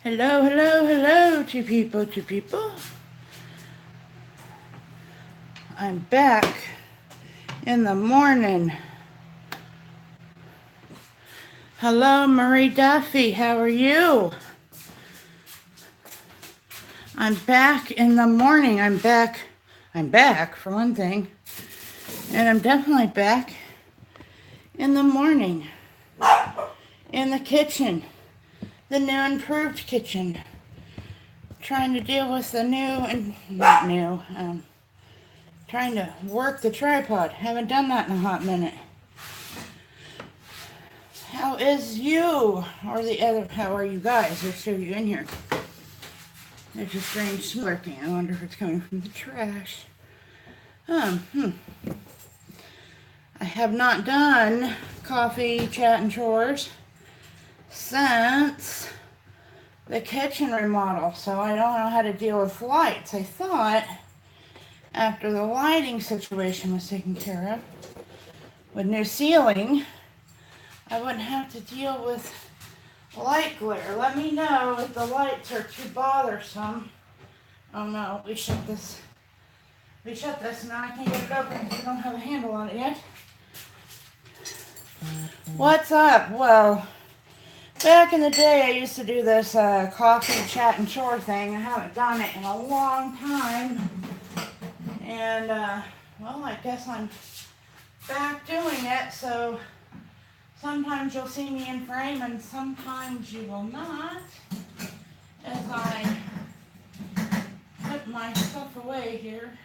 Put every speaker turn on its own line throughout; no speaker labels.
Hello, hello, hello, two people, two people. I'm back in the morning. Hello, Marie Duffy, how are you? I'm back in the morning. I'm back for one thing. And I'm definitely back in the morning. In the kitchen. The new improved kitchen. Trying to deal with the new and not new. Trying to work the tripod. Haven't done that in a hot minute. How is you? Or the other, how are you guys? There's two of you in here. There's a strange slurping. I wonder if it's coming from the trash. I have not done coffee, chat, and chores since the kitchen remodel, so I don't know how to deal with lights. I thought after the lighting situation was taken care of, with new ceiling, I wouldn't have to deal with light glare. Let me know if the lights are too bothersome. Oh no, we shut this. We shut this and now I can't get it open because we don't have a handle on it yet. What's up? Well, back in the day I used to do this coffee, chat, and chore thing. I haven't done it in a long time. And, well, I guess I'm back doing it, so sometimes you'll see me in frame and sometimes you will not, as I put my stuff away here.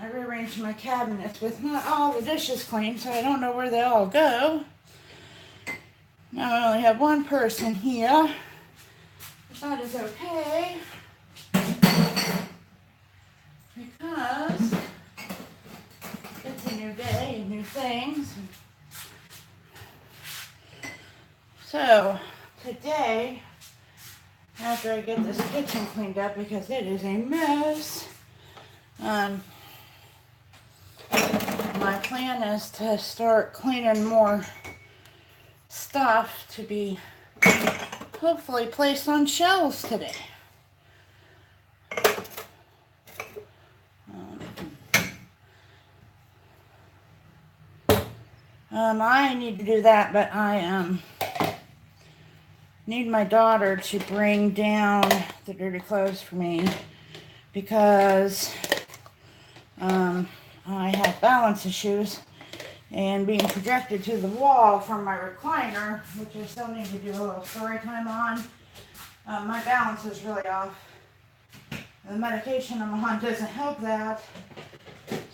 I rearranged my cabinets with not all the dishes clean, so I don't know where they all go. Now I only have one person here, but that is okay, because it's a new day and new things. So today, after I get this kitchen cleaned up because it is a mess, my plan is to start cleaning more stuff to be hopefully placed on shelves today. I need to do that, but I need my daughter to bring down the dirty clothes for me because I have balance issues and being projected to the wall from my recliner, which I still need to do a little story time on. My balance is really off. The medication I'm on doesn't help that,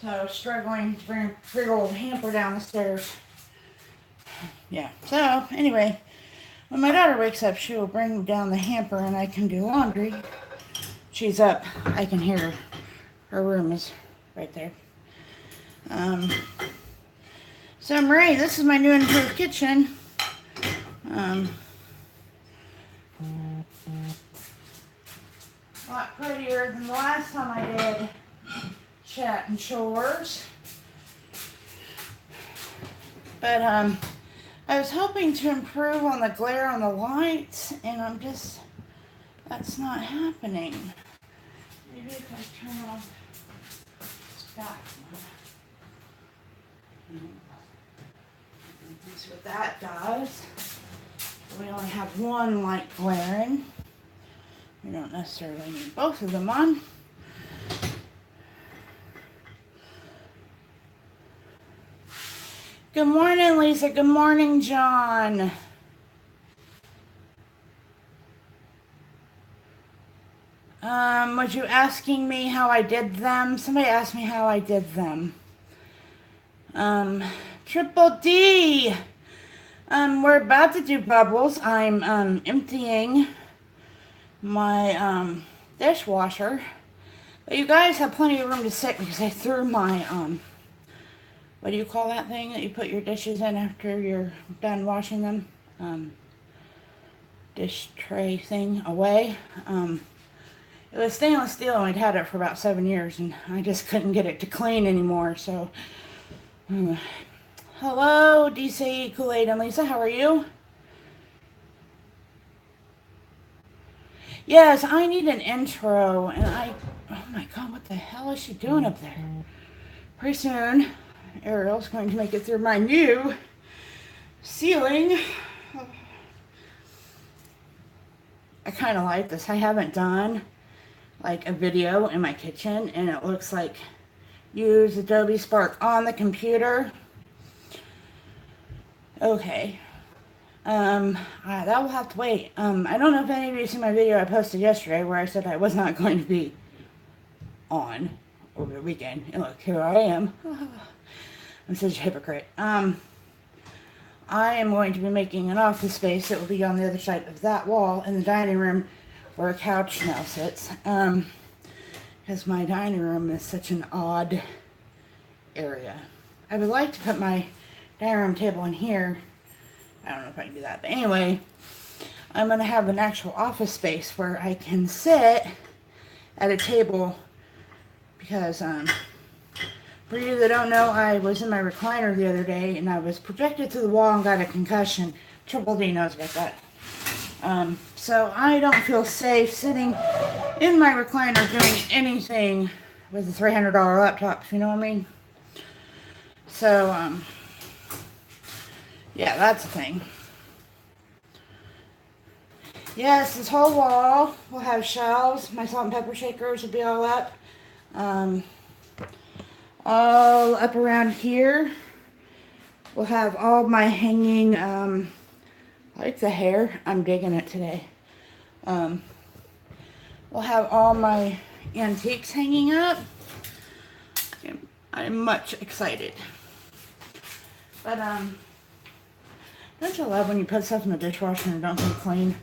so struggling to bring a big old hamper down the stairs. Yeah, so anyway, when my daughter wakes up, she will bring down the hamper and I can do laundry. She's up. I can hear her. Her room is right there. So Marie, this is my new improved kitchen. A lot prettier than the last time I did chat and chores. But I was hoping to improve on the glare on the lights, and that's not happening. Maybe if I turn off this back one. That's what that does. We only have one light glaring. We don't necessarily need both of them on. Good morning, Lisa. Good morning, John. Was you asking me how I did them? Somebody asked me how I did them. Triple D. We're about to do bubbles. I'm emptying my dishwasher. But you guys have plenty of room to sit because I threw my what do you call that thing that you put your dishes in after you're done washing them? Dish tray thing away. It was stainless steel and I'd had it for about 7 years and I just couldn't get it to clean anymore. So, hello, DC Kool-Aid and Lisa, how are you? Yes, I need an intro, and oh my god, what the hell is she doing up there? Pretty soon, Ariel's going to make it through my new ceiling. I kind of like this. I haven't done like a video in my kitchen, and it looks like use Adobe Spark on the computer. Okay. That will have to wait. I don't know if any of you see my video I posted yesterday where I said I was not going to be on over the weekend. And look, here I am. I'm such a hypocrite. I am going to be making an office space that will be on the other side of that wall in the dining room where a couch now sits. Because my dining room is such an odd area. I would like to put my dining room table in here. I don't know if I can do that. But anyway, I'm going to have an actual office space where I can sit at a table because, for you that don't know, I was in my recliner the other day and I was projected to the wall and got a concussion. Triple D knows about that. So I don't feel safe sitting in my recliner doing anything with a $300 laptop, if you know what I mean. So, yeah, that's the thing. Yes, this whole wall will have shelves. My salt and pepper shakers will be all up. All up around here. We'll have all my hanging, I like the hair. I'm digging it today. We'll have all my antiques hanging up. I'm much excited. But, don't you love when you put stuff in the dishwasher and it don't get clean?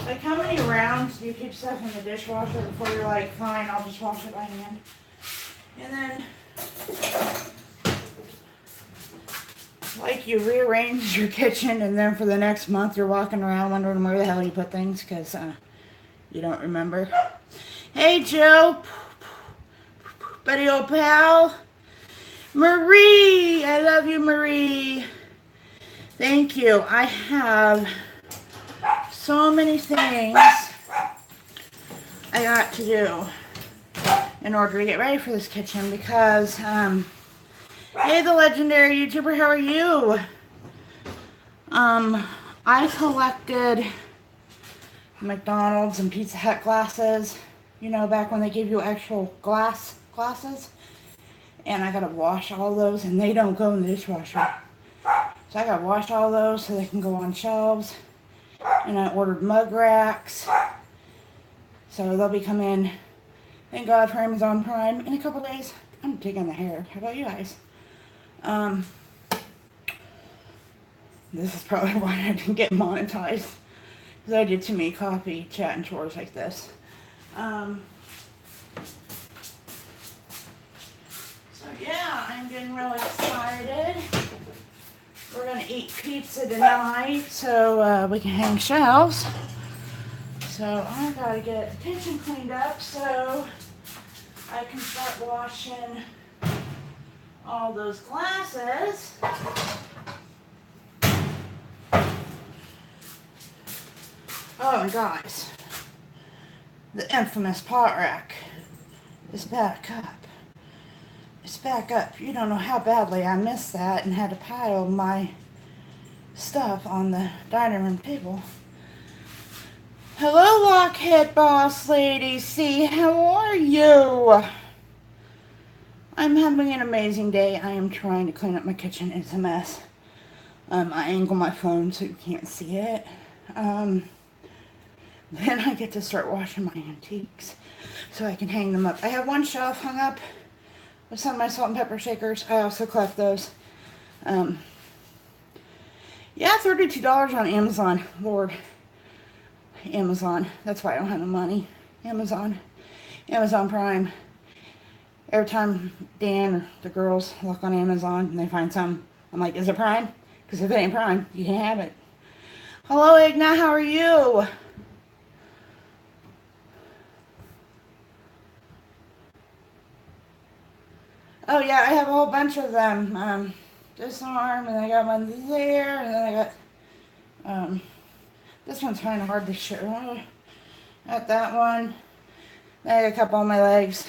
Like, how many rounds do you keep stuff in the dishwasher before you're like, fine, I'll just wash it by hand? And then, like, you rearrange your kitchen and then for the next month you're walking around wondering where the hell you put things because you don't remember. Hey, Joe. Buddy old pal. Marie. I love you, Marie. Thank you. I have so many things I got to do in order to get ready for this kitchen because, hey, the legendary YouTuber, how are you? I collected McDonald's and Pizza Hut glasses, you know, back when they gave you actual glasses, and I gotta wash all those, and they don't go in the dishwasher, so I gotta wash all those so they can go on shelves. And I ordered mug racks, so they'll be coming, thank God for Amazon Prime, in a couple days. I'm digging the hair. How about you guys? This is probably why I didn't get monetized, because I did too many coffee, chat, and chores like this. So yeah, I'm getting really excited. We're going to eat pizza tonight so we can hang shelves. So I got to get the kitchen cleaned up so I can start washing all those glasses. Oh, and guys, the infamous pot rack is back up. It's back up. You don't know how badly I missed that and had to pile my stuff on the dining room table. Hello, Lockhead Boss Lady C. How are you? I'm having an amazing day. I am trying to clean up my kitchen. It's a mess. I angle my phone so you can't see it. Then I get to start washing my antiques so I can hang them up. I have one shelf hung up with some of my salt and pepper shakers. I also collect those. Yeah, $32 on Amazon. Lord. Amazon. That's why I don't have the money. Amazon Prime. Every time Dan or the girls look on Amazon and they find some, I'm like, is it Prime? Because if it ain't Prime, you can't have it. Hello, Igna. How are you? Oh yeah, I have a whole bunch of them. This arm, and I got one there, and then I got This one's kind of hard to show. At that one. I got a couple on my legs.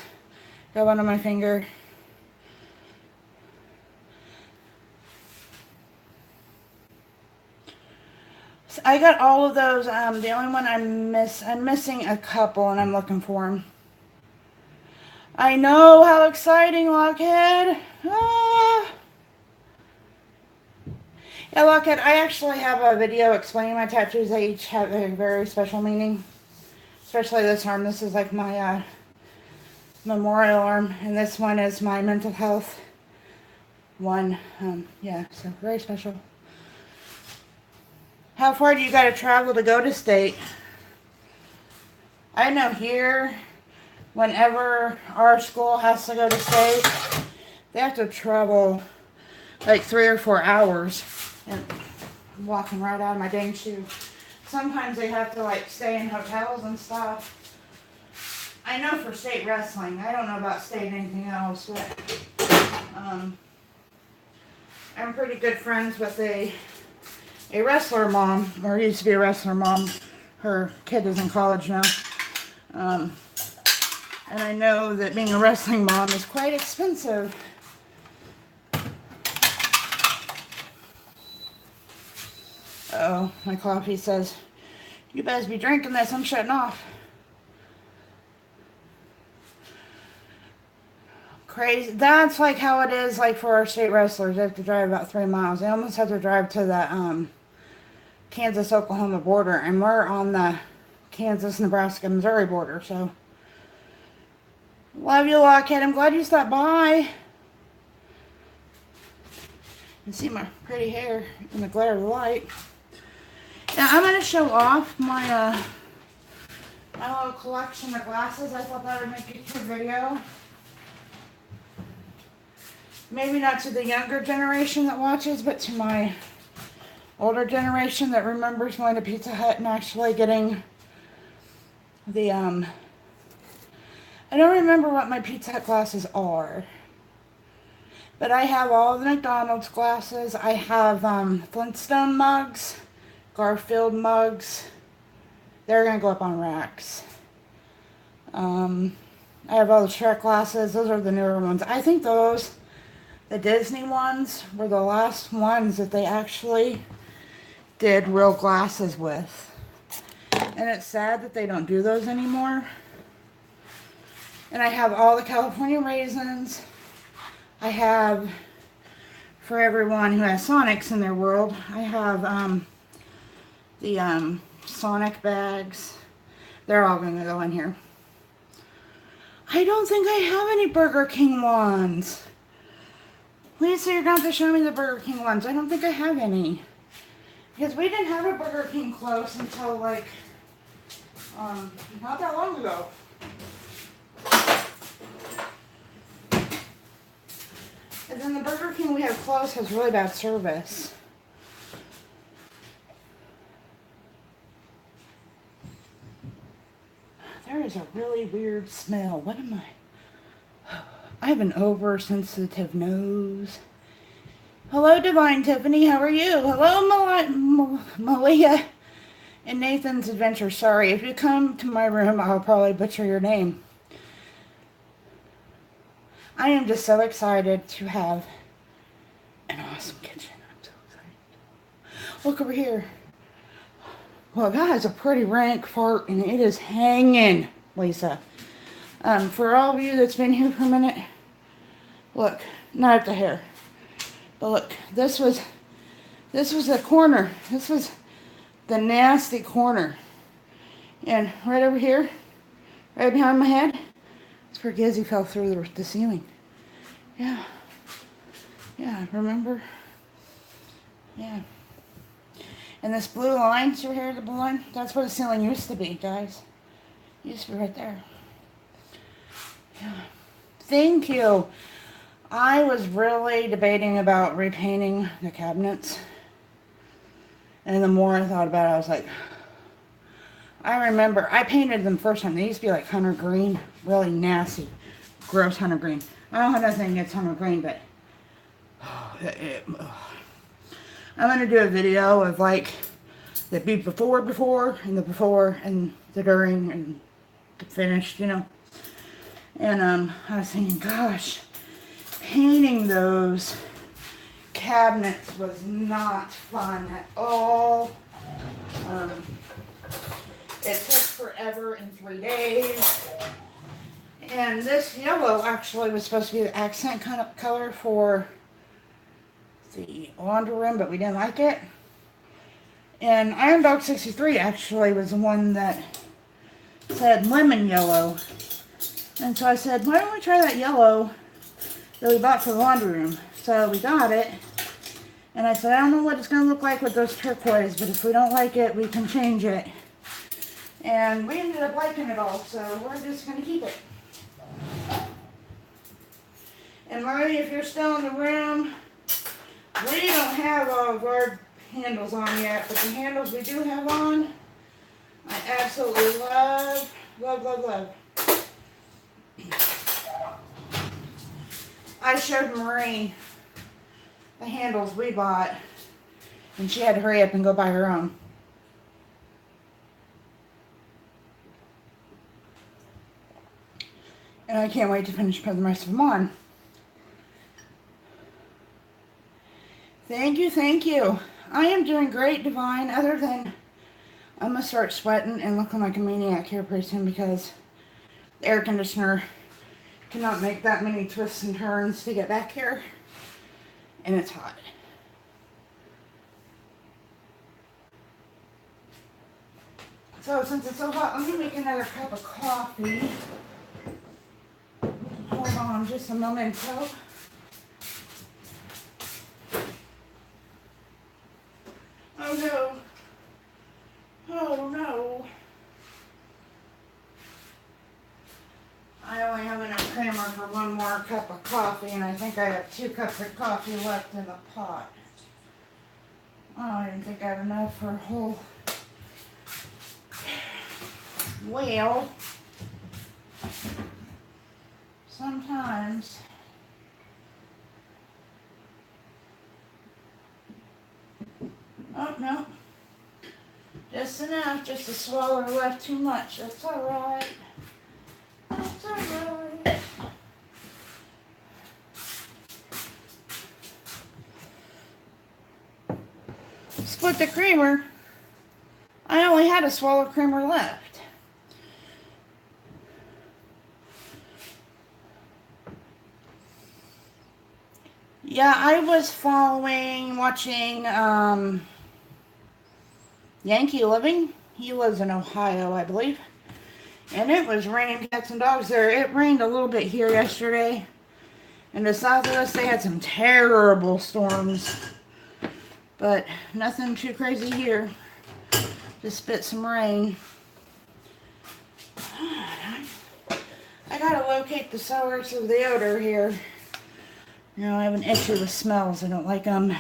Got one on my finger. So I got all of those. The only one I'm missing a couple, and I'm looking for them. I know, how exciting, Lockhead. Ah. Yeah, Lockhead, I actually have a video explaining my tattoos. They each have a very special meaning. Especially this arm. This is like my memorial arm. And this one is my mental health one. Yeah, so very special. How far do you got to travel to go to state? I know here, whenever our school has to go to state, they have to travel like 3 or 4 hours. And I'm walking right out of my dang shoe. Sometimes they have to like stay in hotels and stuff. I know for state wrestling. I don't know about state anything else, but I'm pretty good friends with a wrestler mom, or used to be a wrestler mom. Her kid is in college now. And I know that being a wrestling mom is quite expensive. Oh, my coffee says, you best be drinking this, I'm shutting off. Crazy. That's like how it is like for our state wrestlers. They have to drive about 3 miles. They almost have to drive to the Kansas-Oklahoma border, and we're on the Kansas-Nebraska-Missouri border, so. Love you, Lockhead. I'm glad you stopped by. You see my pretty hair in the glare of the light. Now, I'm going to show off my my little collection of glasses. I thought that would make a good video. Maybe not to the younger generation that watches, but to my older generation that remembers going to Pizza Hut and actually getting the, I don't remember what my Pizza Hut glasses are. But I have all the McDonald's glasses. I have Flintstone mugs, Garfield mugs. They're going to go up on racks. I have all the Shrek glasses. Those are the newer ones. I think those, the Disney ones, were the last ones that they actually did real glasses with. And it's sad that they don't do those anymore. And I have all the California raisins. I have, for everyone who has Sonics in their world, I have the Sonic bags. They're all going to go in here. I don't think I have any Burger King ones. Lisa, you're going to have to show me the Burger King ones. I don't think I have any. Because we didn't have a Burger King close until like, not that long ago. And then the Burger King we have close has really bad service. There is a really weird smell. What am I? I have an oversensitive nose. Hello, Divine Tiffany. How are you? Hello, Malia and Nathan's Adventure. Sorry, if you come to my room, I'll probably butcher your name. I am just so excited to have an awesome kitchen. I'm so excited. Look over here. Well, that is a pretty rank fart, and it is hanging, Lisa. For all of you that's been here for a minute, look, not at the hair, but look, this was the corner. This was the nasty corner. And right over here, right behind my head, that's where Gizzy fell through the ceiling. Yeah. Yeah, remember? Yeah. And this blue line, see over here, the blue line? That's where the ceiling used to be, guys. It used to be right there. Yeah. Thank you. I was really debating about repainting the cabinets. And the more I thought about it, I was like, I remember, I painted them first time. They used to be like hunter green, really nasty, gross hunter green. I don't have nothing against hunter green, but I'm going to do a video of like the before, and the during, and the finished, you know. And I was thinking, gosh, painting those cabinets was not fun at all. It took forever in 3 days. And this yellow actually was supposed to be the accent kind of color for the laundry room, but we didn't like it. And Iron Dog 63 actually was the one that said lemon yellow. And so I said, why don't we try that yellow that we bought for the laundry room? So we got it. And I said, I don't know what it's going to look like with those turquoise, but if we don't like it, we can change it. And we ended up liking it all, so we're just going to keep it. And Marty, if you're still in the room, we don't have all of our handles on yet, but the handles we do have on, I absolutely love, love, love, love. I showed Marie the handles we bought, and she had to hurry up and go buy her own. And I can't wait to finish putting the rest of them on. Thank you, thank you. I am doing great, Divine, other than I'm going to start sweating and looking like a maniac here pretty soon because the air conditioner cannot make that many twists and turns to get back here. And it's hot. So since it's so hot, let me make another cup of coffee. Hold on just a momento. Oh no. Oh no. I only have enough creamer for one more cup of coffee, and I think I have 2 cups of coffee left in the pot. Oh, I didn't think I had enough for a whole... Well, sometimes oh no, just enough, just a swallow left too much. That's all right. That's all right. Split the creamer. I only had a swallow of creamer left. Yeah, I was watching Yankee Living. He lives in Ohio, I believe. And it was raining cats and dogs there. It rained a little bit here yesterday. In the south of us, they had some terrible storms. But nothing too crazy here. Just spit some rain. I gotta locate the source of the odor here. You know, I have an issue with smells. I don't like them.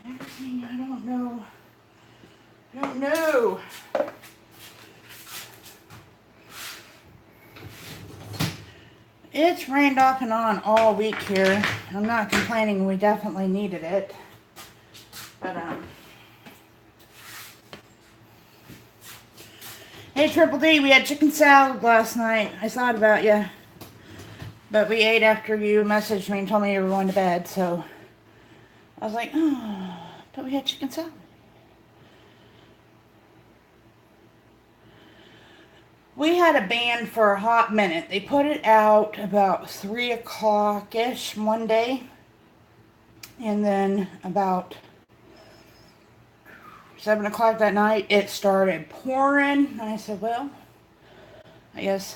Everything, I don't know. I don't know. It's rained off and on all week here. I'm not complaining. We definitely needed it. But, hey, Triple D, we had chicken salad last night. I thought about you. But we ate after you messaged me and told me you were going to bed, so I was like, oh, but we had chicken salad. We had a band for a hot minute. They put it out about 3 o'clock-ish one day. And then about 7 o'clock that night, it started pouring. And I said, well, I guess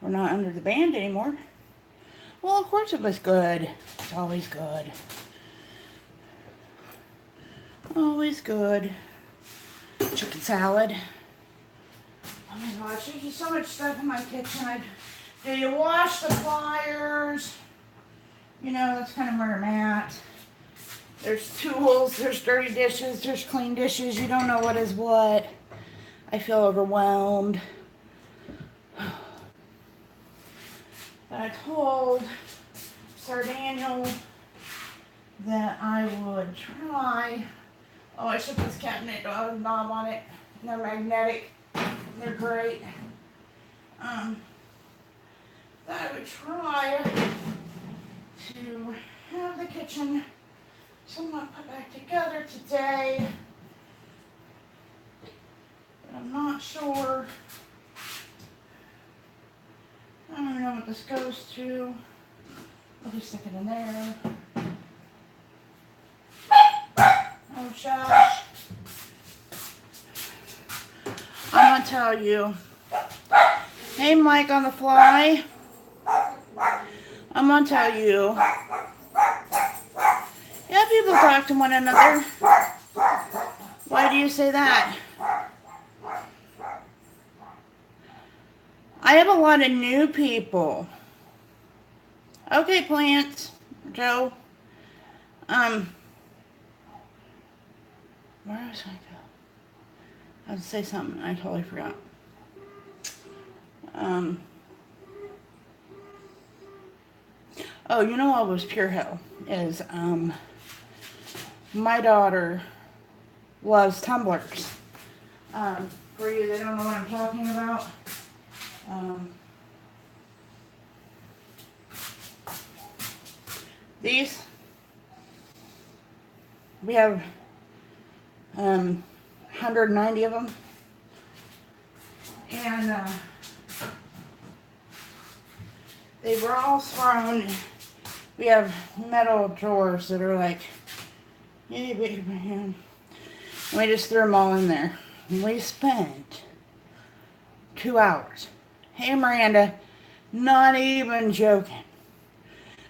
we're not under the band anymore. Well, of course it was good. It's always good. Always good. Chicken salad. Oh my gosh, there's so much stuff in my kitchen. Do you wash the pliers? You know, that's kind of where I'm at. There's tools, there's dirty dishes, there's clean dishes. You don't know what is what. I feel overwhelmed. But I told Sir Daniel that I would try. Oh, I should put this cabinet knob on it. They're magnetic. They're great. That I would try to have the kitchen somewhat put back together today. But I'm not sure. I don't even know what this goes to. I'll just stick it in there. Oh, Josh. I'm gonna tell you. Hey, Mike on the fly. I'm gonna tell you. Yeah, people talk to one another. Why do you say that? I have a lot of new people. Okay, plants. Joe. Where was I go? I was to say something. I totally forgot. Oh, you know what was pure hell is my daughter loves tumblers. For you that don't know what I'm talking about, these we have 190 of them, and they were all thrown. We have metal drawers that are like, and we just threw them all in there. And we spent 2 hours. Hey, Miranda, not even joking.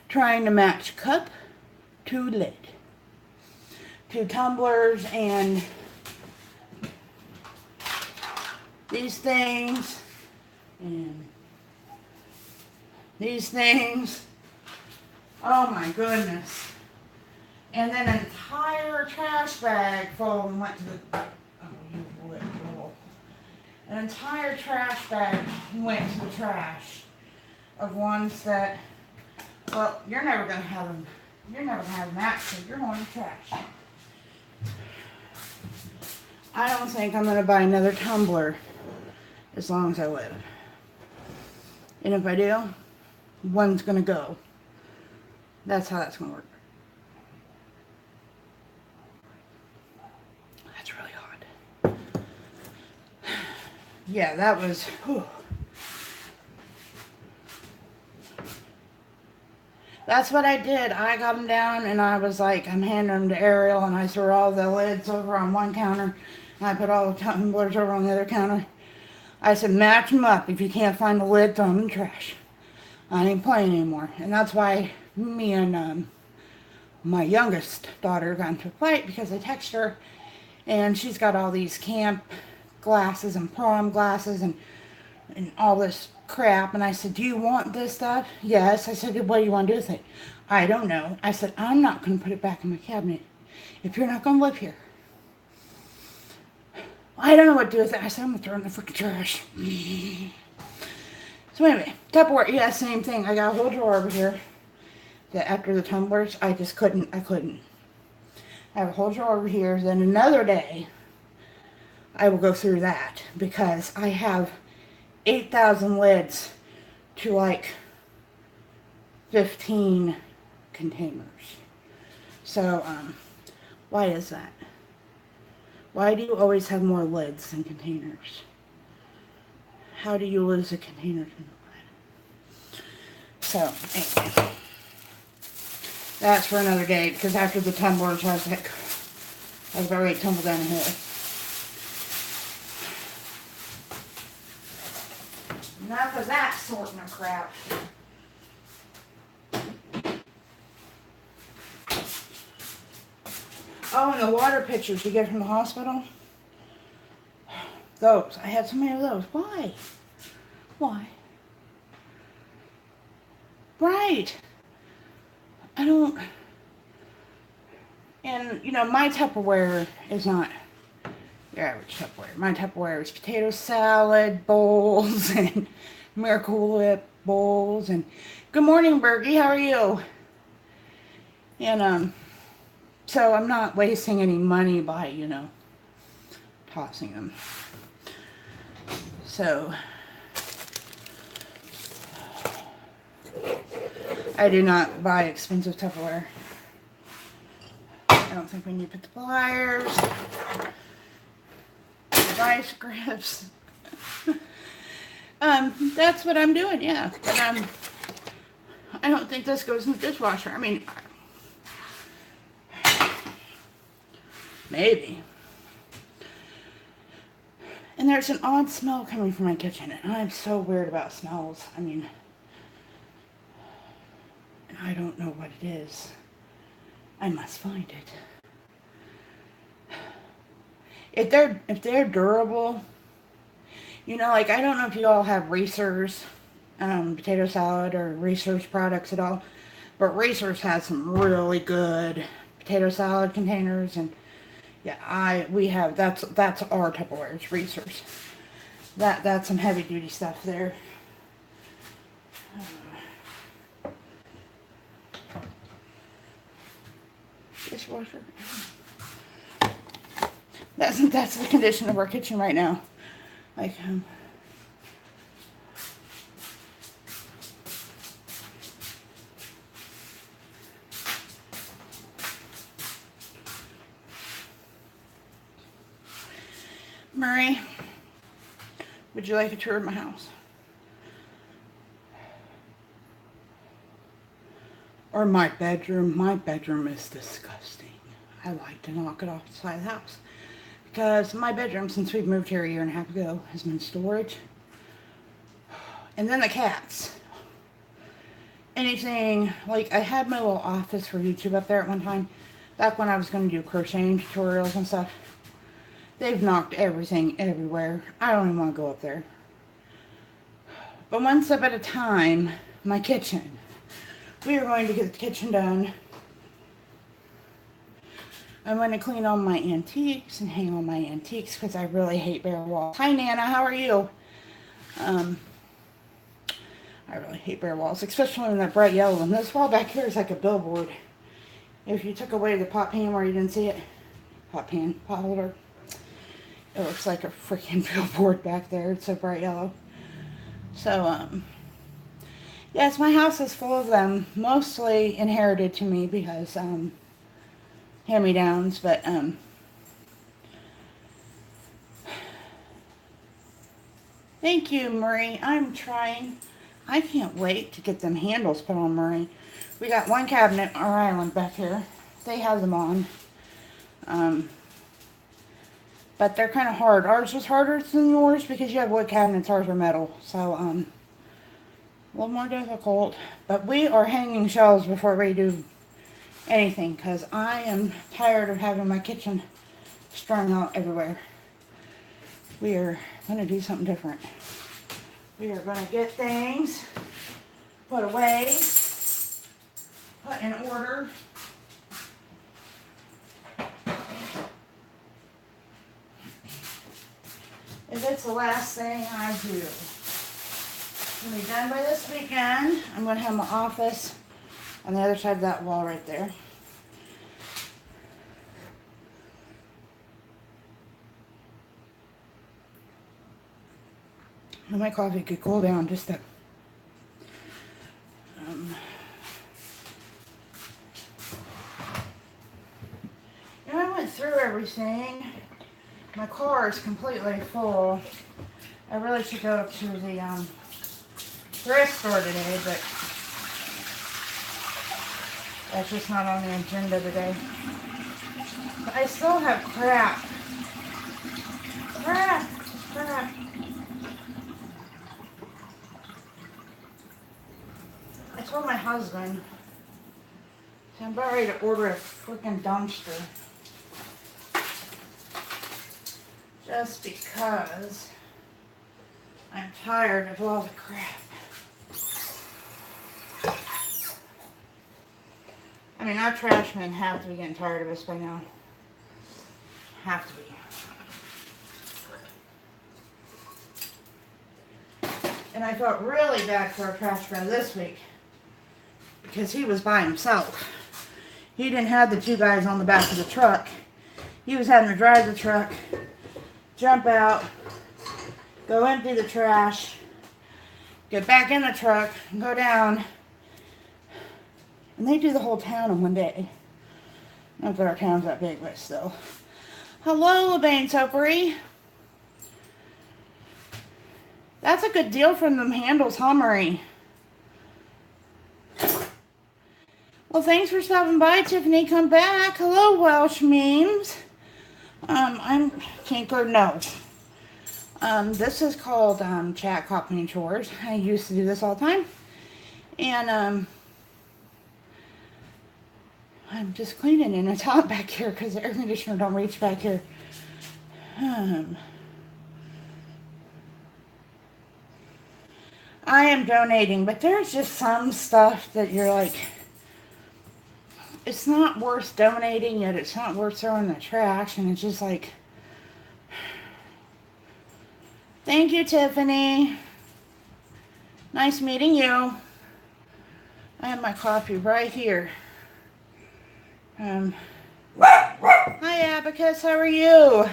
Trying to match cup to lid. 2 tumblers and these things and these things. Oh my goodness. And then an entire trash bag full and went to the, oh, you little. An entire trash bag went to the trash of ones that, well, you're never going to have them. You're never going to have that, so you're going to trash. I don't think I'm going to buy another tumbler as long as I live. And if I do, one's going to go. That's how that's going to work. That's really hot. Yeah, that was, whew. That's what I did. I got them down and I was like, I'm handing them to Ariel, and I threw all the lids over on one counter and I put all the tumblers over on the other counter. I said, match them up. If you can't find the lid, throw them in the trash. I ain't playing anymore. And that's why me and my youngest daughter got into a fight, because I texted her and she's got all these camp glasses and prom glasses and all this crap. And I said, do you want this stuff? Yes. I said, what do you want to do with it? I don't know. I said, I'm not going to put it back in my cabinet if you're not going to live here. I don't know what to do with it. I said, I'm going to throw it in the freaking trash. So anyway, Tupperware, yeah, same thing. I got a whole drawer over here that after the tumblers, I couldn't. I have a whole drawer over here. Then another day, I will go through that because I have 8,000 lids to like 15 containers. So, why is that? Why do you always have more lids than containers? How do you lose a container to the lid? So, anyway. That's for another day, because after the tumblers, I was like, I was about ready to tumble down the hill. Enough of that sorting of crap. Oh, and the water pitchers you get from the hospital. Those. I had so many of those. Why? Why? Right. I don't... And, you know, my Tupperware is not your average Tupperware. My Tupperware is potato salad bowls and Miracle Whip bowls. And good morning, Bergie. How are you? And, So I'm not wasting any money by, tossing them. So I do not buy expensive Tupperware. I don't think we need to put the pliers, the vice grips. That's what I'm doing, yeah. But I don't think this goes in the dishwasher. I mean, maybe. And there's an odd smell coming from my kitchen, and I'm so weird about smells. I mean, I don't know what it is. I must find it. If they're durable, like I don't know if you all have Racers potato salad or Racers products at all, but Racers has some really good potato salad containers, and yeah, we have that's our Tupperware. It's Racers. That's some heavy duty stuff there. Dishwasher. That's the condition of our kitchen right now. Like Murray, would you like a tour of my house? Or my bedroom? My bedroom is disgusting. I like to knock it off the side of the house. Because my bedroom, since we've moved here a year and a half ago, has been storage. And then the cats. Anything, like I had my little office for YouTube up there at one time. Back when I was going to do crocheting tutorials and stuff. They've knocked everything everywhere. I don't even want to go up there. But one step at a time, my kitchen. We are going to get the kitchen done. I'm going to clean all my antiques and hang all my antiques because I really hate bare walls. Hi Nana, how are you? I really hate bare walls, especially when they're bright yellow. And this wall back here is like a billboard. If you took away the pot pan where you didn't see it, pot holder, it looks like a freaking billboard back there. It's so bright yellow. So, yes, my house is full of them, mostly inherited to me because, hand-me-downs, but, thank you, Marie. I'm trying. I can't wait to get them handles put on, Marie. We got one cabinet, our island back here. They have them on. But they're kind of hard. Ours was harder than yours because you have wood cabinets. Ours are metal. So, a little more difficult. But we are hanging shelves before we do anything because I am tired of having my kitchen strung out everywhere. We are going to do something different. We are going to get things put away, put in order. If it's the last thing I do. When we're done by this weekend, I'm going to have my office on the other side of that wall right there. And my coffee could cool down just a I went through everything. My car is completely full. I really should go to the thrift store today, but that's just not on the agenda today. But I still have crap. Crap. I told my husband, so I'm about ready to order a freaking dumpster. Just because I'm tired of all the crap. I mean, our trash men have to be getting tired of us by now. Have to be. And I felt really bad for our trash man this week because he was by himself. he didn't have the two guys on the back of the truck. He was having to drive the truck, jump out, go empty the trash, get back in the truck, and go down. And they do the whole town in one day. Not that our town's that big, but still. Hello, LeBain Tokery. That's a good deal from them handles, huh, Marie? Well, thanks for stopping by, Tiffany. Come back. Hello, Welsh memes. I'm can't go no. This is called Chat, Coffee, and Chores. I used to do this all the time. And I'm just cleaning and it's hot back here because the air conditioner don't reach back here. I am donating, but there's just some stuff that you're like, it's not worth donating, yet it's not worth throwing in the trash, and it's just like, thank you, Tiffany. Nice meeting you. I have my coffee right here. Hi, Abacus, how are you?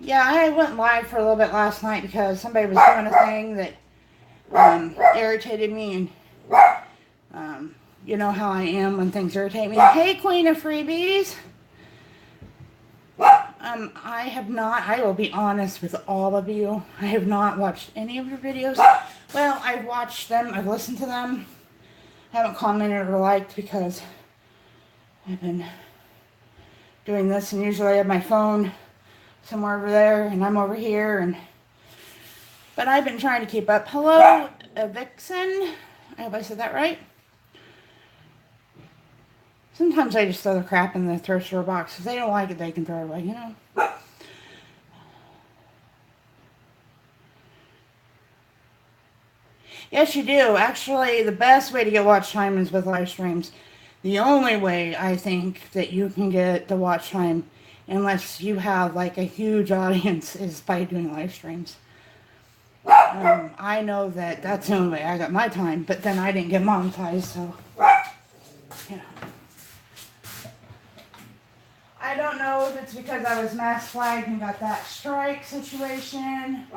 Yeah, I went live for a little bit last night because somebody was doing a thing that irritated me, and you know how I am when things irritate me. Hey, Queen of Freebies. I will be honest with all of you, I have not watched any of your videos. Well, I've watched them, I've listened to them, I haven't commented or liked because I've been doing this, and usually I have my phone somewhere over there, and I'm over here, but I've been trying to keep up. Hello, Vixen. I hope I said that right. Sometimes I just throw the crap in the thrift store box. If they don't like it, they can throw it away, you know. Yes, you do. Actually, the best way to get watch time is with live streams. The only way I think that you can get the watch time, unless you have like a huge audience, is by doing live streams. I know that that's the only way I got my time, but then I didn't get monetized, so, you know. I don't know if it's because I was mass flagged and got that strike situation,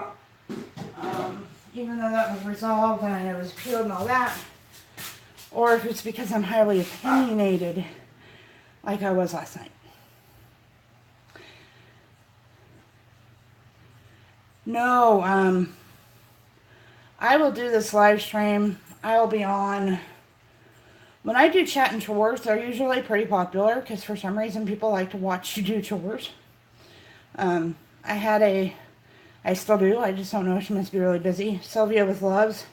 even though that was resolved and it was appealed and all that, or if it's because I'm highly opinionated like I was last night. No, I will do this live stream. I will be on. When I do chat and chores, they're usually pretty popular because for some reason people like to watch you do chores. I still do, I just don't know, she must be really busy. Sylvia with Loves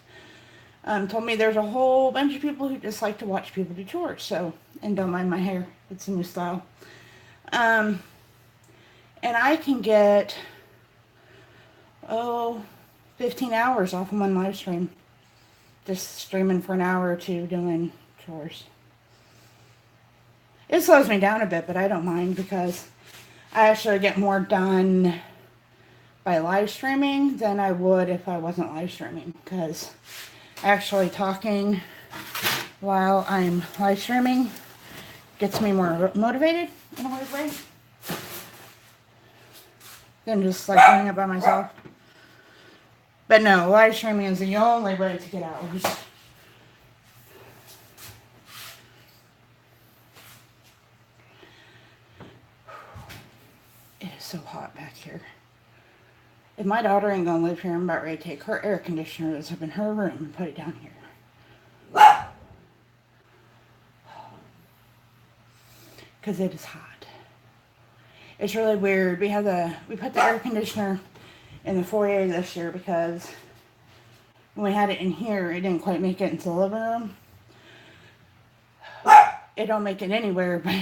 told me there's a whole bunch of people who just like to watch people do chores, so, and don't mind my hair, it's a new style. And I can get, 15 hours off of one live stream. Just streaming for an hour or two doing chores. It slows me down a bit, but I don't mind because I actually get more done by live streaming than I would if I wasn't live streaming, because actually talking while I'm live streaming gets me more motivated in a weird way than just like doing it by myself. But no, live streaming is the only way to get hours. It is so hot back here. If my daughter ain't gonna live here, I'm about ready to take her air conditioner that's up in her room and put it down here. Because it is hot. It's really weird. We put the air conditioner in the foyer this year because when we had it in here, it didn't quite make it into the living room. It don't make it anywhere but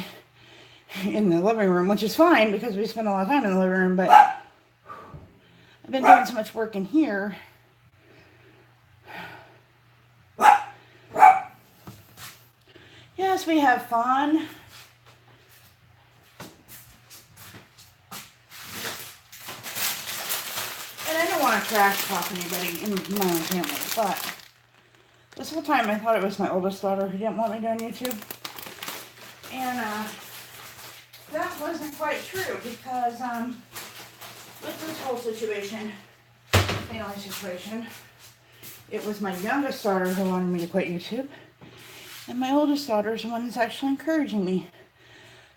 in the living room, which is fine because we spend a lot of time in the living room, but I've been doing so much work in here. Yes, we have fun. And I don't want to trash talk anybody in my own family, but This whole time I thought it was my oldest daughter who didn't want me doing YouTube. And that wasn't quite true because with this whole situation, family situation, it was my youngest daughter who wanted me to quit YouTube. And my oldest daughter is the one that's actually encouraging me.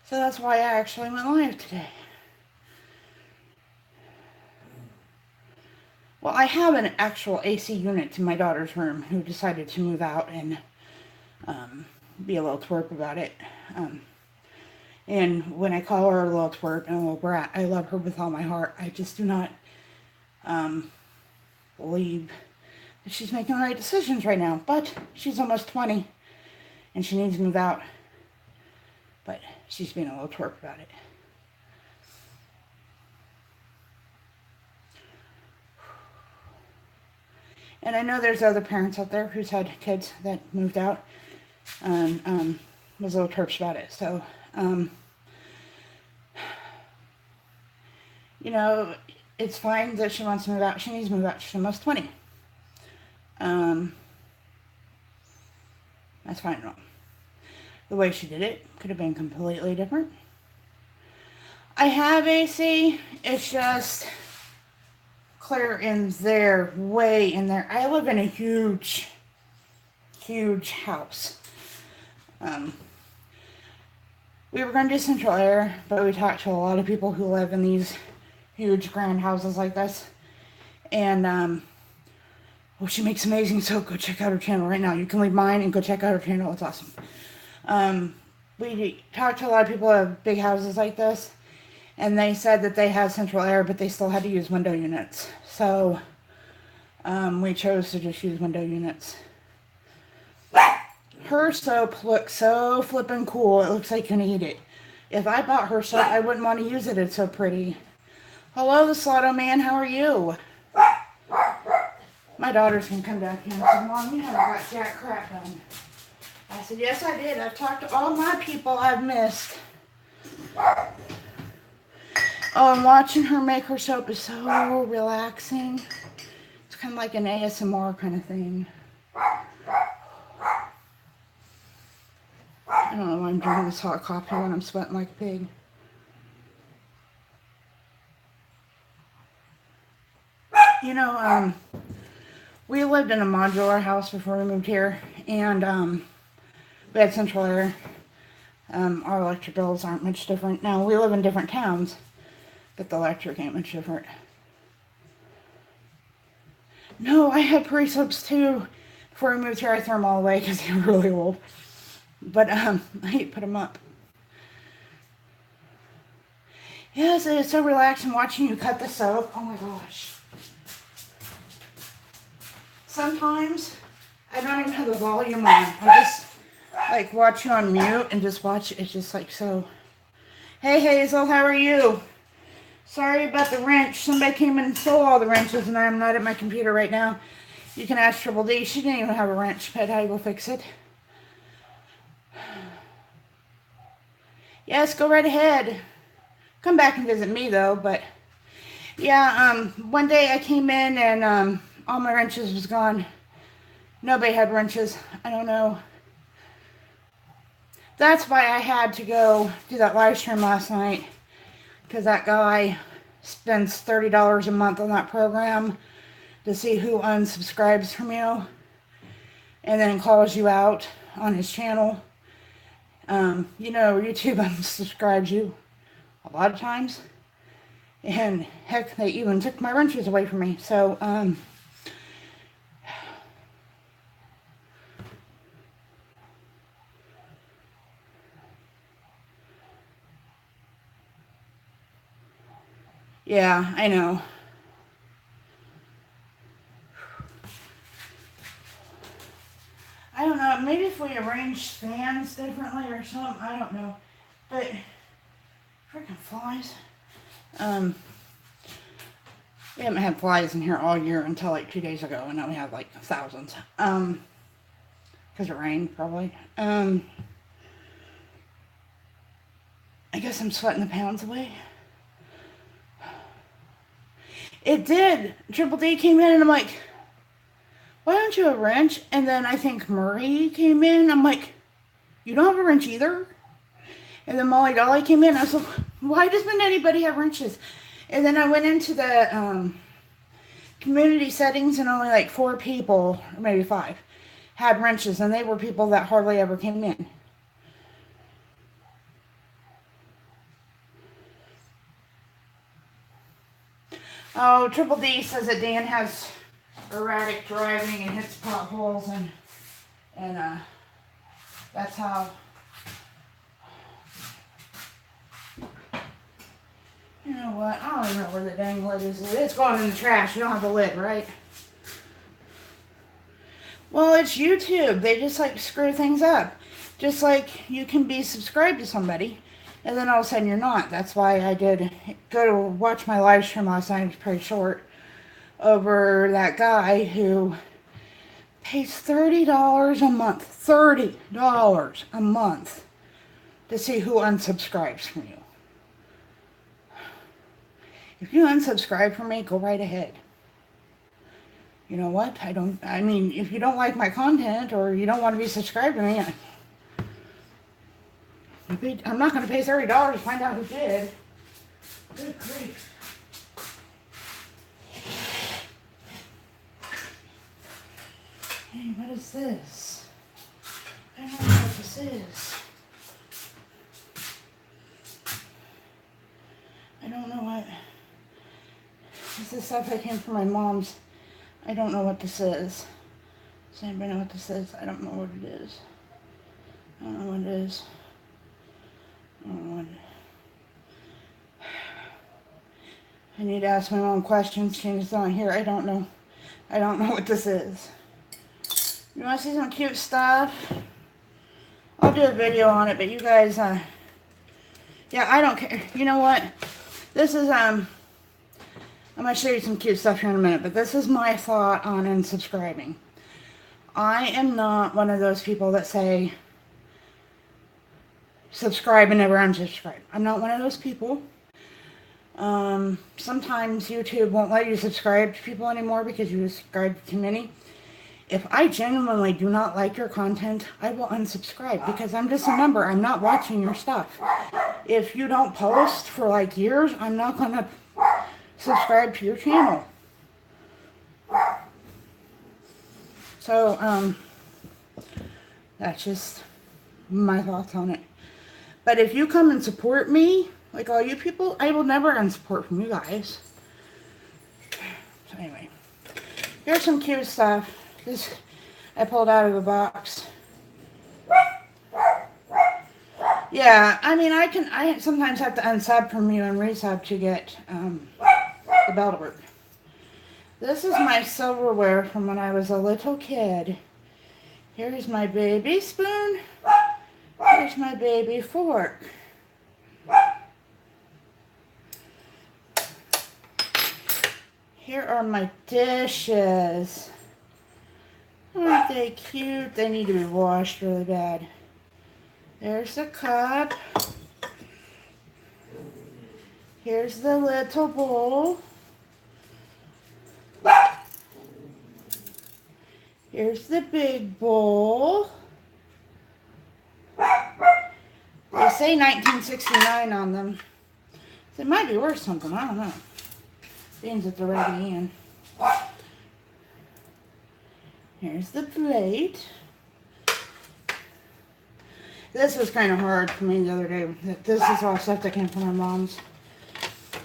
So that's why I actually went live today. Well, I have an actual AC unit in my daughter's room who decided to move out and be a little twerp about it. And when I call her a little twerp and a little brat, I love her with all my heart. I just do not believe that she's making the right decisions right now. But she's almost 20 and she needs to move out. But she's being a little twerp about it. And I know there's other parents out there who's had kids that moved out and was a little twerps about it. So, you know, it's fine that she wants to move out. She needs to move out. She's almost 20. That's fine and all. The way she did it could have been completely different. I have AC. It's just clear in there, way in there. I live in a huge house. We were going to do central air, but we talked to a lot of people who live in these huge grand houses like this. And, well, she makes amazing soap. Go check out her channel right now. You can leave mine and go check out her channel. It's awesome. We talked to a lot of people who have big houses like this. And they said that they had central air, but they still had to use window units. So, we chose to just use window units. Her soap looks so flippin' cool. It looks like you can eat it. If I bought her soap, I wouldn't want to use it. It's so pretty. Hello, the Slotto Man. How are you? My daughters can come down here and say, Mom, you haven't got jack crap done. I said, yes, I did. I've talked to all my people I've missed. Oh, and watching her make her soap is so relaxing. It's kind of like an ASMR kind of thing. I don't know why I'm drinking this hot coffee when I'm sweating like a pig. You know, we lived in a modular house before we moved here, and we had central air. Our electric bills aren't much different. Now, we live in different towns, but the electric ain't much different. No, I had pre-soaps too. Before we moved here, I threw them all away because they were really old. But I put them up. Yes, it is so relaxing watching you cut the soap. Oh my gosh. Sometimes I don't even have the volume on. I just like watch you on mute and just watch. It's just like so. Hey Hazel, how are you? Sorry about the wrench. Somebody came and stole all the wrenches and I'm not at my computer right now. You can ask Triple D. She didn't even have a wrench, but I will fix it. Yes, go right ahead. Come back and visit me though, but yeah, one day I came in and all my wrenches was gone. Nobody had wrenches. I don't know. That's why I had to go do that live stream last night. Because that guy spends $30 a month on that program to see who unsubscribes from you. And then calls you out on his channel. You know, YouTube unsubscribes you a lot of times. And heck, they even took my wrenches away from me. So, yeah, I know. I don't know, maybe if we arranged fans differently or something, I don't know. But, freaking flies. We haven't had flies in here all year until like 2 days ago, and now we have like thousands. Because it rained, probably. I guess I'm sweating the pounds away. It did. Triple D came in and I'm like, why don't you have a wrench? And then I think Murray came in. I'm like, you don't have a wrench either? And then Molly Dolly came in. I was like, why doesn't anybody have wrenches? And then I went into the community settings and only like 4 people, or maybe 5, had wrenches. And they were people that hardly ever came in. Oh, Triple D says that Dan has erratic driving and hits potholes, and that's how. You know what? I don't even know where the dang lid is. It's going in the trash. You don't have the lid, right? Well, it's YouTube. They just like screw things up. Just like you can be subscribed to somebody, and then all of a sudden you're not. That's why I did go to watch my live stream last night. It was pretty short. Over that guy who pays $30 a month. $30 a month to see who unsubscribes from you. If you unsubscribe from me, go right ahead. You know what? I mean, if you don't like my content or you don't want to be subscribed to me, I'm not going to pay $30 to find out who did. Good grief. Hey, what is this? I don't know what this is. I don't know what. This is stuff that came from my mom's. I don't know what this is. Does anybody know what this is? I don't know what it is. I don't know what it is. I don't know what it is. I need to ask my mom questions. She's not here. I don't know. I don't know what this is. You want to see some cute stuff? I'll do a video on it, but you guys, yeah, I don't care. You know what? This is, I'm going to show you some cute stuff here in a minute, but this is my thought on unsubscribing. I am not one of those people that say, subscribe and never unsubscribe. I'm not one of those people. Sometimes YouTube won't let you subscribe to people anymore because you subscribe to too many. If I genuinely do not like your content, I will unsubscribe because I'm just a number. I'm not watching your stuff. If you don't post for like years, I'm not going to subscribe to your channel. So, that's just my thoughts on it. But if you come and support me, like all you people, I will never unsupport from you guys. So anyway, here's some cute stuff. This I pulled out of the box. Yeah, I mean, I sometimes have to unsub from you and resub to get the bell to work. This is my silverware from when I was a little kid. Here's my baby spoon. Here's my baby fork. Here are my dishes. Aren't they cute? They need to be washed really bad. There's the cup. Here's the little bowl. Here's the big bowl. They say 1969 on them. They might be worth something. I don't know. Seems that they're already in. Here's the plate. This was kind of hard for me the other day. This is all stuff that came from my mom's.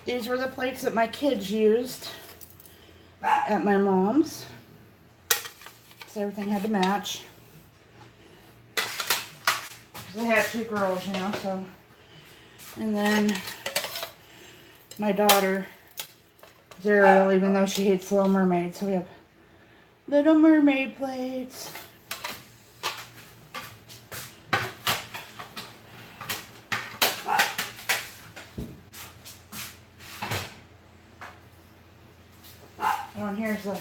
These were the plates that my kids used at my mom's. So everything had to match. They had 2 girls, you know, so. And then my daughter, Zero, even though she hates Little Mermaid, so we have Little Mermaid plates. Oh, and here's the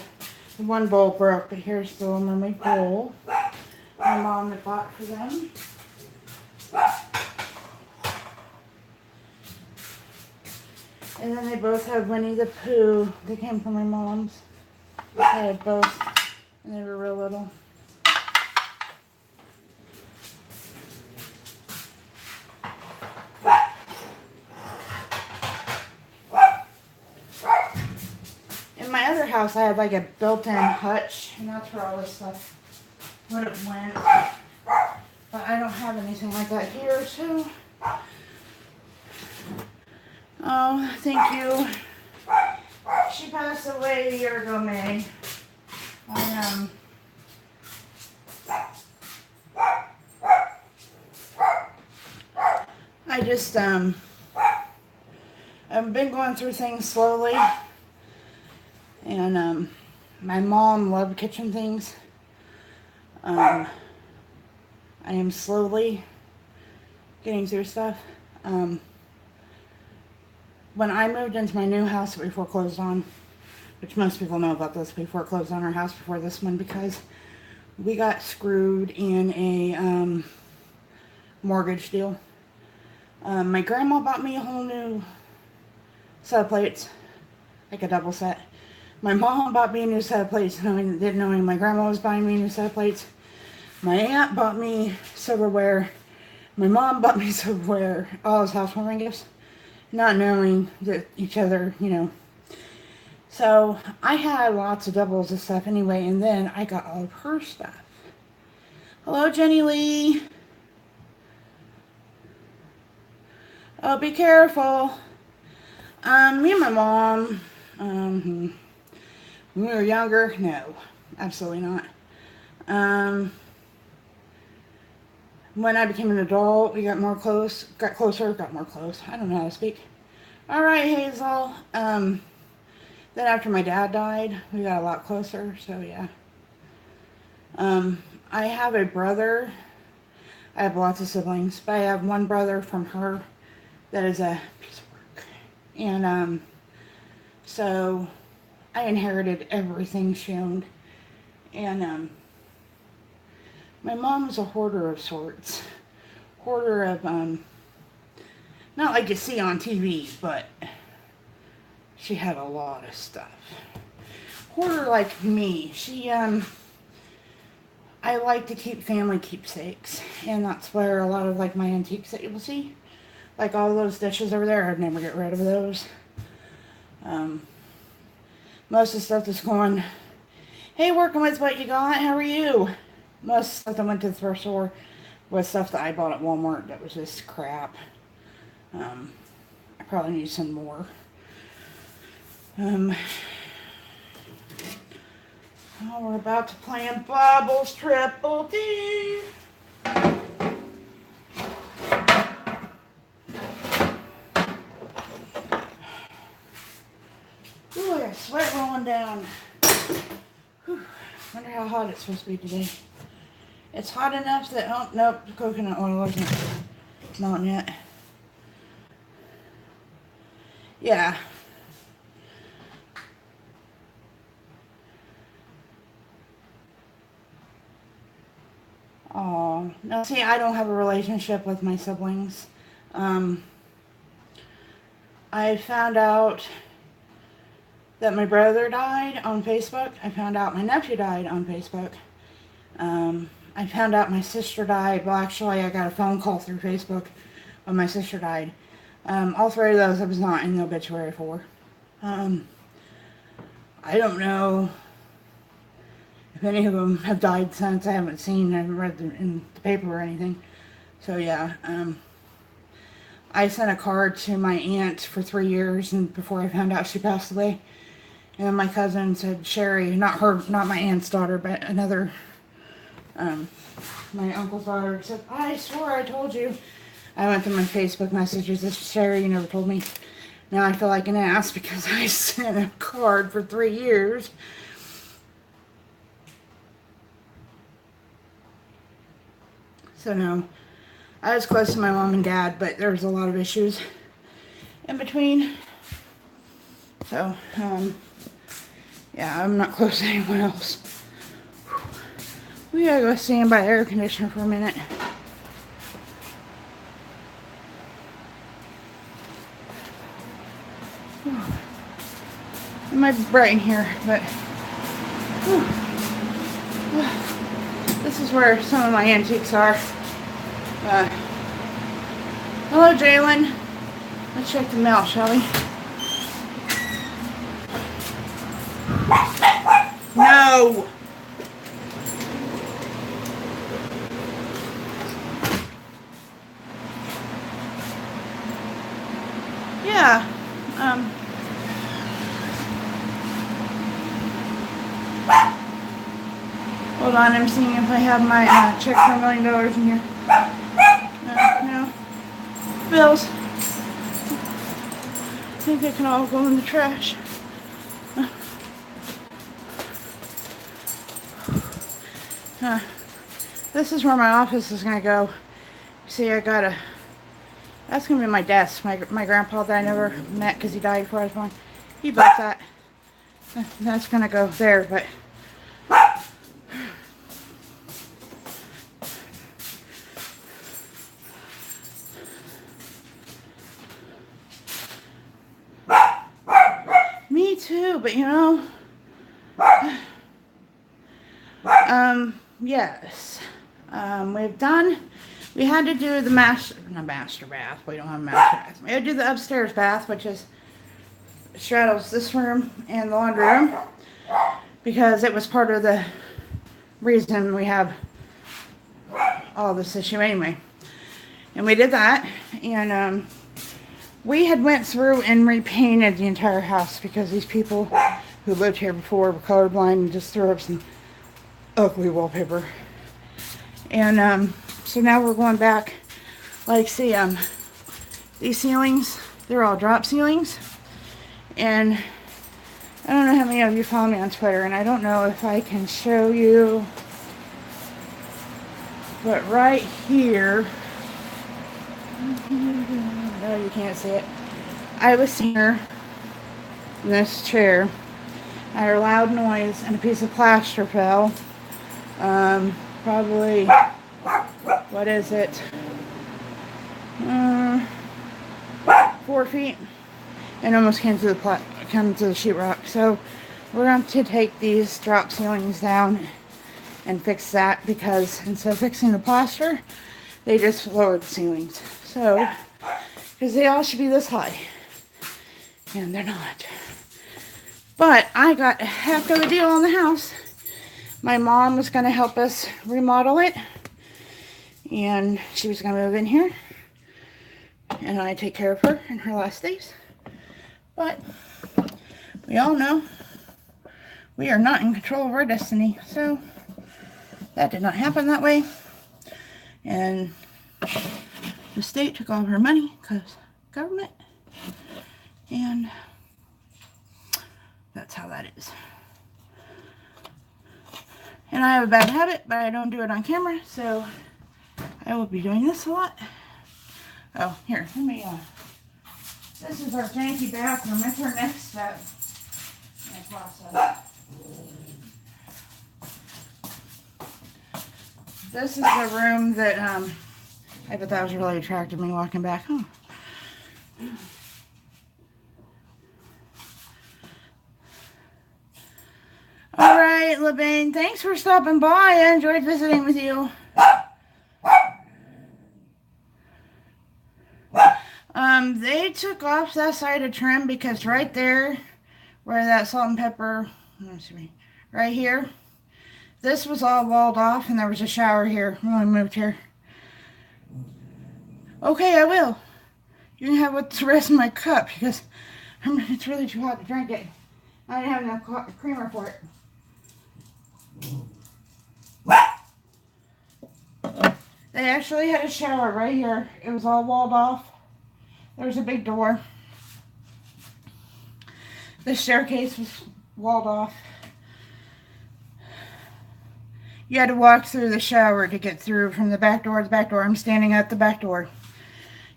one bowl broke, but here's the Little Mermaid bowl my mom had bought for them. And then they both have Winnie the Pooh. They came from my mom's. They had both And they were real little. In my other house, I had like a built-in hutch, and that's where all this stuff would have went. But I don't have anything like that here, so. Oh, thank you. She passed away a year ago, May. I just, I've been going through things slowly. And, my mom loved kitchen things. I am slowly getting through stuff. When I moved into my new house that we foreclosed on, which most people know about this, we foreclosed on our house before this one because we got screwed in a mortgage deal. My grandma bought me a whole new set of plates, like a double set. My mom bought me a new set of plates, didn't know my grandma was buying me a new set of plates. My aunt bought me silverware. My mom bought me silverware, all as housewarming gifts, not knowing that each other, So I had lots of doubles of stuff anyway, and then I got all of her stuff. Hello, Jenny Lee. Oh, be careful. Me and my mom, when we were younger, no, absolutely not. When I became an adult, we got more close, got closer, got more close. I don't know how to speak. All right, Hazel. Then after my dad died, we got a lot closer, so yeah. I have a brother. I have lots of siblings, but I have one brother from her that is a piece of work. And, so I inherited everything she owned. And, my mom was a hoarder of sorts. Hoarder of, not like you see on TV, but she had a lot of stuff. Hoarder like me. I like to keep family keepsakes. And that's where a lot of like my antiques that you will see. Like all those dishes over there, I'd never get rid of those. Most of the stuff that's going, hey, working with what you got, how are you? Most stuff that went to the thrift store was stuff that I bought at Walmart that was just crap. I probably need some more. Oh, we're about to play in Bubbles Triple D. Ooh, I got sweat rolling down. Whew. Wonder how hot it's supposed to be today. It's hot enough that, oh, nope, the coconut oil isn't melting yet. Yeah. Oh, now see, I don't have a relationship with my siblings. I found out that my brother died on Facebook. I found out my nephew died on Facebook. I found out my sister died. Well, actually, I got a phone call through Facebook when my sister died. All three of those I was not in the obituary for. I don't know if any of them have died since. I haven't seen, I haven't read in the paper or anything. So yeah, I sent a card to my aunt for 3 years, and before I found out she passed away. And my cousin said, Sherry, not her, not my aunt's daughter, but another, my uncle's daughter, said, I swore I told you. I went through my Facebook messages, this Sherry, you never told me. Now I feel like an ass because I sent a card for 3 years. So no, I was close to my mom and dad, but there was a lot of issues in between. So, yeah, I'm not close to anyone else. We gotta go stand by the air conditioner for a minute. It might be bright in here, but whew. This is where some of my antiques are. Hello, Jalen. Let's check the mail, shall we? No! Yeah. Hold on, I'm seeing if I have my check for $1 million in here. No. Bills. I think they can all go in the trash. This is where my office is going to go. See, I got a... That's going to be my desk. My grandpa that I never met because he died before I was born. He built that. That's going to go there, but... Me too, but you know... Yes. We had to do the master bath. We don't have a master bath. We had to do the upstairs bath, which is straddles this room and the laundry room, because it was part of the reason we have all this issue anyway. And we did that, and we had went through and repainted the entire house because these people who lived here before were colorblind and just threw up some ugly wallpaper. And so now we're going back. Like, see, these ceilings, they're all drop ceilings. And I don't know how many of you follow me on Twitter, and I don't know if I can show you, but right here, no, you can't see it. I was sitting here in this chair. I heard a loud noise and a piece of plaster fell. Probably, what is it? 4 feet, and almost came to the sheetrock. So we're going to take these drop ceilings down and fix that, because instead of fixing the plaster, they just lowered the ceilings. So, because they all should be this high, and they're not. But I got a heck of a deal on the house. My mom was going to help us remodel it, and she was going to move in here, and I take care of her in her last days. But we all know we are not in control of our destiny, so that did not happen that way. And the state took all of her money because government, and that's how that is. And I have a bad habit, but I don't do it on camera, so I will be doing this a lot. Oh, here, let me, this is our janky bathroom. It's our next step in the process. This is the room that, I bet that was really attractive, me walking back home. Alright, LeBain, thanks for stopping by. I enjoyed visiting with you. They took off that side of trim because right there, where that salt and pepper, right here, this was all walled off, and there was a shower here when we moved here. Okay, I will. You can have what's the rest of my cup, because it's really too hot to drink it. I didn't have enough creamer for it. They actually had a shower right here. It was all walled off. There's a big door. The staircase was walled off. You had to walk through the shower to get through from the back door to the back door. I'm standing at the back door.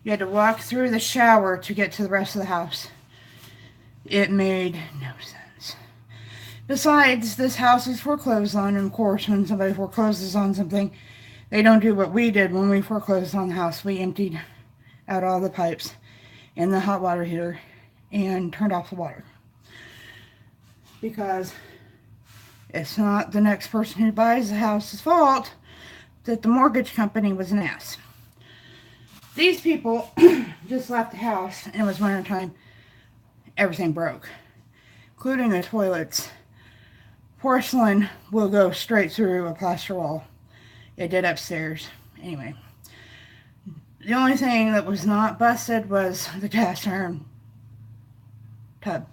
You had to walk through the shower to get to the rest of the house. It made no sense. Besides, this house is foreclosed on, and of course, when somebody forecloses on something, they don't do what we did when we foreclosed on the house. We emptied out all the pipes in the hot water heater and turned off the water, because It's not the next person who buys the house's fault that the mortgage company was an ass. These people just left the house and it was winter time. Everything broke, including the toilets. Porcelain will go straight through a plaster wall. It did upstairs. Anyway, the only thing that was not busted was the cast iron tub.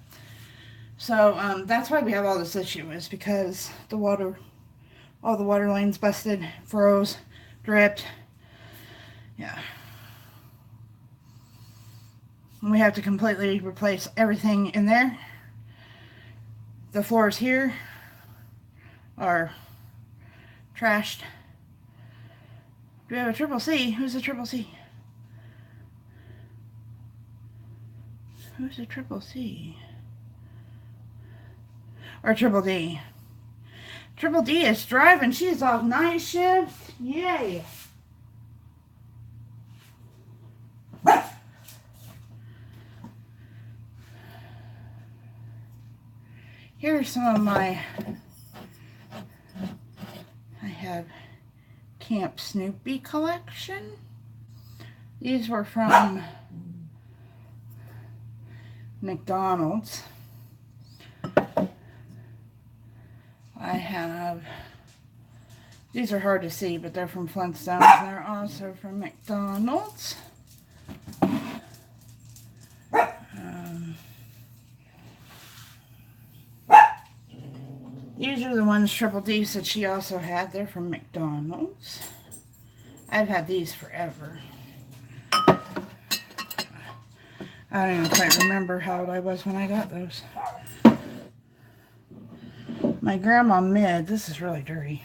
So that's why we have all this issue, is because the water, all the water lines busted, froze, dripped. Yeah. And we have to completely replace everything in there. The floors here are trashed. Do we have a triple C? Who's a triple C? Who's a triple C? Or triple D? Triple D is driving. She's off night shift. Yay. Here's some of my, I have Camp Snoopy collection. These were from McDonald's. I have, these are hard to see, but they're from Flintstones, and they're also from McDonald's. These are the ones Triple D said she also had. They're from McDonald's. I've had these forever. I don't even quite remember how old I was when I got those. My grandma Mid, this is really dirty.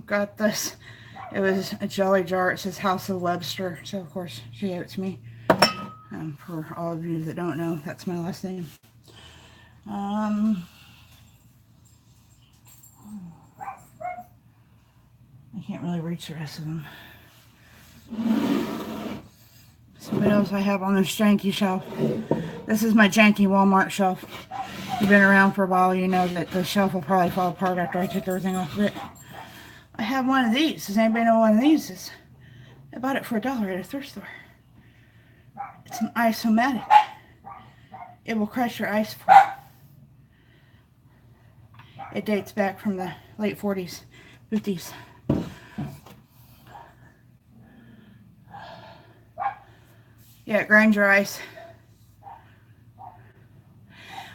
Got this. It was a jelly jar. It says House of Webster. So, of course, she gave it to me. For all of you that don't know, that's my last name. I can't really reach the rest of them. So what else I have on this janky shelf? This is my janky Walmart shelf. If you've been around for a while, you know that the shelf will probably fall apart after I take everything off of it. I have one of these. Does anybody know what one of these is? I bought it for $1 at a thrift store. It's an ice-o-matic. It will crush your ice for you. It dates back from the late 40s, 50s. Yeah, it grinds your ice.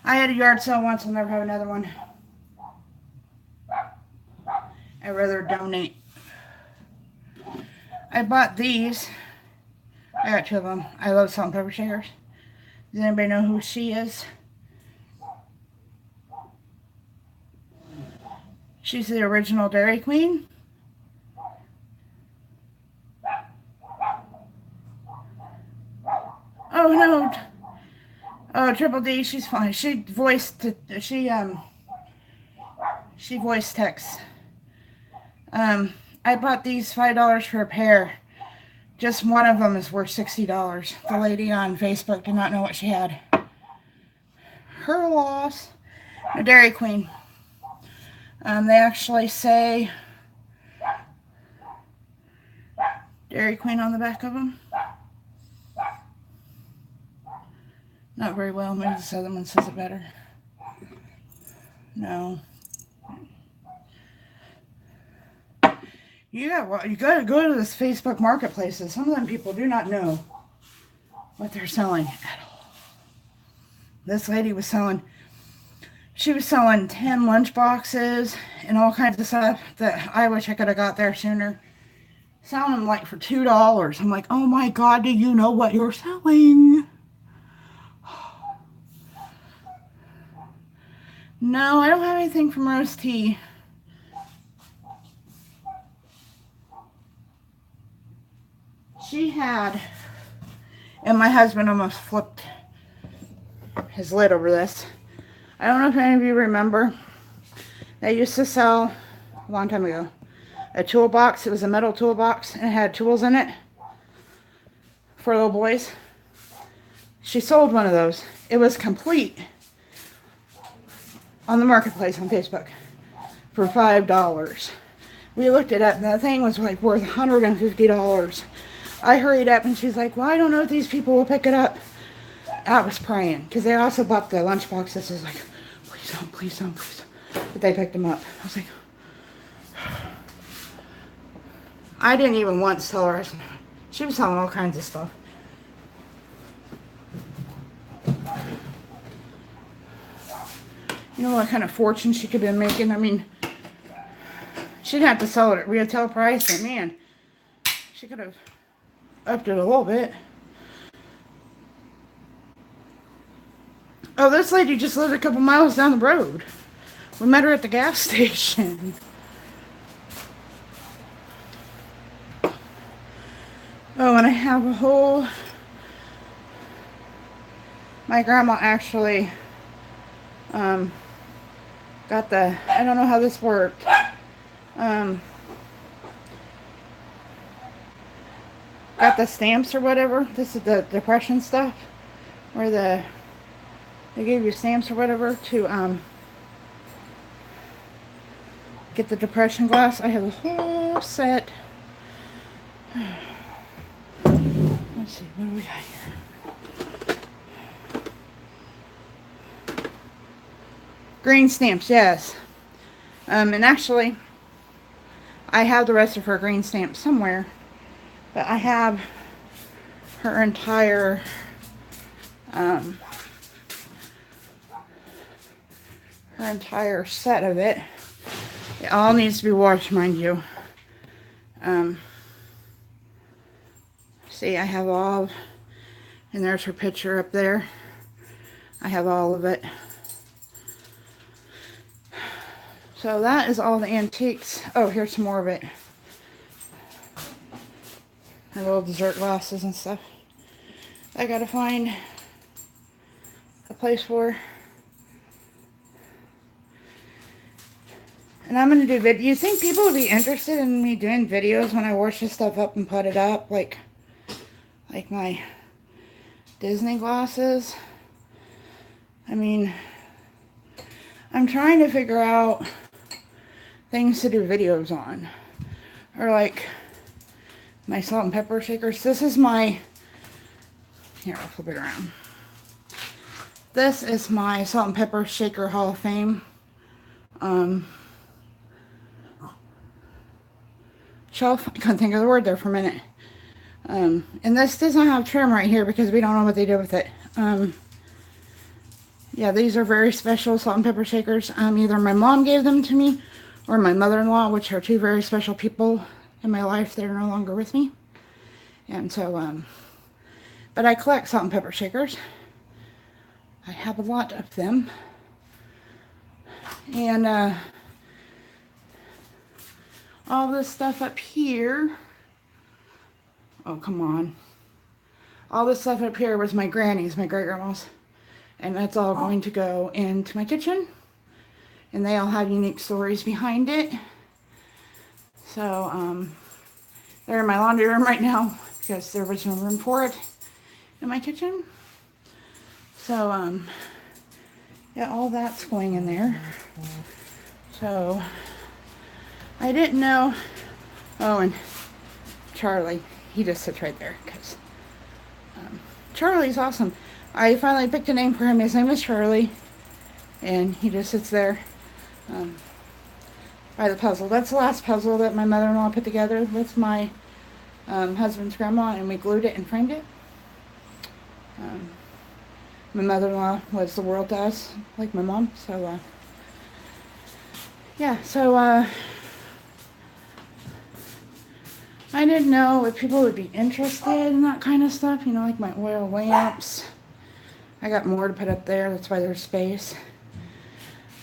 I had a yard sale once. I'll never have another one. I'd rather donate. I bought these. I got 2 of them. I love salt and pepper shakers. Does anybody know who she is? She's the original Dairy Queen. Oh no. Oh, Triple D, she's fine. She voiced text. I bought these $5 for a pair. Just one of them is worth $60. The lady on Facebook did not know what she had. Her loss. A Dairy Queen. They actually say Dairy Queen on the back of them. Not very well. Maybe this other one says it better. No. You gotta go to this Facebook marketplaces. Some of them people do not know what they're selling at all. This lady was selling, she was selling 10 lunch boxes and all kinds of stuff that I wish I could have got there sooner. Selling them like for $2. I'm like, oh my God, do you know what you're selling? No, I don't have anything from Rose Tea. She had, and my husband almost flipped his lid over this. I don't know if any of you remember. They used to sell, a long time ago, a toolbox. It was a metal toolbox and it had tools in it for little boys. She sold one of those. It was complete. on the marketplace on Facebook for $5. We looked it up and the thing was like worth $150. I hurried up and she's like, well, I don't know if these people will pick it up. I was praying because they also bought the lunch boxes. I was like, please don't, please don't, please don't. But they picked them up. I was like, I didn't even want to tell her. She was selling all kinds of stuff. You know what kind of fortune she could have been making? I mean, she'd have to sell it at retail price, but man, she could have upped it a little bit. Oh, this lady just lived a couple miles down the road. We met her at the gas station. Oh, and I have a whole... My grandma actually got the... I don't know how this worked. Got the stamps or whatever. This is the Depression stuff. Where they gave you stamps or whatever to get the Depression glass. I have a whole set. Let's see, what do we got here? Green stamps, yes. And actually, I have the rest of her green stamps somewhere. But I have her entire set of it. It all needs to be washed, mind you. See, I have all, and there's her picture up there. I have all of it. So that is all the antiques. Oh, here's some more of it. My little dessert glasses and stuff. I gotta find a place for. And I'm gonna do you think people would be interested in me doing videos when I wash this stuff up and put it up? Like my Disney glasses? I mean, I'm trying to figure out things to do videos on. Or like my salt and pepper shakers. This is my, here, I'll flip it around. This is my salt and pepper shaker Hall of Fame. Shelf. I couldn't think of the word there for a minute. And this does not have trim right here because we don't know what they did with it. Yeah, these are very special salt and pepper shakers. Either my mom gave them to me or my mother-in-law, which are two very special people in my life. They're no longer with me. And so, but I collect salt and pepper shakers. I have a lot of them. And all this stuff up here. Oh, come on. All this stuff up here was my granny's, my great-grandma's. And that's all going to go into my kitchen. And they all have unique stories behind it. So, they're in my laundry room right now because there was no room for it in my kitchen. So, yeah, all that's going in there. So, I didn't know. Oh, and Charlie, he just sits right there because Charlie's awesome. I finally picked a name for him. His name is Charlie, and he just sits there by the puzzle. That's the last puzzle that my mother-in-law put together with my husband's grandma, and we glued it and framed it. My mother-in-law was the world to us, like my mom. So, yeah, so I didn't know if people would be interested in that kind of stuff, you know, like my oil lamps. I got more to put up there, that's why there's space.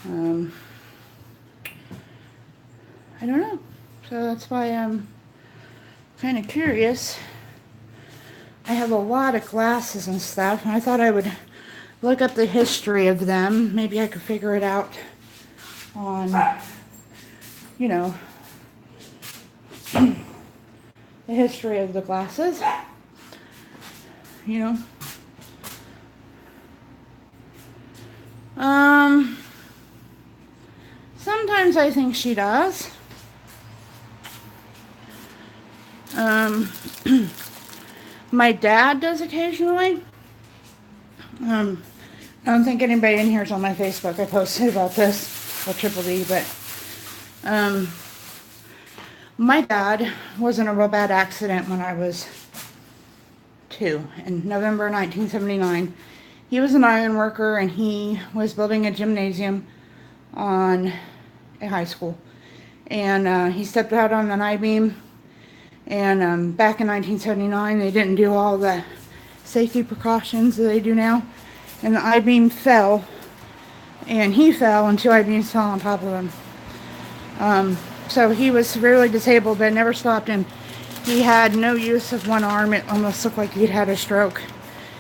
I don't know. So that's why I'm kind of curious. I have a lot of glasses and stuff, and I thought I would look up the history of them. Maybe I could figure it out on, you know, the history of the glasses, you know. Sometimes I think she does. My dad does occasionally. I don't think anybody in here is on my Facebook. I posted about this, or Triple D, but my dad was in a real bad accident when I was 2 in November 1979. He was an iron worker, and he was building a gymnasium on a high school. And he stepped out on an I-beam, and back in 1979, they didn't do all the safety precautions that they do now. And the I-beam fell, and he fell, and 2 I-beams fell on top of him. So he was severely disabled, but it never stopped him. He had no use of one arm. It almost looked like he'd had a stroke.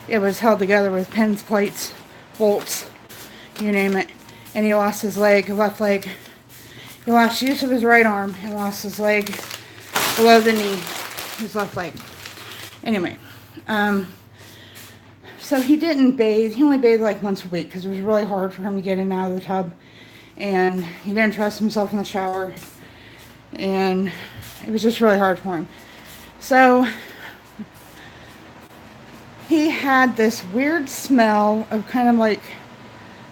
It was held together with pins, plates, bolts, you name it. And he lost his leg, left leg. He lost use of his right arm and lost his leg below the knee, his left leg. Anyway, so he didn't bathe. He only bathed like once a week because it was really hard for him to get in and out of the tub. And he didn't trust himself in the shower. And it was just really hard for him. So he had this weird smell of kind of like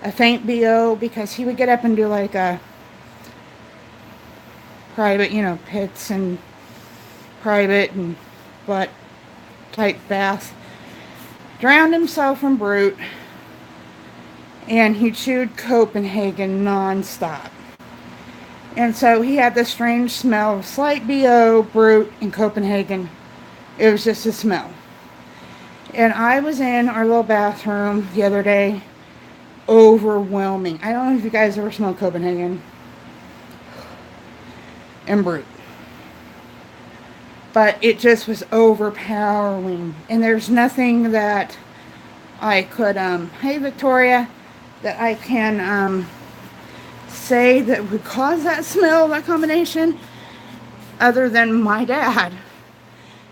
a faint BO, because he would get up and do like a private, pits and private and butt type bath. Drowned himself in Brute, and he chewed Copenhagen non-stop. And so he had this strange smell of slight BO, Brute, and Copenhagen. It was just a smell. And I was in our little bathroom the other day. Overwhelming. I don't know if you guys ever smelled Copenhagen and Brute. But it just was overpowering. And there's nothing that I could, hey Victoria, that I can say that would cause that smell, that combination, other than my dad.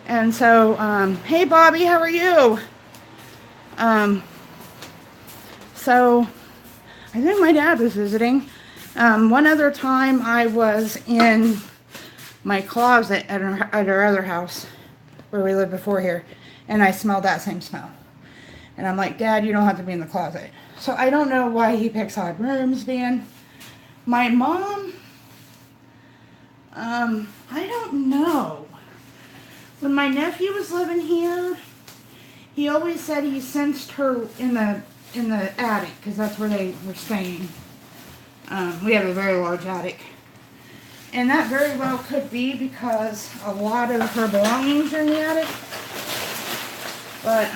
And so, hey Bobby, how are you? So, I think my dad was visiting. One other time I was in my closet at our other house where we lived before here, and I smelled that same smell. And I'm like, Dad, you don't have to be in the closet. So I don't know why he picks odd rooms being. My mom, I don't know. When my nephew was living here, he always said he sensed her in the attic, because that's where they were staying. We have a very large attic. And that very well could be because a lot of her belongings are in the attic. But,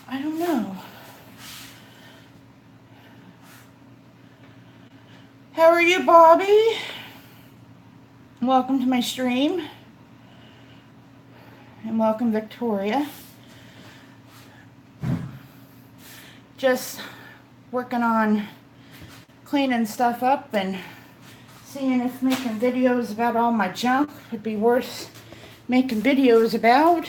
I don't know. How are you, Bobby? Welcome to my stream. And welcome, Victoria. Just working on cleaning stuff up and seeing if making videos about all my junk would be worth making videos about.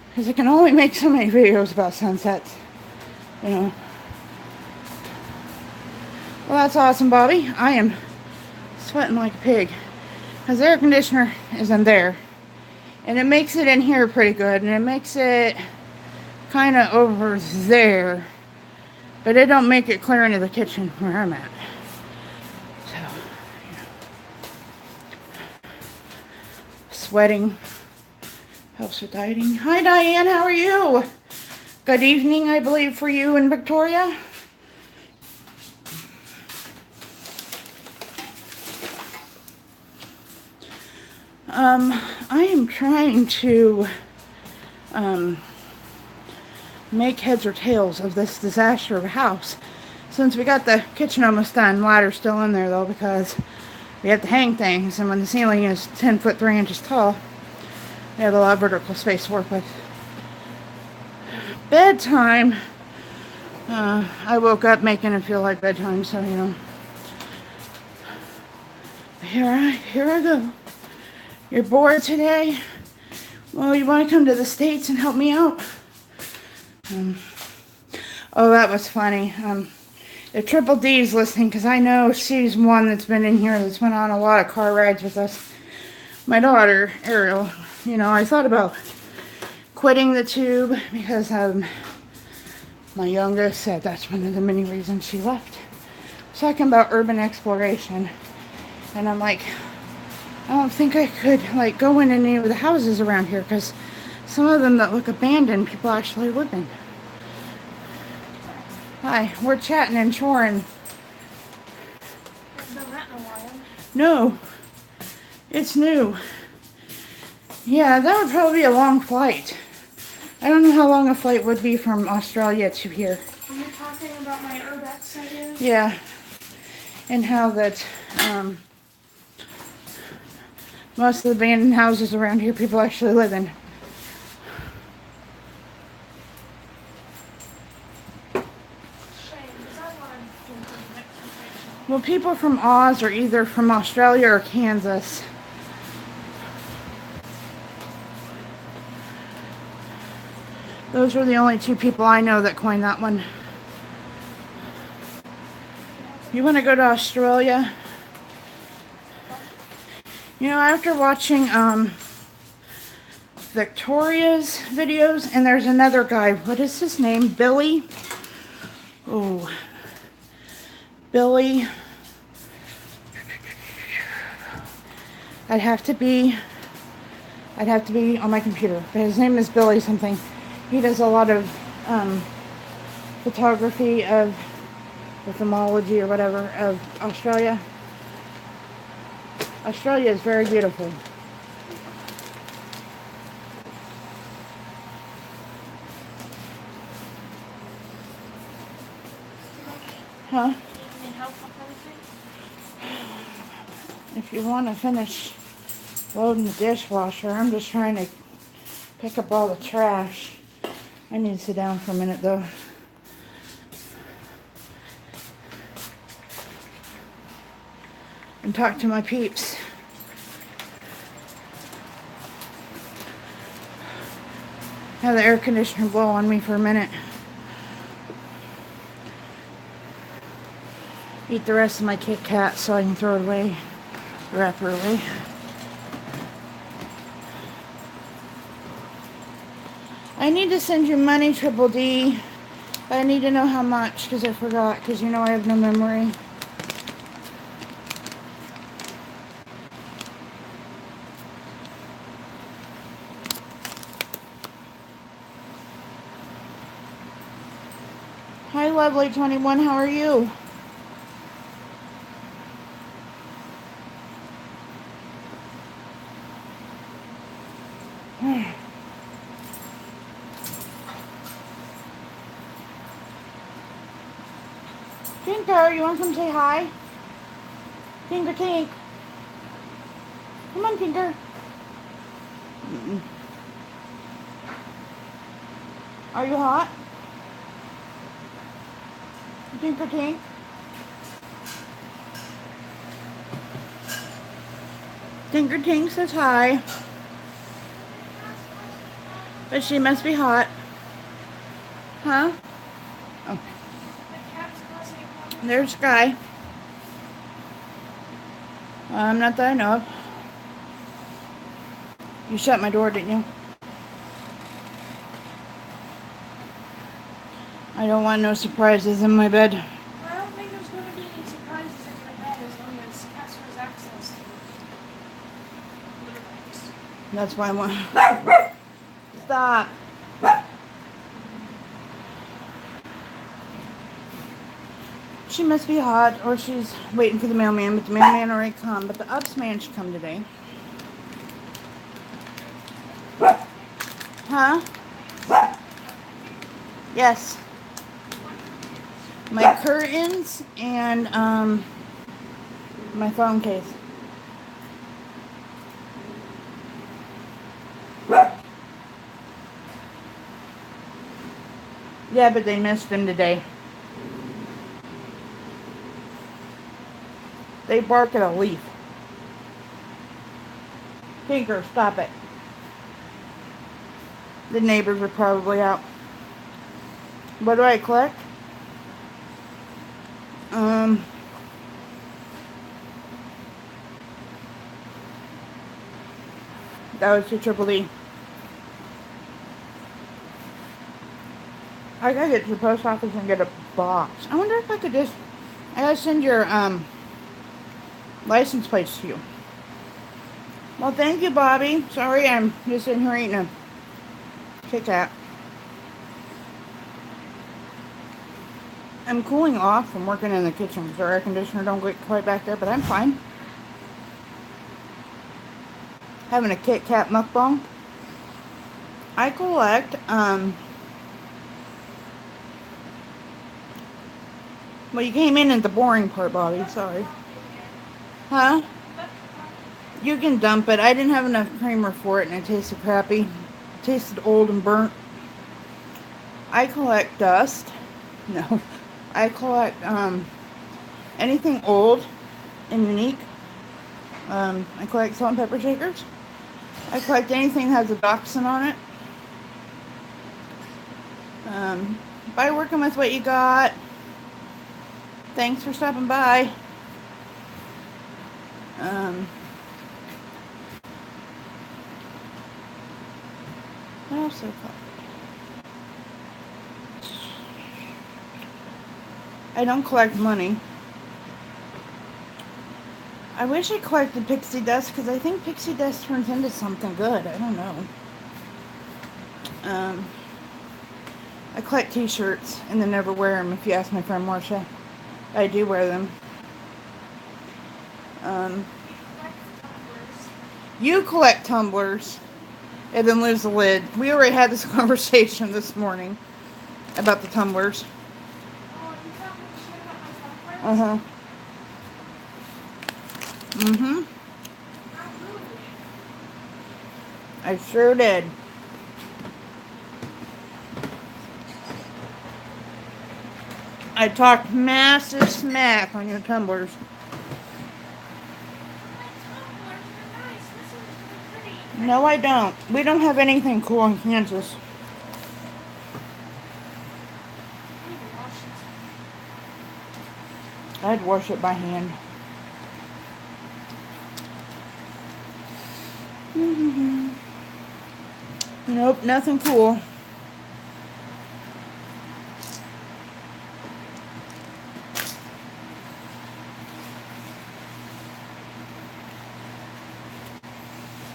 Because I can only make so many videos about sunsets, Well, that's awesome, Bobby. I am sweating like a pig. Because the air conditioner is in there. And it makes it in here pretty good. And it makes it kind of over there. But it don't make it clear into the kitchen where I'm at. So, sweating helps with dieting. Hi, Diane. How are you? Good evening, I believe, for you in Victoria. I am trying to make heads or tails of this disaster of a house. Since we got the kitchen almost done, ladder's still in there though, because we have to hang things, and when the ceiling is 10 foot 3 inches tall, we have a lot of vertical space to work with. Bedtime. I woke up making it feel like bedtime, so here I go. You're bored today? Well, you want to come to the States and help me out? Um, oh, that was funny. If Triple D's listening, because I know she's one that's been in here that's went on a lot of car rides with us. My daughter, Ariel, I thought about quitting the tube because my youngest said that's one of the many reasons she left. Talking about urban exploration. And I'm like, I don't think I could go in any of the houses around here because some of them that look abandoned, people actually live in. Hi, we're chatting and choring.
Haven't done that in a while.
No, it's new. Yeah, that would probably be a long flight. I don't know how long a flight would be from Australia to here.
Are you talking about my urbex idea?
Yeah, and how that most of the abandoned houses around here people actually live in. Well, people from Oz are either from Australia or Kansas. Those were the only two people I know that coined that one. You want to go to Australia? After watching Victoria's videos, and there's another guy. What is his name? Billy? Oh. Billy. I'd have to be on my computer. But his name is Billy something. He does a lot of photography of etymology or whatever of Australia. Australia is very beautiful. Huh? If you want to finish loading the dishwasher, I'm just trying to pick up all the trash. I need to sit down for a minute though. And talk to my peeps. Have the air conditioner blow on me for a minute. Eat the rest of my Kit Kat so I can throw it away. Wrap her away. I need to send you money, Triple D. But I need to know how much because I forgot. Because I have no memory. Hi, Lovely21. How are you? Tinker, you want to come say hi? Tinker, Tink. Come on, Tinker. Are you hot? Tinker, Tink. Tinker, Tink says hi. But she must be hot. Huh? Oh. There's Sky. Not that I know of. You shut my door, didn't you? I don't want no surprises in my bed.
I don't think there's going to be any surprises in my bed as long as Cass has access to it.
That's why I want... Stop. She must be hot, or she's waiting for the mailman, but the mailman already come. But the ups man should come today. Huh? Yes. My curtains and my phone case. Yeah, but they missed him today. They bark at a leaf. Tinker, stop it. The neighbors are probably out. What do I collect? That was the Triple D. I gotta get to the post office and get a box. I wonder if I could just... I gotta send your, license plates to you. Well, thank you, Bobby. Sorry, I'm just in here eating a Kit Kat. I'm cooling off from working in the kitchen because our air conditioner don't get quite back there, but I'm fine. Having a Kit Kat mukbang. I collect, well, you came in at the boring part, Bobby. Sorry. Huh? You can dump it. I didn't have enough creamer for it, and it tasted crappy. It tasted old and burnt. I collect dust. No. I collect, anything old and unique. I collect salt and pepper shakers. I collect anything that has a dachshund on it. By working with what you got. Thanks for stopping by. What else did I collect? I don't collect money. I wish I collected pixie dust because I think pixie dust turns into something good. I don't know. I collect t-shirts and then never wear them if you ask my friend Marcia. I do wear them. You collect tumblers and then lose the lid. We already had this conversation this morning about the tumblers.
Oh, you tell me shit about my tumblers?
Uh-huh. Mm-hmm. I sure did. I talked massive smack on your tumblers. No, I don't. We don't have anything cool in Kansas. I'd wash it by hand. Nope, nothing cool.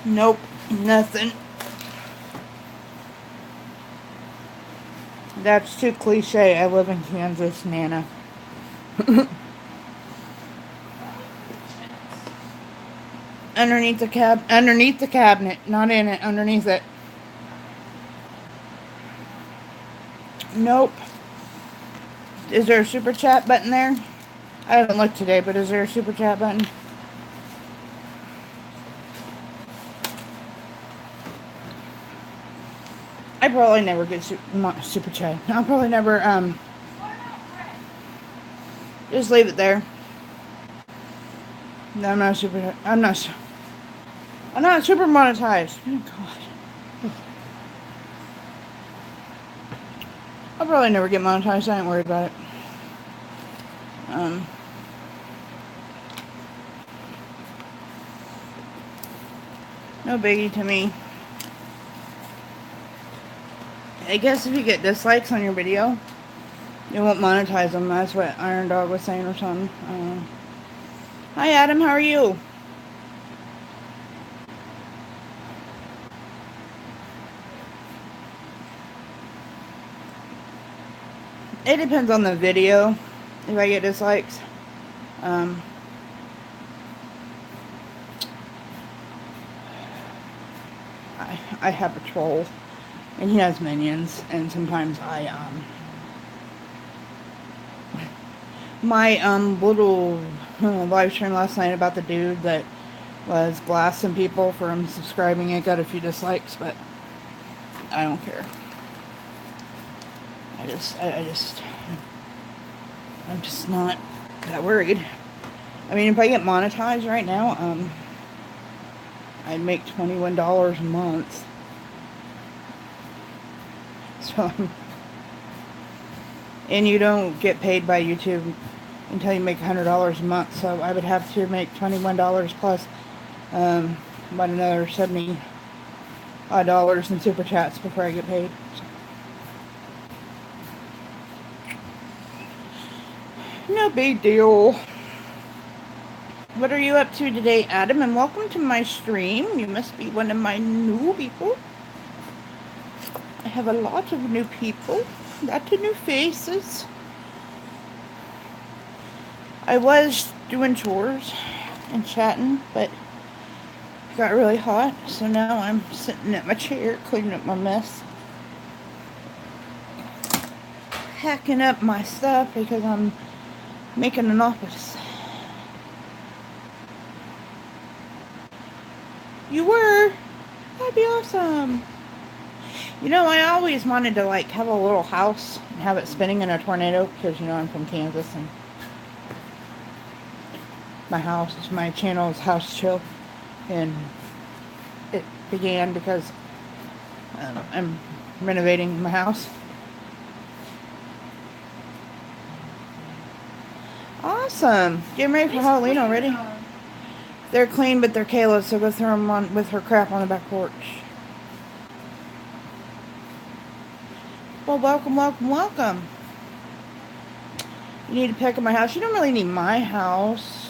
Nope, nothing. That's too cliche. I live in Kansas, Nana. Underneath the cabinet, not in it, underneath it. Nope. Is there a super chat button there? I haven't looked today, but is there a super chat button? I probably never get super chat. I'll probably never, just leave it there. No, I'm not super monetized. Oh, God. I'll probably never get monetized. I ain't worried about it. No biggie to me. I guess if you get dislikes on your video, you won't monetize them. That's what Iron Dog was saying or something. Hi, Adam. How are you? It depends on the video. If I get dislikes. I have a troll. And he has minions. And sometimes my little live stream last night about the dude that was blasting people for unsubscribing, it got a few dislikes, but I don't care. I'm just not that worried. I mean, if I get monetized right now, I'd make $21 a month. So And you don't get paid by YouTube until you make $100 a month. So I would have to make $21 plus about another 70 odd dollars in super chats before I get paid. So, no big deal. What are you up to today, Adam? And welcome to my stream. You must be one of my new people. I have a lot of new people, lots of new faces. I was doing chores and chatting, but it got really hot, so now I'm sitting at my chair cleaning up my mess. Packing up my stuff because I'm making an office. You were? That'd be awesome. You know, I always wanted to like have a little house and have it spinning in a tornado because, you know, I'm from Kansas and my channel is House Chill, and it began because I'm renovating my house. Awesome. Getting ready for Halloween already. They're clean, but they're Kayla's, so go throw them on with her crap on the back porch. Well, welcome, welcome, welcome. You need to pick up my house. You don't really need my house.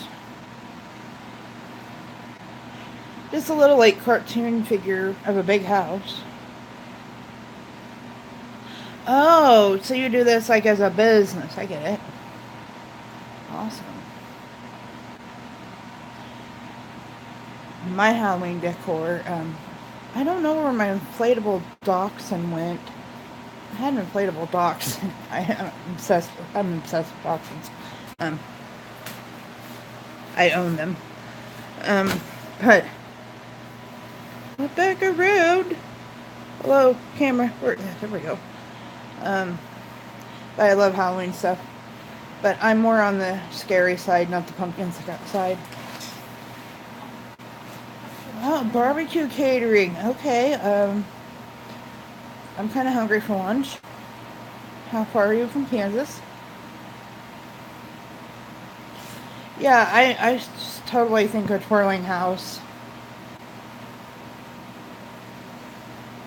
Just a little, like, cartoon figure of a big house. Oh, so you do this, like, as a business. I get it. Awesome. My Halloween decor, I don't know where my inflatable dachshund went. I had an inflatable dachshund. I'm obsessed with dachshunds. I own them. But Rebecca Road. Hello, camera. There we go. But I love Halloween stuff. But I'm more on the scary side, not the pumpkin side. Oh, barbecue catering. Okay. I'm kind of hungry for lunch. How far are you from Kansas? Yeah, I totally think a twirling house.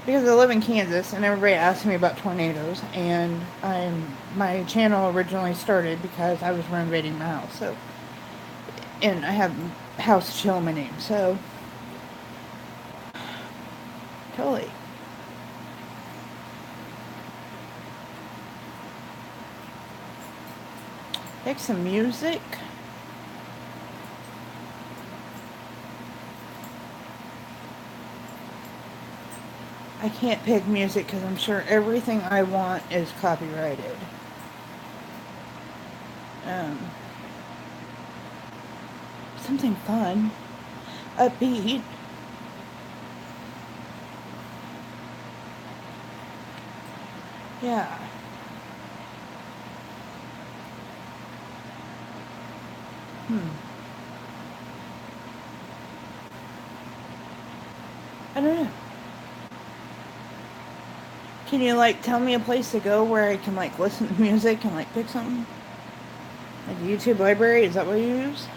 Because I live in Kansas and everybody asks me about tornadoes, and my channel originally started because I was renovating my house. So, and I have House Chill in my name, so totally. Pick some music. I can't pick music because I'm sure everything I want is copyrighted. Something fun, upbeat. Yeah. I don't know. Can you, like, tell me a place to go where I can, like, listen to music and, like, pick something? Like a YouTube library? Is that what you use?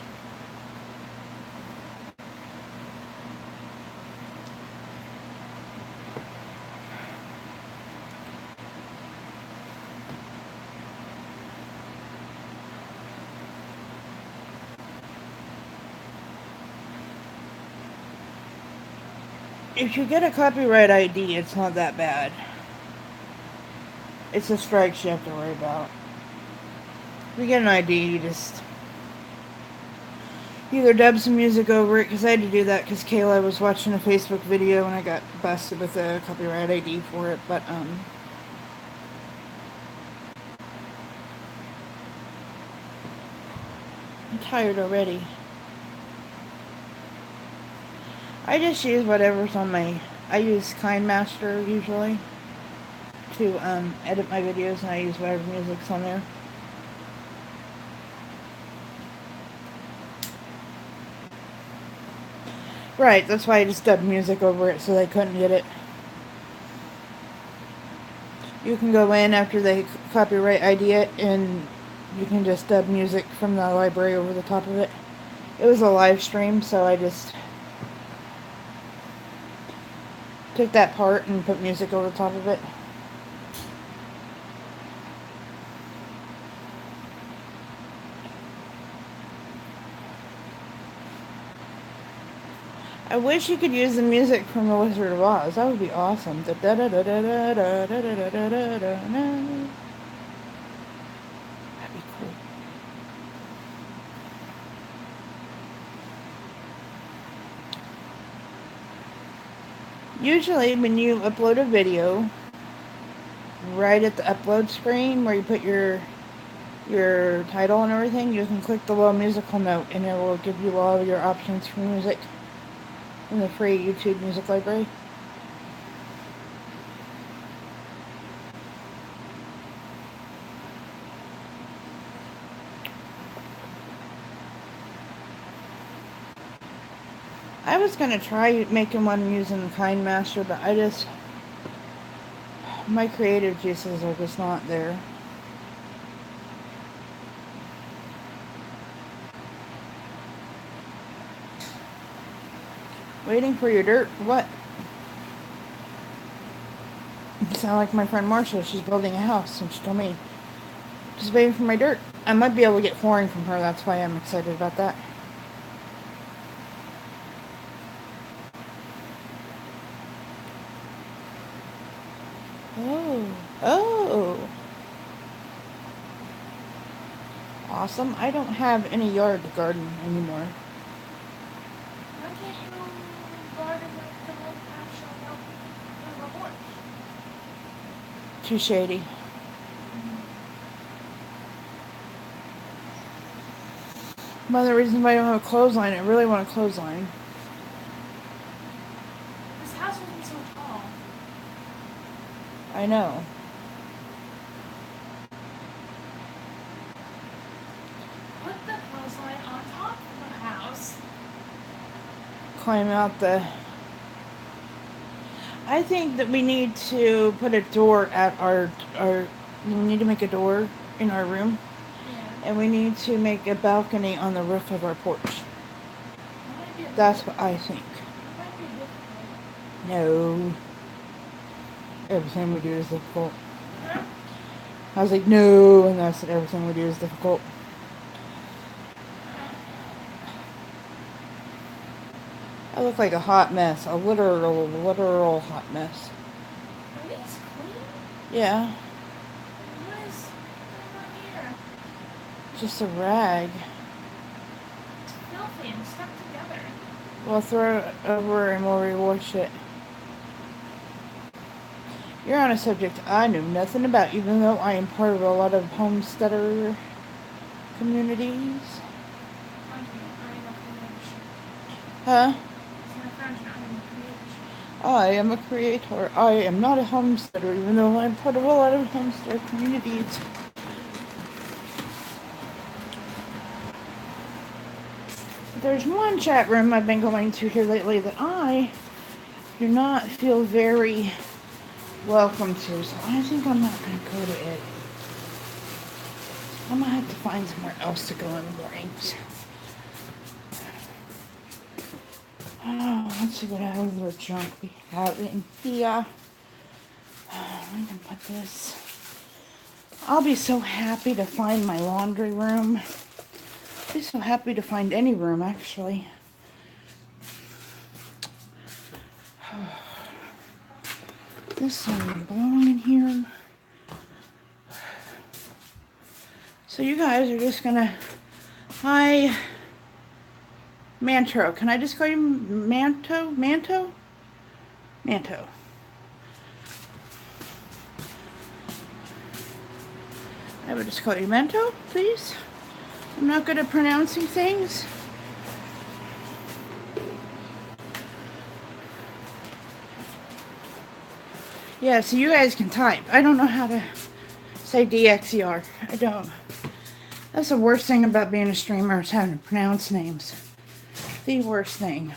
If you get a copyright ID, it's not that bad. It's the strikes you have to worry about. If you get an ID, you just either dub some music over it, because I had to do that because Kayla was watching a Facebook video and I got busted with a copyright ID for it, but I'm tired already. I just use whatever's on I use KindMaster usually to edit my videos, and I use whatever music's on there. Right, that's why I just dubbed music over it so they couldn't get it. You can go in after they copyright ID it, and you can just dub music from the library over the top of it. It was a live stream, so I just took that part and put music over the top of it. I wish you could use the music from The Wizard of Oz. That would be awesome. That'd be cool. Usually when you upload a video, right at the upload screen where you put your title and everything, you can click the little musical note and it will give you all your options for music in the free YouTube music library. I was going to try making one using KindMaster, but my creative juices are just not there. Waiting for your dirt? What? You sound like my friend Marcia. She's building a house, and she told me, just waiting for my dirt. I might be able to get flooring from her. That's why I'm excited about that. Oh. Awesome. I don't have any yard to garden anymore.
Why can't you garden like the whole patch on the porch?
Too shady. One of the reasons why I don't have a clothesline, I really want a clothesline.
This house wasn't so tall.
I know.
Put the clothesline on top of the house.
Climb out the... I think that we need to put a door at our we need to make a door in our room.
Yeah.
And we need to make a balcony on the roof of our porch. That's what I think. No. Everything we do is difficult.
Huh?
I was like, no, and I said everything we do is difficult. I look like a hot mess. A literal hot mess.
Are these clean?
Yeah.
What is going on here?
Just a rag.
It's filthy and stuck together.
We'll throw it over and we'll rewash it. You're on a subject I know nothing about, even though I am part of a lot of homesteader communities. Huh? I am a creator. I am not a homesteader, even though I'm part of a lot of homesteader communities. There's one chat room I've been going to here lately that I do not feel very welcome to, so I think I'm not going to go to it. I'm going to have to find somewhere else to go in the mornings. Oh, let's see what other junk we have in here. We can put this. I'll be so happy to find my laundry room. I'll be so happy to find any room, actually. This doesn't belong in here. So you guys are just gonna... Hi... Manto. Can I just call you Manto? Manto? Manto. I would just call you Manto, please. I'm not good at pronouncing things. Yeah, so you guys can type. I don't know how to say DXER. I don't. That's the worst thing about being a streamer is having to pronounce names. The worst thing.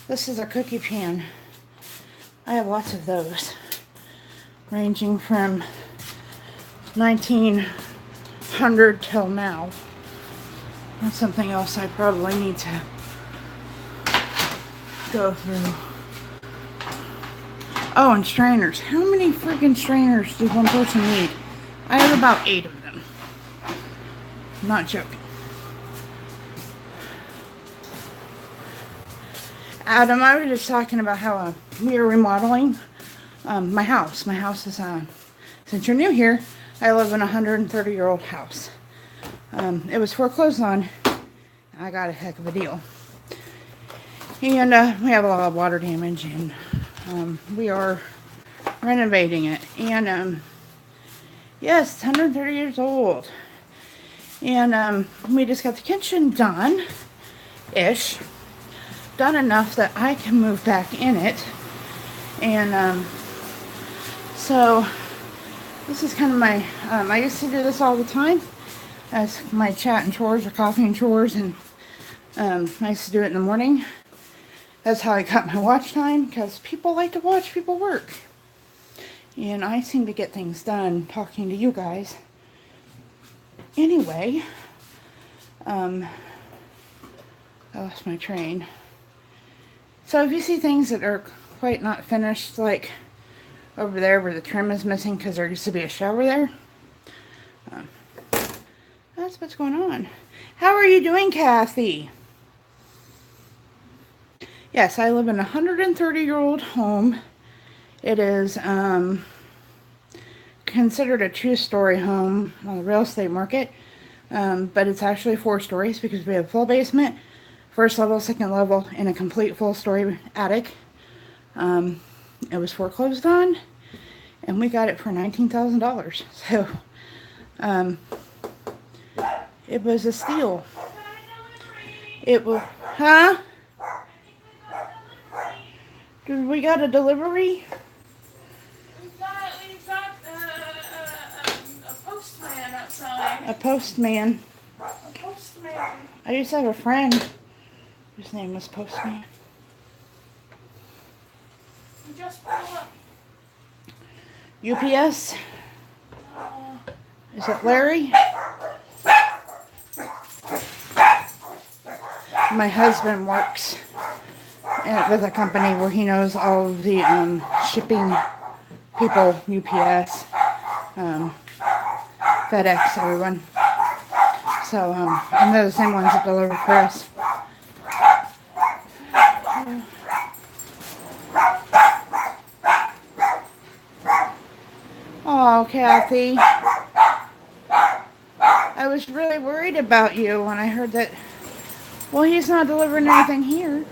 This is a cookie pan. I have lots of those. ranging from 1900 till now. That's something else I probably need to go through. Oh, and strainers. How many freaking strainers does one person need? I have about 8 of them. I'm not joking. Adam, I was just talking about how we are remodeling my house. My house is, since you're new here, I live in a 130-year-old house. It was foreclosed on. I got a heck of a deal. And we have a lot of water damage, and we are renovating it. And yes, it's 130 years old. And we just got the kitchen done-ish. Done enough that I can move back in it. And so this is kind of my, I used to do this all the time as my chat and chores or coffee and chores, and I used to do it in the morning. That's how I got my watch time, because people like to watch people work. And I seem to get things done talking to you guys. Anyway, I lost my train. So if you see things that are quite not finished, like over there where the trim is missing because there used to be a shower there, that's what's going on. How are you doing, Kathy? Yes, I live in a 130-year-old home. It is considered a 2-story home on the real estate market, but it's actually 4 stories because we have a full basement, first level, second level, and a complete full story attic. It was foreclosed on, and we got it for $19,000. So, it was a steal. It was, huh? Did we got a delivery?
We've got a postman outside.
A postman.
A postman.
I used to have a friend whose name was Postman.
We just pulled up.
UPS? Is it Larry? My husband works with a company where he knows all of the shipping people, UPS, FedEx, everyone. So, and they're the same ones that deliver for us. Oh, Kathy. I was really worried about you when I heard that. Well, he's not delivering anything here.
He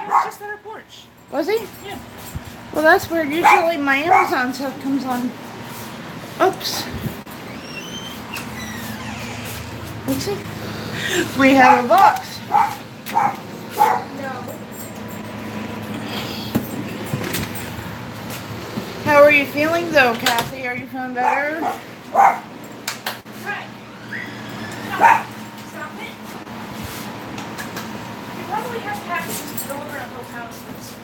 was just on our porch.
Was he?
Yeah.
Well, that's weird. Usually my Amazon stuff comes on. Oops. Oopsie. We have a box.
No.
How are you feeling though, Kathy? Are you feeling better?
Right. Stop it. He probably has packages to deliver at both houses.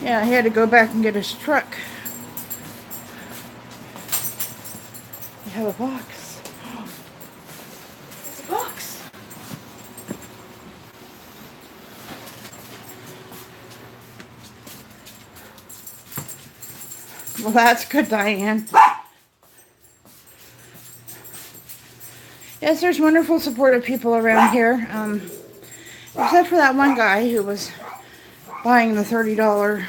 Yeah, he had to go back and get his truck. We have a box.
It's a box.
Well, that's good, Diane. Yes, there's wonderful supportive people around here. Except for that one guy who was buying the $30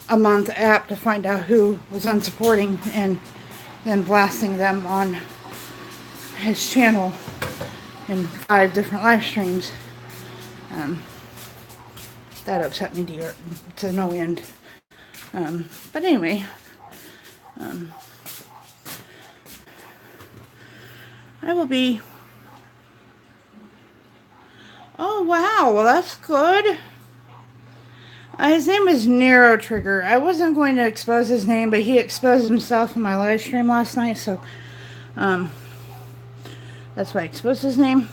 a month app to find out who was unsupporting and then blasting them on his channel in 5 different live streams. That upset me to no end. But anyway, I will be. Oh wow, well that's good. His name is Nero Trigger. I wasn't going to expose his name, but he exposed himself in my live stream last night, so that's why I exposed his name.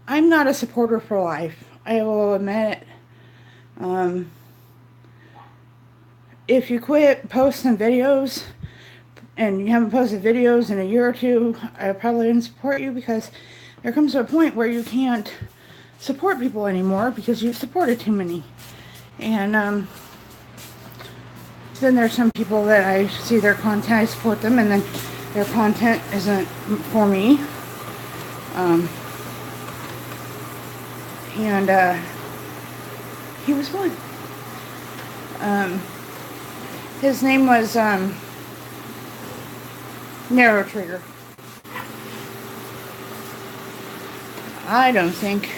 I'm not a supporter for life. I will admit it. Um, if you quit posting videos and you haven't posted videos in a year or two, I probably wouldn't support you, because there comes a point where you can't support people anymore because you've supported too many. And then there's some people that I see their content, I support them, and then their content isn't for me. And he was one. His name was Narrow Trigger. I don't think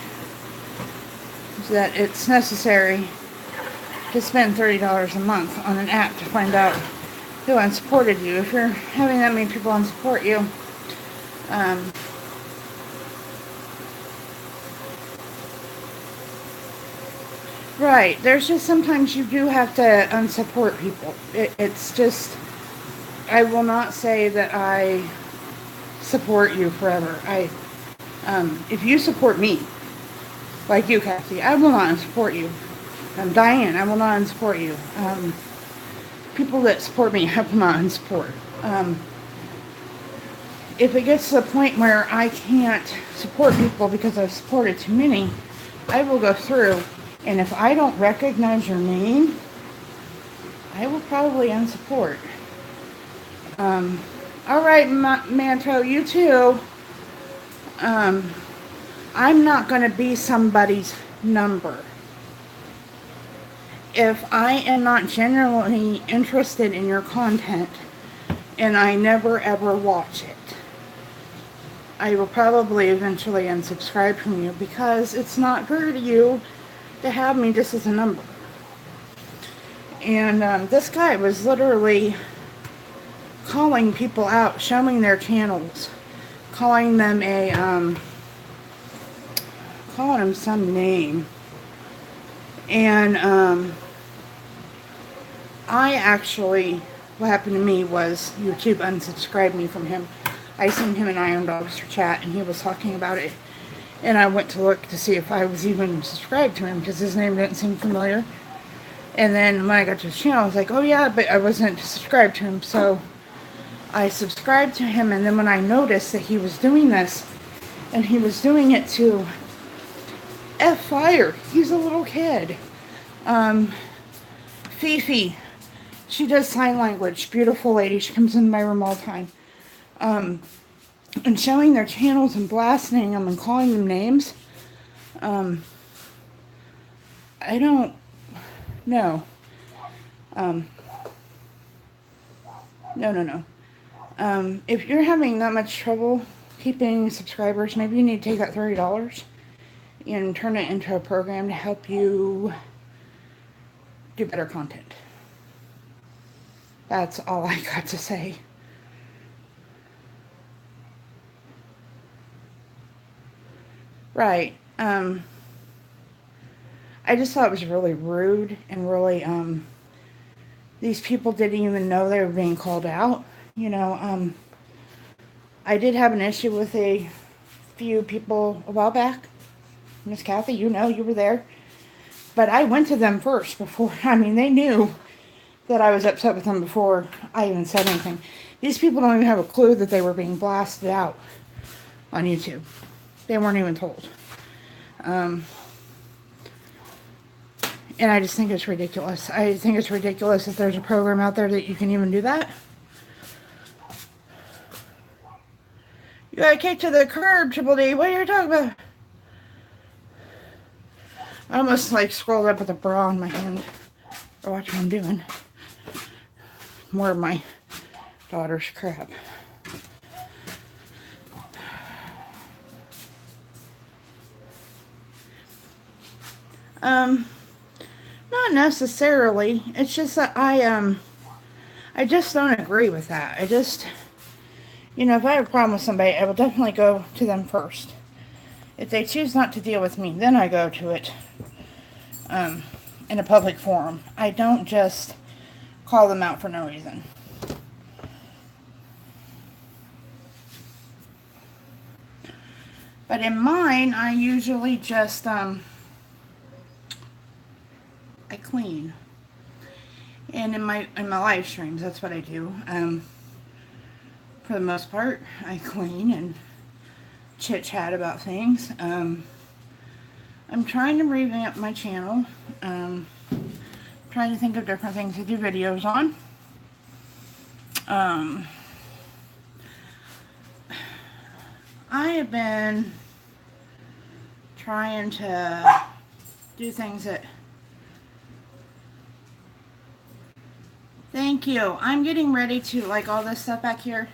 that it's necessary to spend $30 a month on an app to find out who unsupported you. If you're having that many people unsupport you, right, there's just sometimes you do have to unsupport people. It's just, I will not say that I support you forever. If you support me, like you, Kathy, I will not unsupport you. Diane, I will not unsupport you. People that support me, I will not unsupport. If it gets to the point where I can't support people because I've supported too many, I will go through, and if I don't recognize your name, I will probably unsupport. Alright, Manto, you too. I'm not going to be somebody's number. If I am not genuinely interested in your content and I never ever watch it, I will probably eventually unsubscribe from you, because it's not fair to you to have me just as a number. And this guy was literally calling people out, showing their channels, calling them calling them some name. And I actually, what happened to me was YouTube unsubscribed me from him. I seen him in Iron Dogs chat, and he was talking about it. And I went to look to see if I was even subscribed to him, because his name didn't seem familiar. And then when I got to his channel, I was like, oh yeah, but I wasn't subscribed to him. So I subscribed to him, and then when I noticed that he was doing this, and he was doing it to F Fire, he's a little kid. Fifi, she does sign language, beautiful lady, she comes into my room all the time. And showing their channels and blasting them and calling them names, I don't know. No. If you're having that much trouble keeping subscribers, maybe you need to take that $30 and turn it into a program to help you do better content. That's all I got to say. Right. I just thought it was really rude, and really, these people didn't even know they were being called out. You know, I did have an issue with a few people a while back. Miss Kathy, you know, you were there. But I went to them first before, they knew that I was upset with them before I even said anything. These people don't even have a clue that they were being blasted out on YouTube. They weren't even told. And I just think it's ridiculous. I think it's ridiculous that there's a program out there that you can even do that. You got kicked to the curb, Triple D. What are you talking about? I almost scrolled up with a bra in my hand. Or watch what I'm doing. More of my daughter's crap. Not necessarily. It's just that I just don't agree with that. I just, if I have a problem with somebody, I will definitely go to them first. If they choose not to deal with me, then I go to it in a public forum. I don't just call them out for no reason. But in mine, I usually just I clean. And in my live streams, that's what I do. For the most part, I clean and chit chat about things. I'm trying to revamp my channel. Trying to think of different things to do videos on. I have been trying to do things that... Thank you. I'm getting ready to, like, all this stuff back here.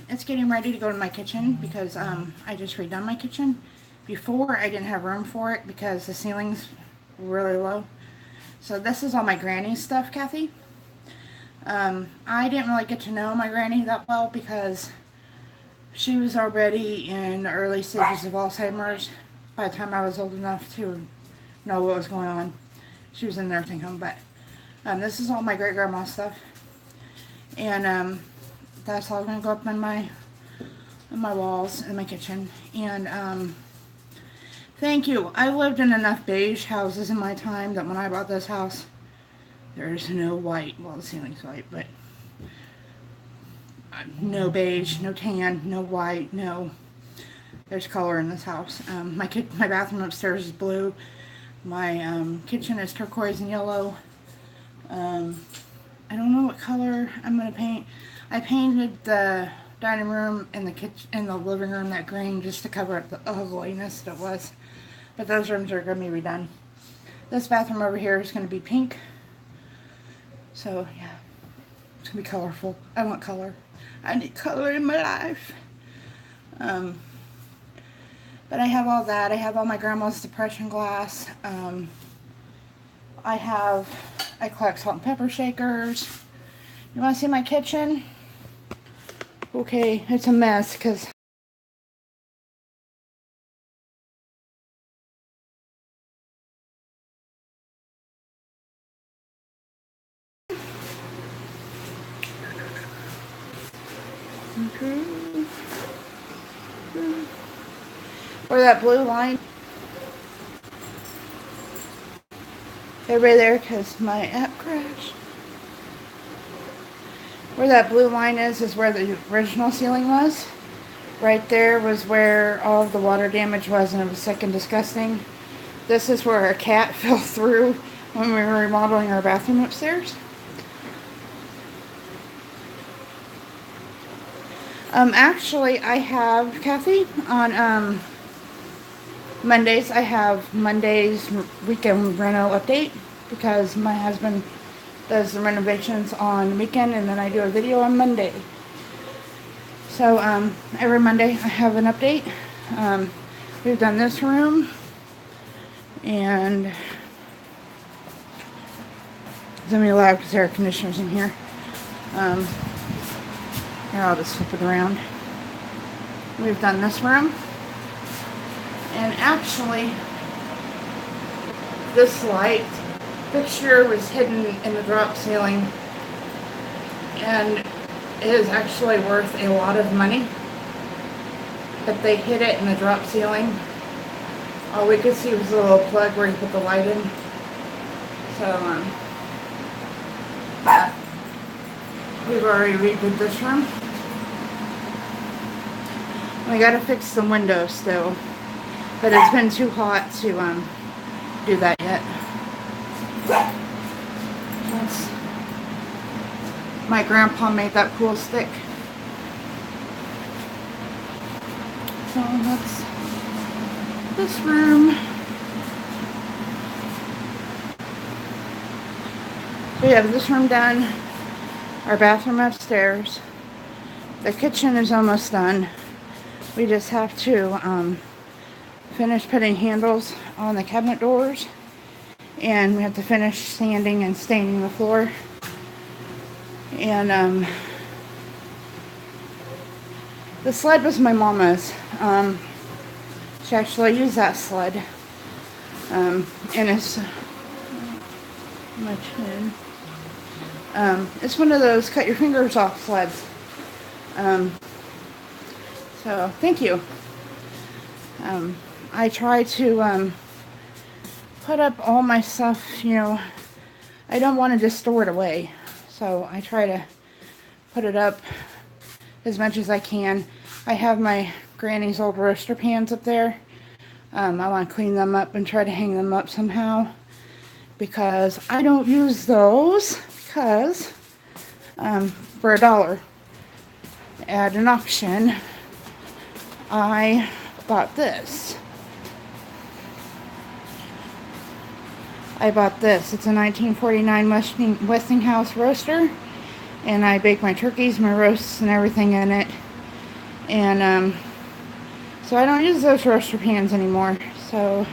It's getting ready to go to my kitchen because I just redone my kitchen. Before, I didn't have room for it because the ceiling's really low. So this is all my granny's stuff, Kathy. I didn't really get to know my granny that well because she was already in the early stages of Alzheimer's by the time I was old enough to know what was going on. She was in a nursing home, but this is all my great-grandma's stuff. And that's all going to go up on my walls in my kitchen. And thank you. I lived in enough beige houses in my time that when I bought this house, there's no white. Well, the ceiling's white, but no beige, no tan, no white, no. There's color in this house. My bathroom upstairs is blue. My kitchen is turquoise and yellow. I don't know what color I'm going to paint. I painted the dining room and the kitchen and the living room that green just to cover up the ugliness that was. But those rooms are going to be redone. This bathroom over here is going to be pink. So, yeah. It's going to be colorful. I want color. I need color in my life. But I have all that. I have all my grandma's depression glass. I collect salt and pepper shakers. You want to see my kitchen? Okay, it's a mess because where that blue line, everybody there because my app crashed. Where that blue line is where the original ceiling was. Right there was where all of the water damage was, and it was sick and disgusting. This is where a cat fell through when we were remodeling our bathroom upstairs. Actually, I have, Kathy, on Mondays, I have Monday's weekend reno update because my husband does the renovations on the weekend and then I do a video on Monday. So every Monday I have an update. We've done this room and it's gonna be loud because air conditioners in here. Here, I'll just flip it around. We've done this room. And actually, this light fixture was hidden in the drop ceiling. And it is actually worth a lot of money. But they hid it in the drop ceiling. All we could see was a little plug where you put the light in. So, we've already redid this room. We gotta fix the windows still, but it's been too hot to do that yet. My grandpa made that pool stick. So that's this room. We have this room done. Our bathroom upstairs. The kitchen is almost done. We just have to finish putting handles on the cabinet doors. And we have to finish sanding and staining the floor. And the sled was my mama's. She actually used that sled. And it's my chin. It's one of those cut your fingers off sleds. So thank you. I try to put up all my stuff, you know, I don't want to just store it away. So I try to put it up as much as I can. I have my granny's old roaster pans up there. I want to clean them up and try to hang them up somehow, because I don't use those, because for $1 at an auction I bought this. It's a 1949 Westinghouse roaster, and I bake my turkeys, my roasts, and everything in it. And so I don't use those roaster pans anymore. So,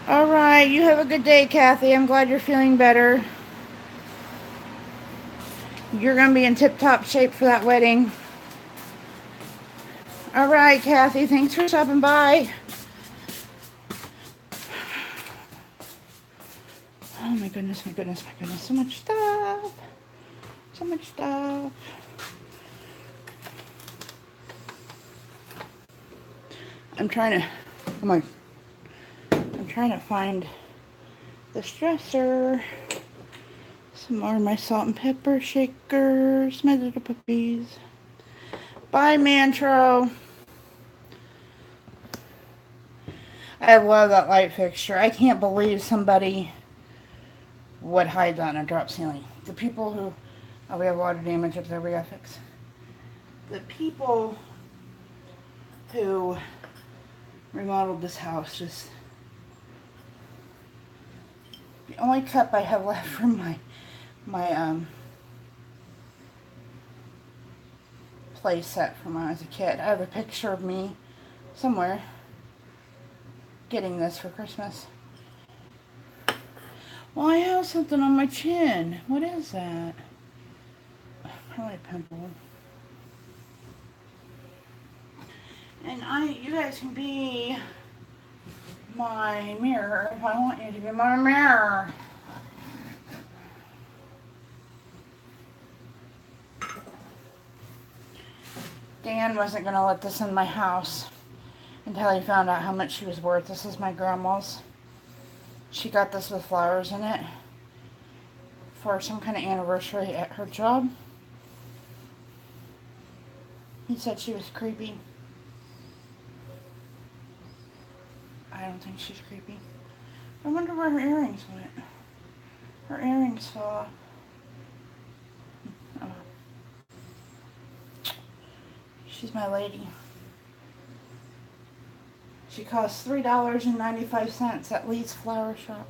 all right, you have a good day, Kathy. I'm glad you're feeling better. You're gonna be in tip-top shape for that wedding. All right, Kathy. Thanks for stopping by. Oh my goodness, my goodness, my goodness. So much stuff. So much stuff. I'm trying to find this dresser. Some more of my salt and pepper shakers, my little puppies. Bye, Mantro. I love that light fixture. I can't believe somebody would hide that on a drop ceiling. The people who... Oh, we have water damage up there. We gotta fix. The people who remodeled this house just... The only cup I have left from my play set from when I was a kid. I have a picture of me somewhere getting this for Christmas. Well, I have something on my chin. What is that? Probably a pimple. And you guys can be my mirror if I want you to be my mirror. Dan wasn't going to let this in my house until he found out how much she was worth. This is my grandma's. She got this with flowers in it for some kind of anniversary at her job. He said she was creepy. I don't think she's creepy. I wonder where her earrings went. Her earrings fell off. Oh. She's my lady. She costs $3.95 at Lee's Flower Shop.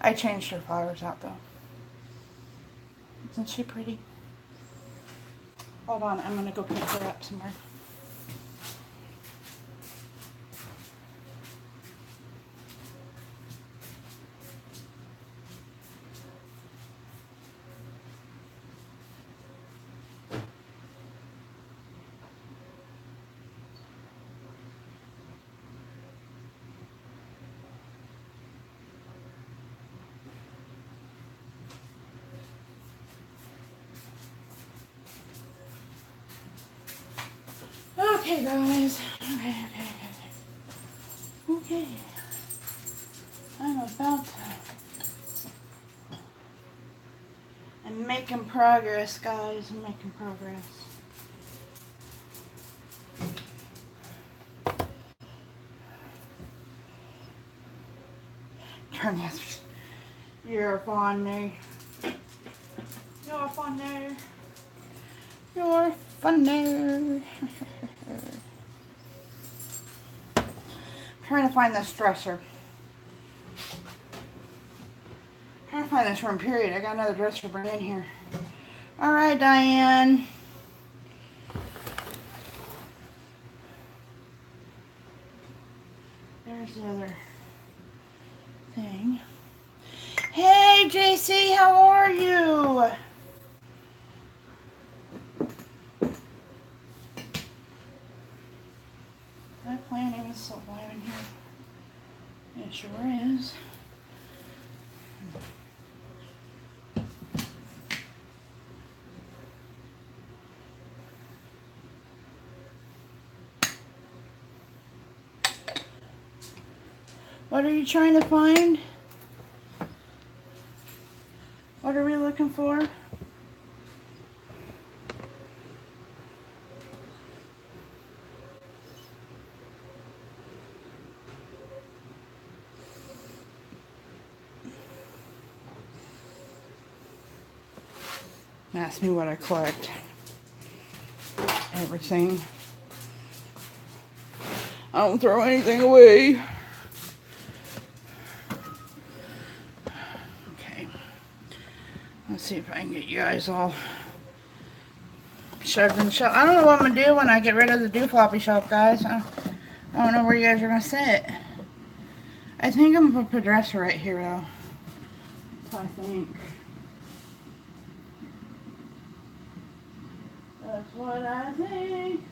I changed her flowers out though. Isn't she pretty? Hold on, I'm gonna go pick her up somewhere. Okay, guys. Okay. I'm about to... I'm making progress, guys. I'm making progress. Turn this. You're funny. You're funny. You're funny. Trying to find this dresser. Trying to find this room, period. I got another dresser to bring in here. Alright, Diane. There's the other thing. Hey, JC, how are you? That planting is so alive in here. It sure is. What are you trying to find? What are we looking for? Ask me what I collect. Everything. I don't throw anything away. Okay. Let's see if I can get you guys all shoved in the shelf. I don't know what I'm going to do when I get rid of the do-floppy shelf, guys. I don't know where you guys are going to sit. I think I'm going to put a dresser right here, though. I think. That's what I think.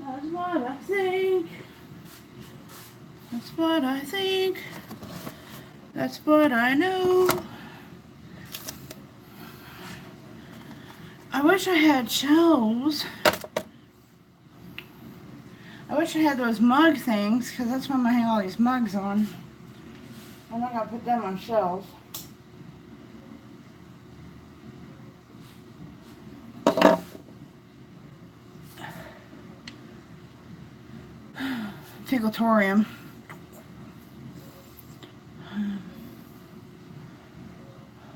That's what I think. That's what I think. That's what I know. I wish I had shelves. I wish I had those mug things, because that's what I'm going to hang all these mugs on. I'm not going to put them on shelves. Tickletorium.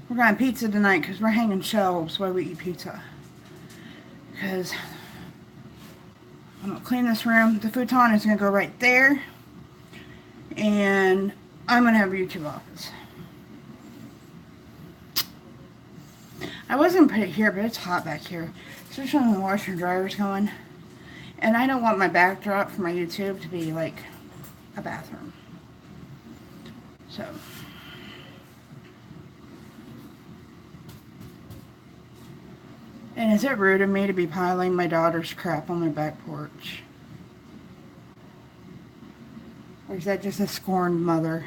We're going to have pizza tonight because we're hanging shelves while we eat pizza. Because I'm going to clean this room. The futon is going to go right there. And I'm going to have a YouTube office. I was going to put it here, but it's hot back here. Especially when the washer and dryer is going. And I don't want my backdrop for my YouTube to be like a bathroom. So. And is it rude of me to be piling my daughter's crap on my back porch? Or is that just a scorned mother?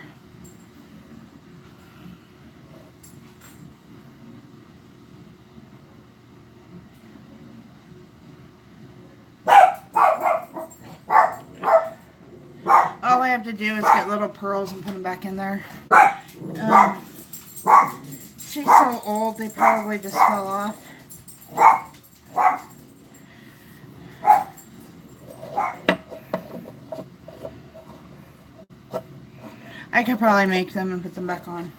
All I have to do is get little pearls and put them back in there. She's so old, they probably just fell off. I could probably make them and put them back on.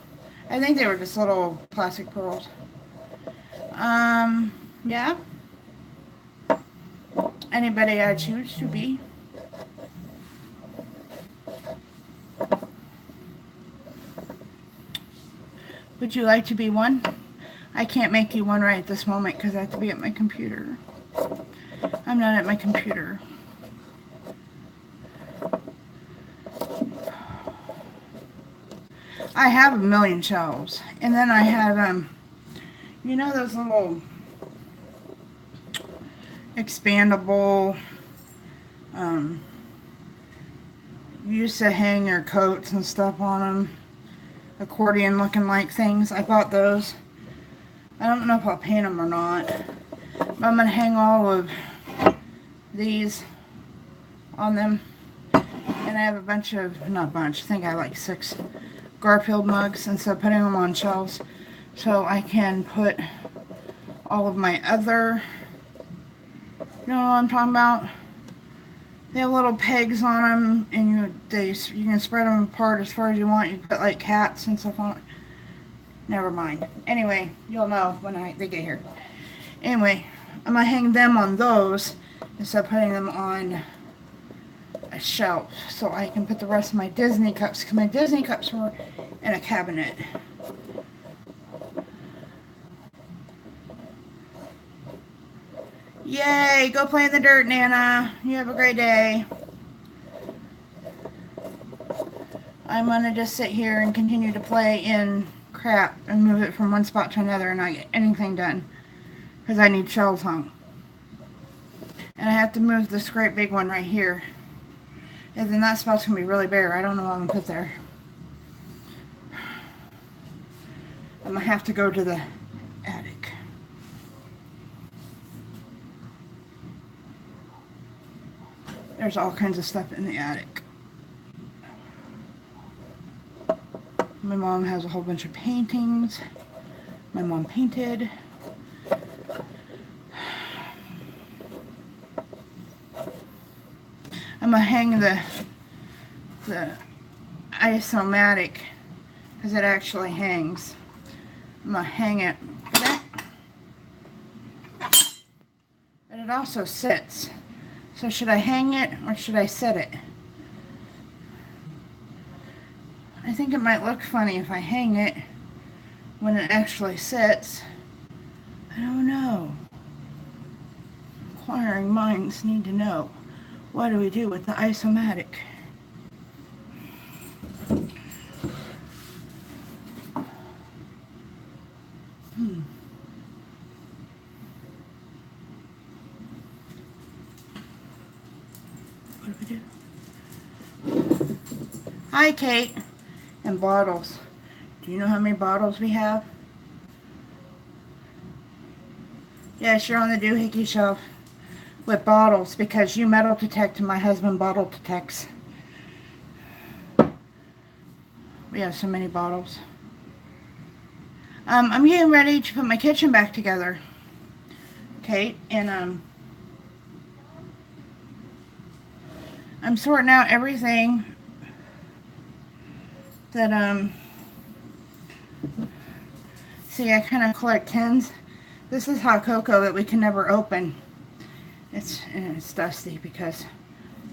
I think they were just little plastic pearls. Yeah. Anybody I choose to be. Would you like to be one? I can't make you one right at this moment because I have to be at my computer. I'm not at my computer. I have a million shelves. And then I have, you know those little expandable, you used to hang your coats and stuff on them. Accordion looking like things. I bought those. I don't know if I'll paint them or not. But I'm going to hang all of these on them. And I have a bunch of, not a bunch, I think I have like 6 Garfield mugs. And so putting them on shelves so I can put all of my other, you know what I'm talking about? They have little pegs on them, and you can spread them apart as far as you want. You can put like cats and stuff on it. Never mind. Anyway, you'll know when they get here. Anyway, I'm going to hang them on those instead of putting them on a shelf so I can put the rest of my Disney cups, because my Disney cups were in a cabinet. Yay! Go play in the dirt, Nana. You have a great day. I'm going to just sit here and continue to play in crap and move it from one spot to another and not get anything done. Because I need shelves hung. And I have to move this great big one right here. And then that spot's going to be really bare. I don't know what I'm going to put there. I'm going to have to go to the attic. There's all kinds of stuff in the attic. My mom has a whole bunch of paintings. My mom painted. I'm gonna hang the isomatic because it actually hangs. I'm gonna hang it like that. But it also sits. So should I hang it or should I sit it? I think it might look funny if I hang it when it actually sits. I don't know. Inquiring minds need to know. What do we do with the isomatic? What do we do? Hi, Kate. And bottles. Do you know how many bottles we have? Yes, you're on the doohickey shelf with bottles because you metal detect and my husband bottle detects. We have so many bottles. I'm getting ready to put my kitchen back together, Kate, and I'm sorting out everything that see, I kind of collect tins. This is hot cocoa that we can never open. It's dusty because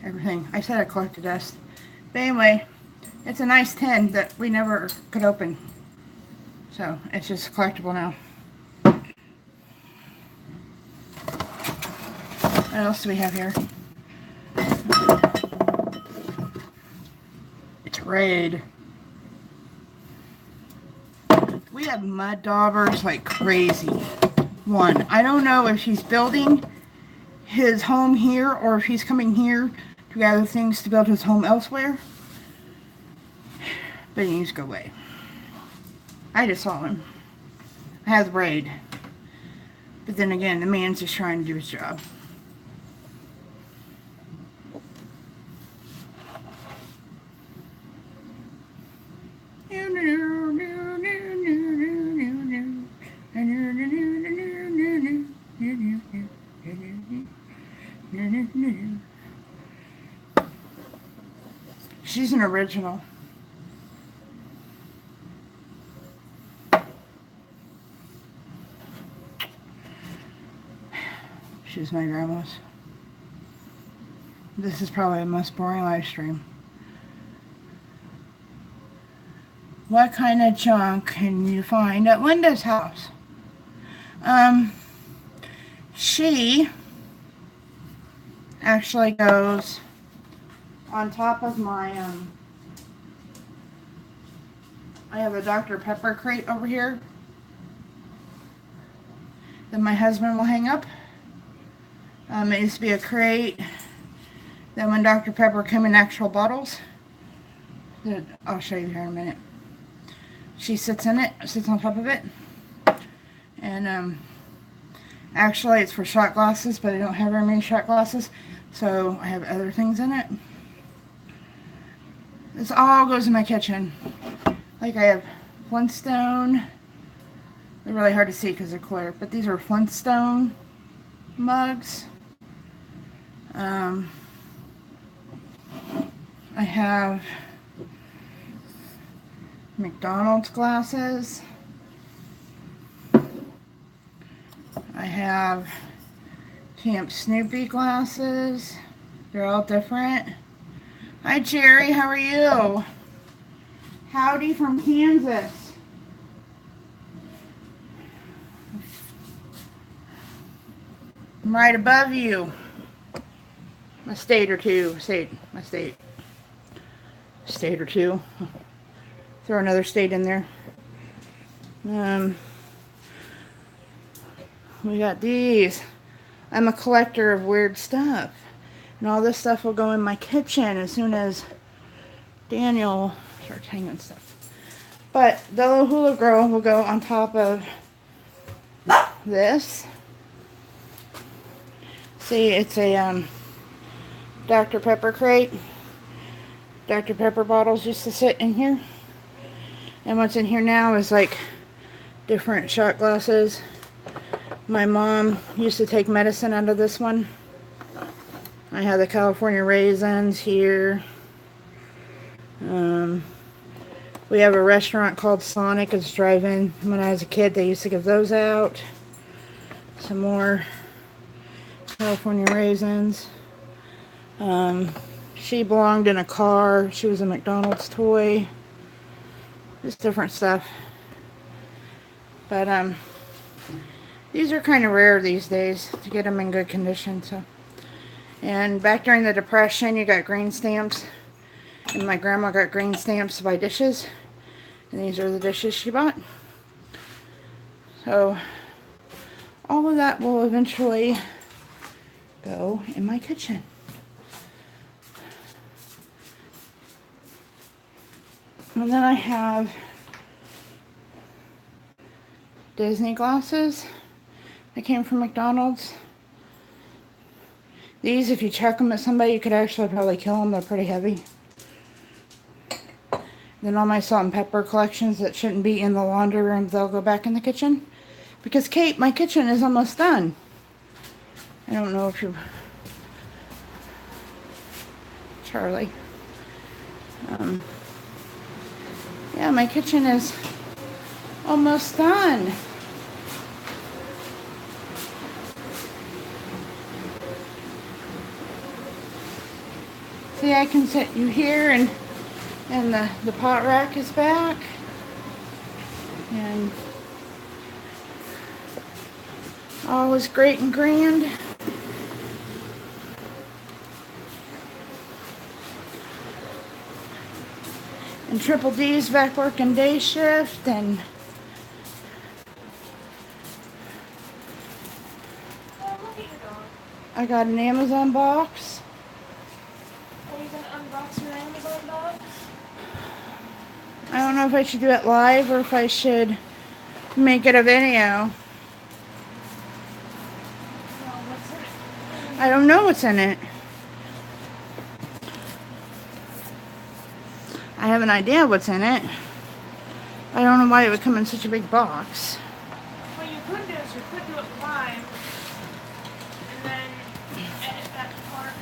everything. I said I collected dust. But anyway, it's a nice tin that we never could open. So it's just collectible now. What else do we have here? It's Raid. We have mud daubers like crazy. One, I don't know if he's building his home here or if he's coming here to gather things to build his home elsewhere. But he needs to go away. I just saw him. I have the Raid. But then again, the man's just trying to do his job. She's an original. She's my grandma's. This is probably the most boring live stream. What kind of junk can you find at Linda's house? She actually goes on top of my, I have a Dr. Pepper crate over here that my husband will hang up. It used to be a crate that when Dr. Pepper came in actual bottles, that I'll show you here in a minute. She sits in it, sits on top of it, and actually it's for shot glasses, but I don't have very many shot glasses, so I have other things in it. This all goes in my kitchen. Like I have Flintstone. They're really hard to see because they're clear, but these are Flintstone mugs. I have McDonald's glasses. I have Camp Snoopy glasses. They're all different. Hi Jerry, how are you? Howdy from Kansas. I'm right above you. A state or two. My state. State or two. Throw another state in there. We got these. I'm a collector of weird stuff. And all this stuff will go in my kitchen as soon as Daniel starts hanging stuff. But the little hula girl will go on top of this. See, it's a Dr. Pepper crate. Dr. Pepper bottles used to sit in here. And what's in here now is like different shot glasses. My mom used to take medicine out of this one. I have the California raisins here. We have a restaurant called Sonic. It's drive-in. When I was a kid, they used to give those out. Some more California raisins. She belonged in a car. She was a McDonald's toy. Just different stuff. But these are kind of rare these days to get them in good condition. So, and back during the Depression, you got green stamps. And my grandma got green stamps to buy dishes. And these are the dishes she bought. So, all of that will eventually go in my kitchen. And then I have Disney glasses that came from McDonald's. These, if you chuck them at somebody, you could actually probably kill them. They're pretty heavy. Then all my salt and pepper collections that shouldn't be in the laundry room, they'll go back in the kitchen. Because Kate, my kitchen is almost done. I don't know if you... Charlie. Yeah, my kitchen is almost done. See, I can set you here, and the pot rack is back. And all is great and grand. And Triple D's back working day shift, and I got an Amazon box.
Are you going to unbox your Amazon box?
I don't know if I should do it live or if I should make it a video.
Well, what's in it?
I don't know what's in it. I have an idea what's in it. I don't know why it would come in such a big box.
What you could do is you could do it live and then edit that part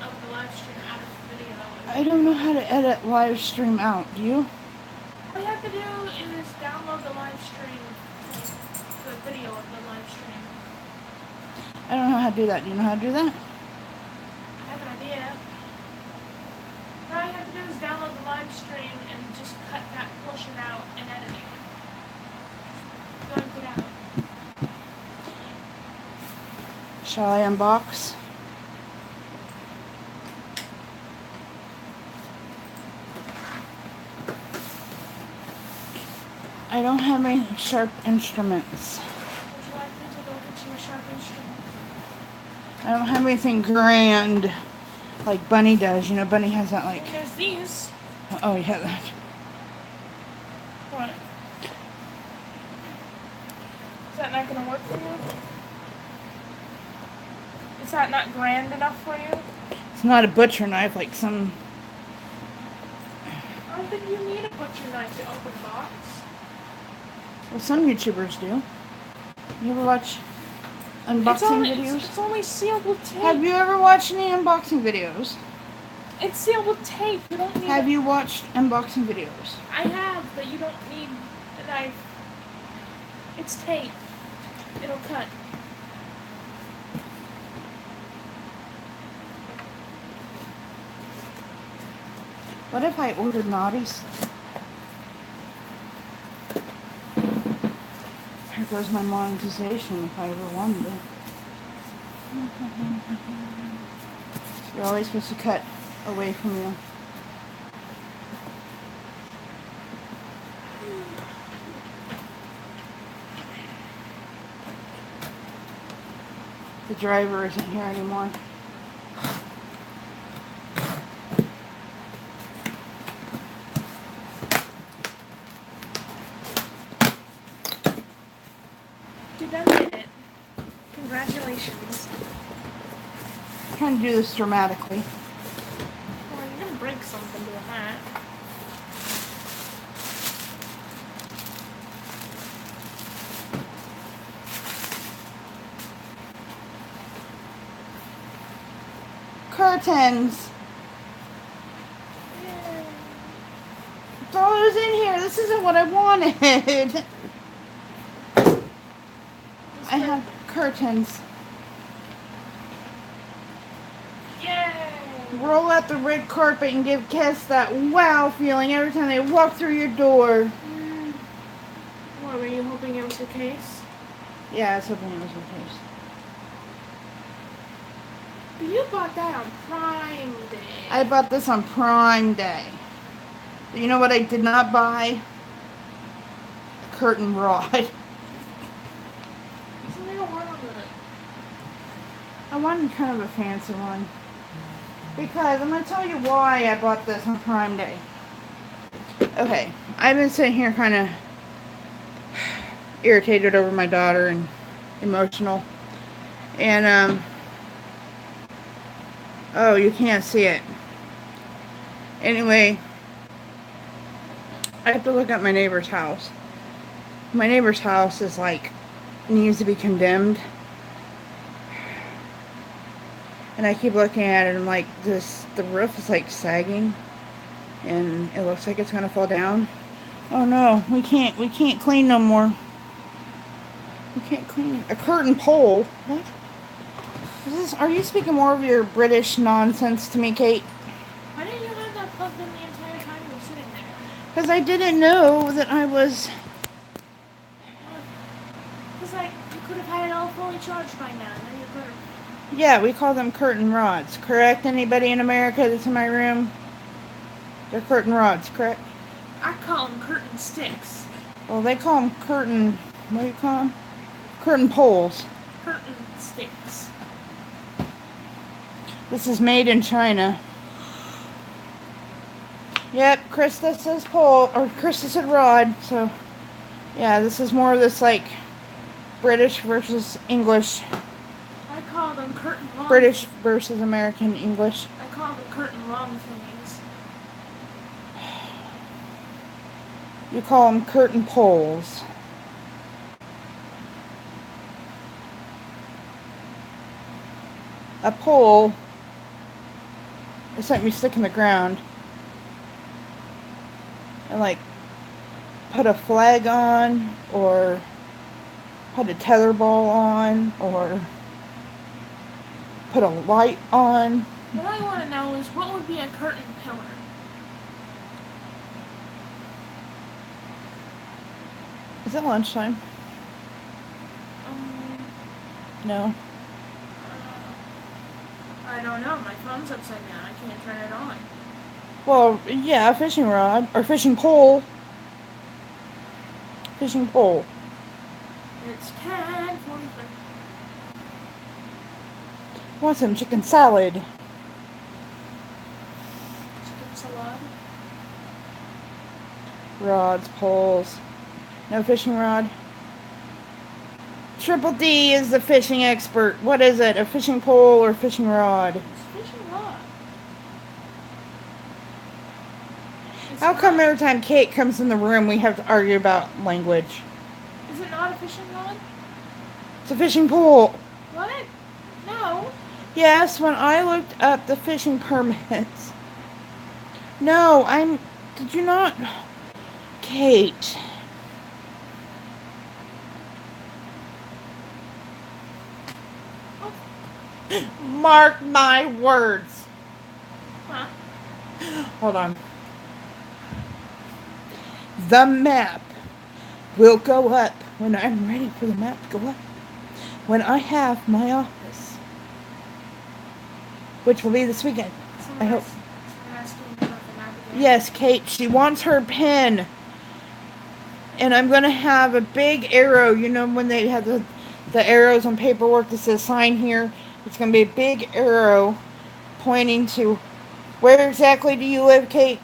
of the live stream out of the video.
I don't know how to edit live stream out. Do you?
All you have to do is download the live stream, the video of the live stream.
I don't know how to do that. Do you know how to do that?
I have an idea. All you have to do is download the live stream and just cut that portion out and edit it. Go and put out.
Shall I unbox? I don't have any sharp instruments.
Would you like me to go get you a sharp instrument?
I don't have anything grand like Bunny does. You know, Bunny has that like...
And there's these.
Oh, yeah, that.
What? Is that not going to work for you? Is that not grand enough for you?
It's not a butcher knife like some...
I don't think you need a butcher knife to open a box.
Well, some YouTubers do. You ever watch unboxing videos?
It's only sealed with tape.
Have you ever watched any unboxing videos?
It's sealed with tape. You don't need.
Have you watched unboxing videos?
I have, but you don't need a knife. It's tape. It'll cut.
What if I ordered naughties? Here goes my monetization if I ever wanted it. You're always supposed to cut away from you. The driver isn't here anymore.
You done it. Congratulations.
I'm trying to do this dramatically.
Well, you're gonna break something doing that.
curtains.
Yay.
Throw those in here. This isn't what I wanted. I have curtains.
Yay!
Roll out the red carpet and give guests that wow feeling every time they walk through your door.
What, were you hoping it was the case?
Yeah, I was hoping it was the case.
But you bought that on Prime Day.
I bought this on Prime Day. You know what I did not buy? A curtain rod.
Something wrong with it.
I wanted kind of a fancy one. Because I'm going to tell you why I bought this on Prime Day. Okay, I've been sitting here kind of irritated over my daughter and emotional. And, oh, you can't see it. Anyway, I have to look at my neighbor's house. My neighbor's house is like, needs to be condemned. And I keep looking at it and like the roof is like sagging. And it looks like it's gonna fall down. Oh no, we can't clean no more. We can't clean a curtain pole. What? Are you speaking more of your British nonsense to me, Kate?
Why didn't you have that plugged in the entire time you were sitting there?
Because I didn't know that I was...
Because, like, you could have had it all fully charged by now, and then you could have...
Yeah, we call them curtain rods, correct? Anybody in America that's in my room? They're curtain rods, correct?
I call them curtain sticks.
Well, they call them curtain... What do you call them? Curtain poles.
Curtain sticks.
This is made in China. Yep, Krista says pole, or Krista said rod, so... Yeah, this is more of this, like, British versus English.
I call them curtain long...
British versus American English.
I call them curtain long thingies.
You call them curtain poles. A pole is something you stick in the ground and like put a flag on, or put a tether ball on, or put a light on.
What I want to know is, what would be a curtain pillar?
Is it lunchtime? No.
I don't know. My phone's upside down. I can't turn it on.
Well, yeah, a fishing rod, or fishing pole. Fishing pole.
It's 10:43.
Want some chicken salad?
Chicken salad.
Rods, poles. No fishing rod. Triple D is the fishing expert. What is it? A fishing pole or fishing rod?
It's fishing rod. It's
How come
not-
every time Kate comes in the room we have to argue about language?
Is it not a fishing rod?
It's a fishing pole.
What? No.
Yes, when I looked up the fishing permits. No, did you not? Kate. Mark my words.
Huh?
Hold on. The map will go up when I'm ready for the map to go up. When I have my office. Which will be this weekend. I hope.
Someone asking about the map again.
Yes, Kate, she wants her pen. And I'm going to have a big arrow. You know when they have the arrows on paperwork that says sign here? It's going to be a big arrow pointing to where exactly do you live, Kate?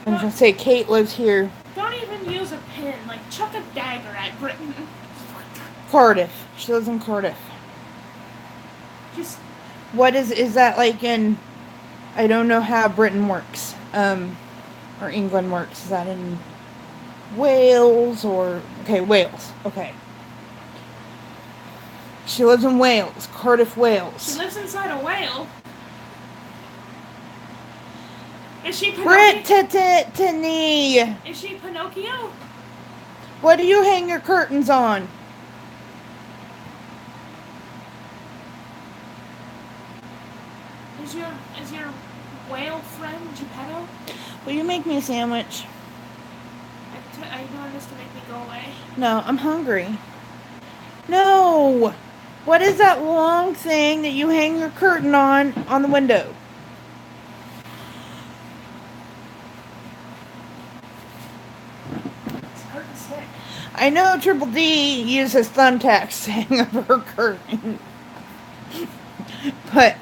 I'm going to say Kate lives here.
Don't even use a pin. Like, chuck a dagger at Britain.
Cardiff. She lives in Cardiff.
Just...
What is that like in... I don't know how Britain works. Or England works. Is that in Wales or... Okay, Wales. Okay. She lives in Wales, Cardiff, Wales.
She lives inside a whale. Is she Pinocchio?
Brittany!
Is she Pinocchio?
What do you hang your curtains on?
Is your whale friend Geppetto?
Will you make me a sandwich?
I know this to make me go away.
No, I'm hungry. No! What is that long thing that you hang your curtain on the window?
It's a curtain stick.
I know Triple D uses thumbtacks to hang up her curtain. But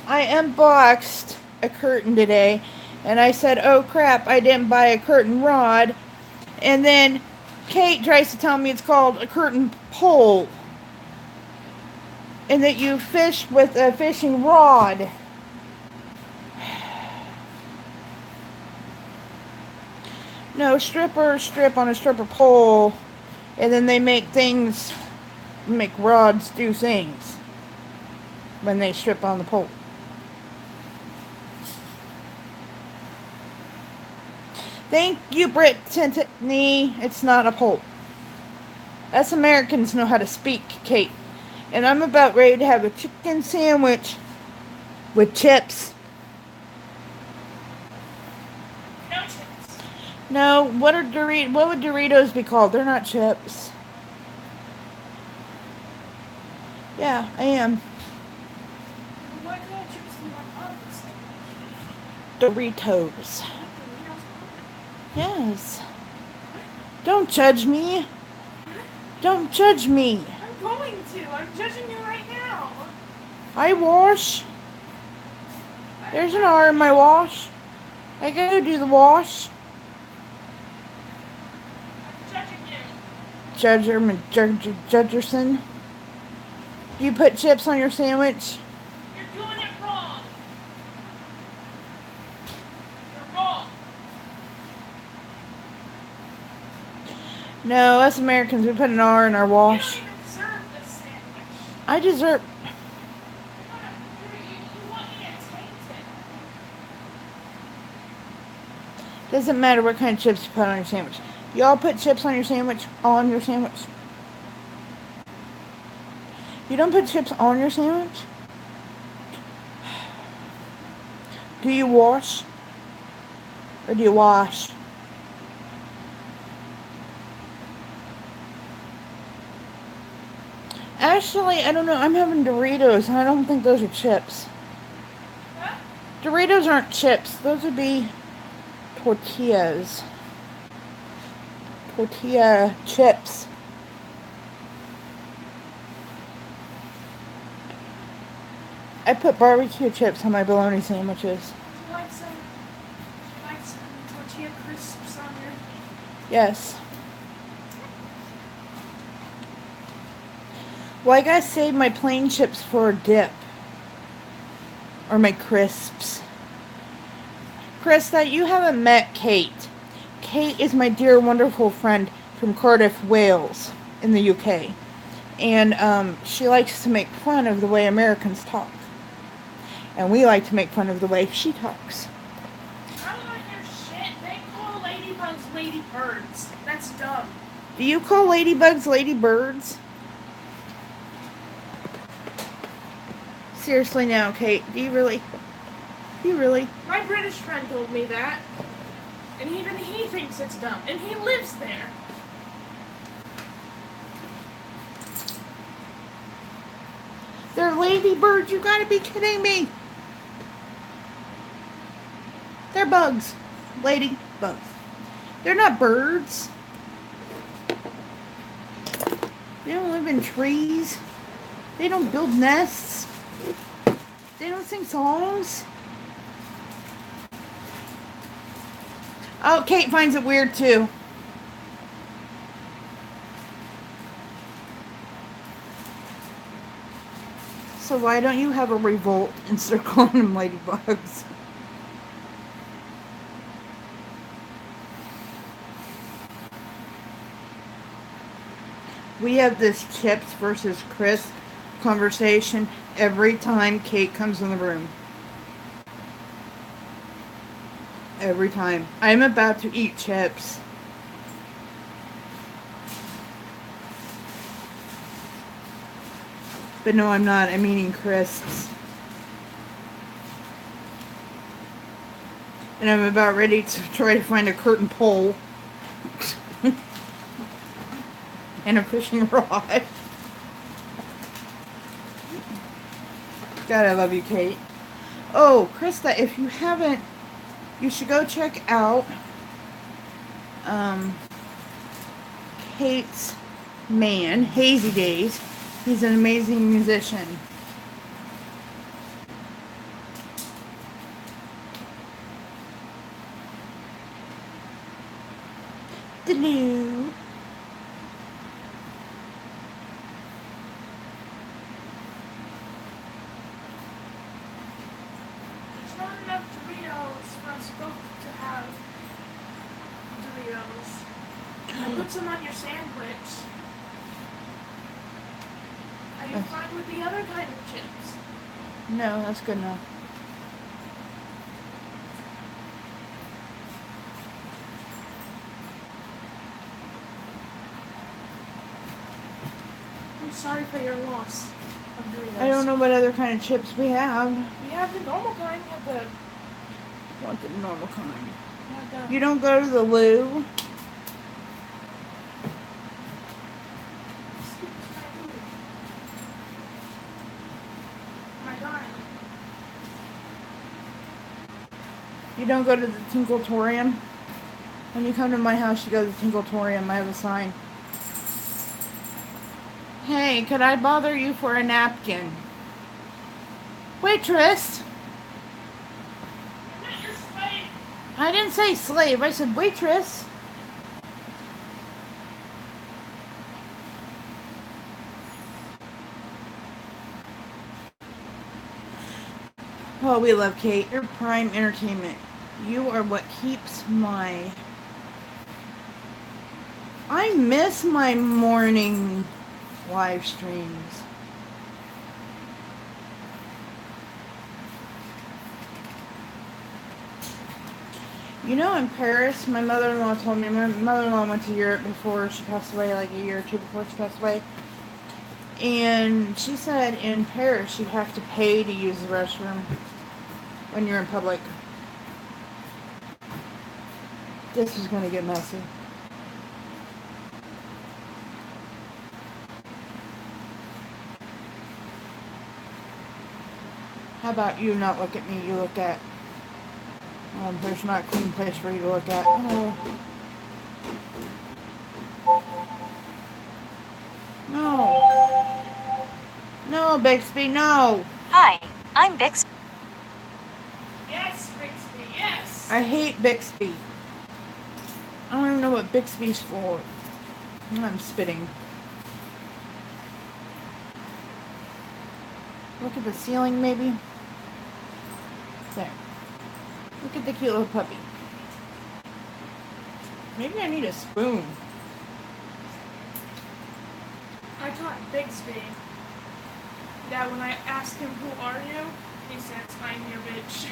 I unboxed a curtain today, and I said, oh crap, I didn't buy a curtain rod. And then Kate tries to tell me it's called a curtain pole, and that you fish with a fishing rod. No, strippers strip on a stripper pole, and then they make rods do things when they strip on the pole. Thank you, Brittany. It's not a pole. Us Americans know how to speak, Kate. And I'm about ready to have a chicken sandwich with chips.
No chips.
No, what would Doritos be called? They're not chips. Yeah, I am.
What kind of chips do you want on this?
Doritos. Yes. Don't judge me. Don't judge me.
I'm going to. I'm judging you right now.
I wash. There's an R in my wash. I gotta do the wash.
I'm judging you.
Judgerson. Do you put chips on your sandwich?
You're doing it wrong. You're wrong.
No, us Americans, we put an R in our
You
wash.
don't even deserve this sandwich.
I deserve...
You want me to taint it.
Doesn't matter what kind of chips you put on your sandwich. Y'all put chips on your sandwich? On your sandwich? You don't put chips on your sandwich? Do you wash? Or do you wash? Actually, I don't know. I'm having Doritos, and I don't think those are chips.
Huh?
Doritos aren't chips. Those would be tortillas. Tortilla chips. I put barbecue chips on my bologna sandwiches.
Would you like some tortilla crisps on your...
Yes. Well, I gotta save my plain chips for a dip. Or my crisps. Krista, you haven't met Kate. Kate is my dear, wonderful friend from Cardiff, Wales, in the UK. And she likes to make fun of the way Americans talk. And we like to make fun of the way she talks.
I don't like your shit. They call ladybugs ladybirds. That's dumb.
Do you call ladybugs ladybirds? Seriously now, Kate, do you really? Do you really?
My British friend told me that. And even he thinks it's dumb. And he lives there.
They're ladybirds, you gotta be kidding me. They're bugs. Ladybugs. They're not birds. They don't live in trees. They don't build nests. They don't sing songs. Oh, Kate finds it weird too. So why don't you have a revolt and start calling them ladybugs? We have this chips versus crisp conversation every time Kate comes in the room. Every time. I'm about to eat chips. But no, I'm not. I'm eating crisps. And I'm about ready to try to find a curtain pole. And a fishing rod. God, I love you, Kate. Oh, Krista, if you haven't, you should go check out Kate's man, Hazy Days. He's an amazing musician. Deloo.
There's not enough Doritos for us both to have Doritos. I put some on your sandwich. Are you fine with the other kind of chips?
No, that's good enough.
I'm sorry for your loss of Doritos.
I don't know what other kind of chips we have.
We have the normal kind. We have the.
Want the normal kind.
We have the
You don't go to the loo?
my darling.
You don't go to the Tinklatorium? When you come to my house, you go to the Tinklatorium. I have a sign. Hey, could I bother you for a napkin? Waitress!
I'm not your slave.
I didn't say slave, I said waitress. Oh, we love Kate. You're prime entertainment. You are what keeps my... I miss my morning live streams. You know, in Paris, my mother-in-law told me, my mother-in-law went to Europe before she passed away, like a year or two before she passed away. And she said in Paris, you have to pay to use the restroom when you're in public. This is going to get messy. How about you not look at me, you look at... there's not a clean place for you to look at. Oh. No. No, Bixby, no.
Hi, I'm Bix.
Yes, Bixby, yes.
I hate Bixby. I don't even know what Bixby's for. I'm spitting. Look at the ceiling, maybe. There. Look at the cute little puppy. Maybe I need a spoon.
I taught Bixby that when I asked him, who are you? He says, I'm your bitch.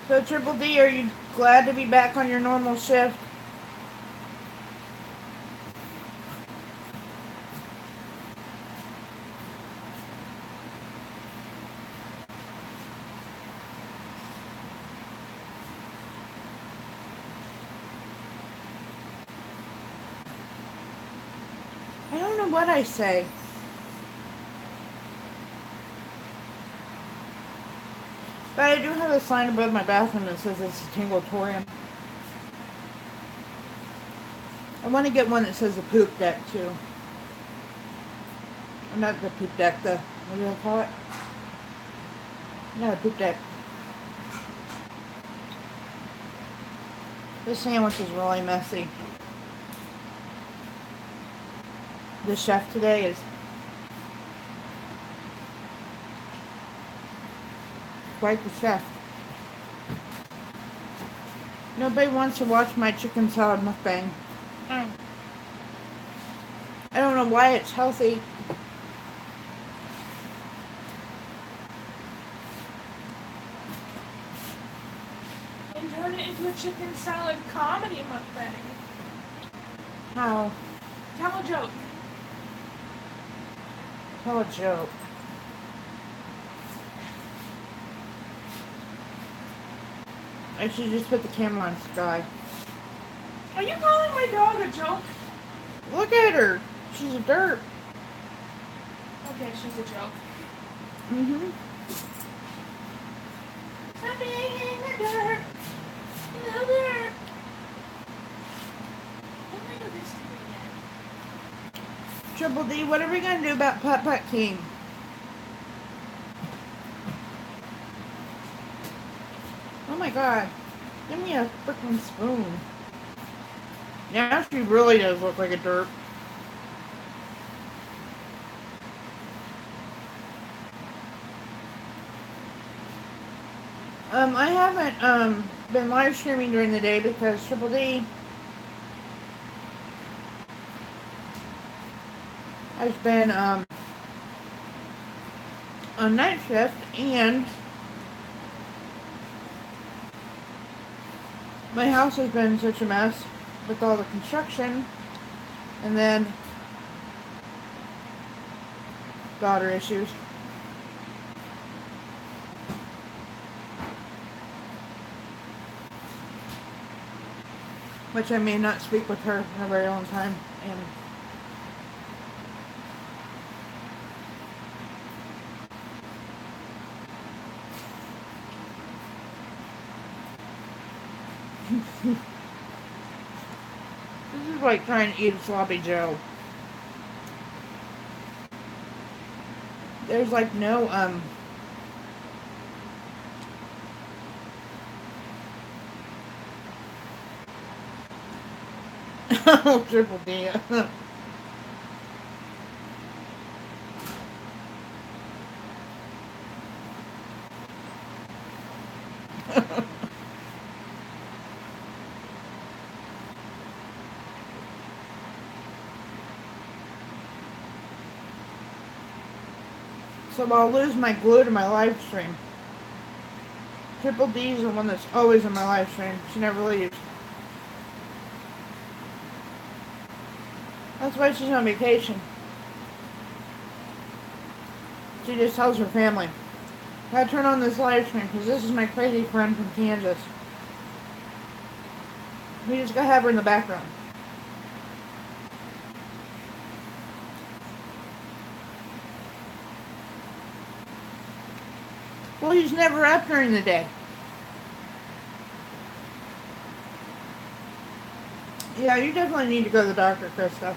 So, Triple D, are you glad to be back on your normal shift? I don't know what I say. But I do have a sign above my bathroom that says it's a Tinglatorium. I want to get one that says the poop deck too. Or not the poop deck, the, what do I call it? No, poop deck. This sandwich is really messy. The chef today is quite the chef. Nobody wants to watch my chicken salad mukbang.
Mm.
I don't know why it's healthy.
And turn it into a chicken salad comedy mukbang.
How?
Tell a joke.
Tell a joke. I should just put the camera on Sky.
Are you calling my dog a joke?
Look at her. She's a derp.
Okay, she's a joke.
Mm-hmm.
Stop being in the dirt. In the dirt. What am I doing this to me again?
Triple D, what are we going to do about Putt Putt King? Oh my god. Give me a freaking spoon. Now she really does look like a derp. I haven't been live streaming during the day because Triple D has been on night shift, and my house has been such a mess with all the construction, and then daughter issues. Which I may not speak with her in a very long time. And this is like trying to eat a sloppy Joe. There's like no oh, Triple D. So I'll lose my glue to my live stream. Triple D is the one that's always in my live stream. She never leaves. That's why she's on vacation. She just tells her family, I turn on this live stream because this is my crazy friend from Kansas. We just gotta have her in the background. Well, he's never up during the day. Yeah, you definitely need to go to the doctor, Krista.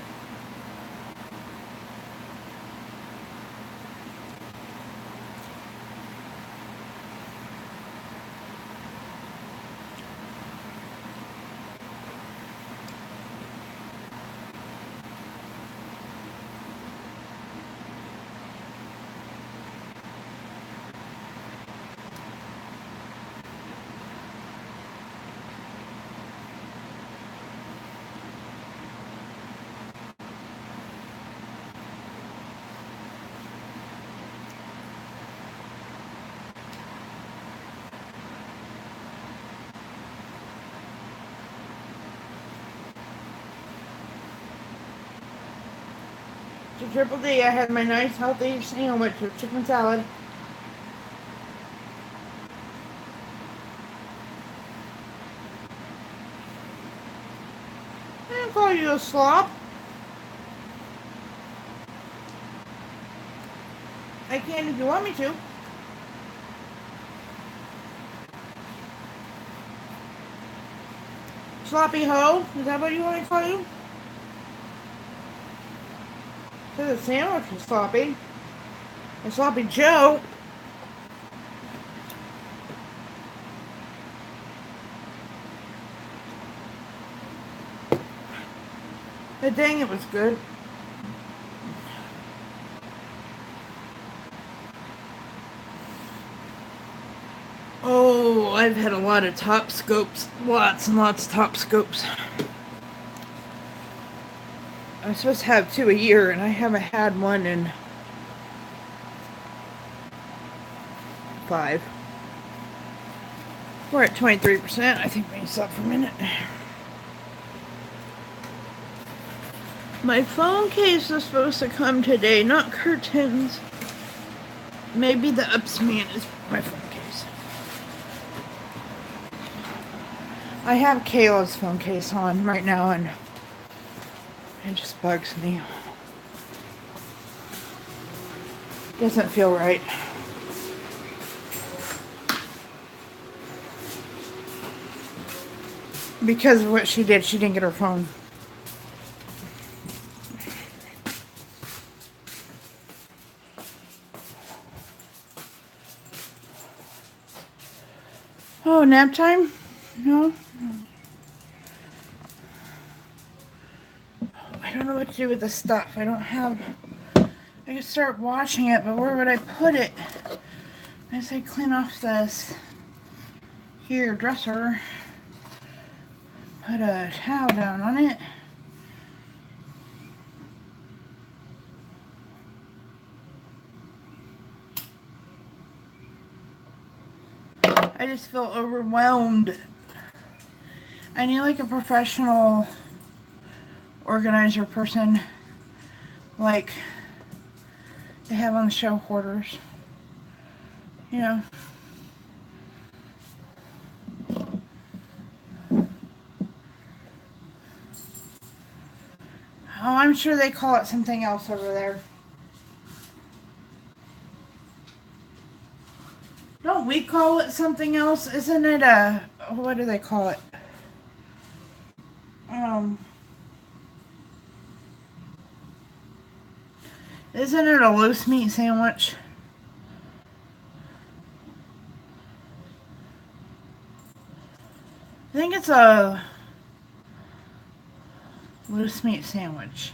So Triple D, I had my nice healthy sandwich with chicken salad. I didn't call you a slop. I can if you want me to. Sloppy hoe? Is that what you want to call you? So the sandwich was sloppy. A sloppy Joe. But dang, it was good. I've had a lot of top scopes. Lots and lots of top scopes. I'm supposed to have 2 a year, and I haven't had one in 5. We're at 23%. I think we need to stop for a minute. My phone case is supposed to come today, not curtains. Maybe the Upsman is my phone case. I have Kayla's phone case on right now, and it just bugs me. Doesn't feel right. Because of what she did, she didn't get her phone. Oh, nap time? No? I don't know what to do with this stuff. I don't have... I could start washing it, but where would I put it? I say clean off this here dresser. Put a towel down on it. I just feel overwhelmed. I need like a professional organizer person like they have on the show Hoarders. You know. Oh, I'm sure they call it something else over there. Don't we call it something else? Isn't it a... What do they call it? Isn't it a loose meat sandwich? I think it's a loose meat sandwich.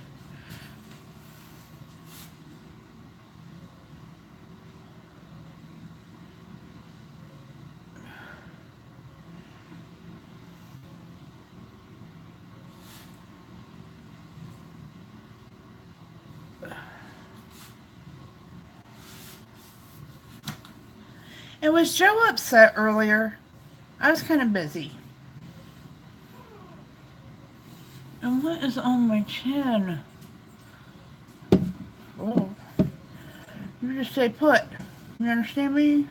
And was Joe upset earlier? I was kind of busy. And what is on my chin? Oh. You just stay put. You understand me?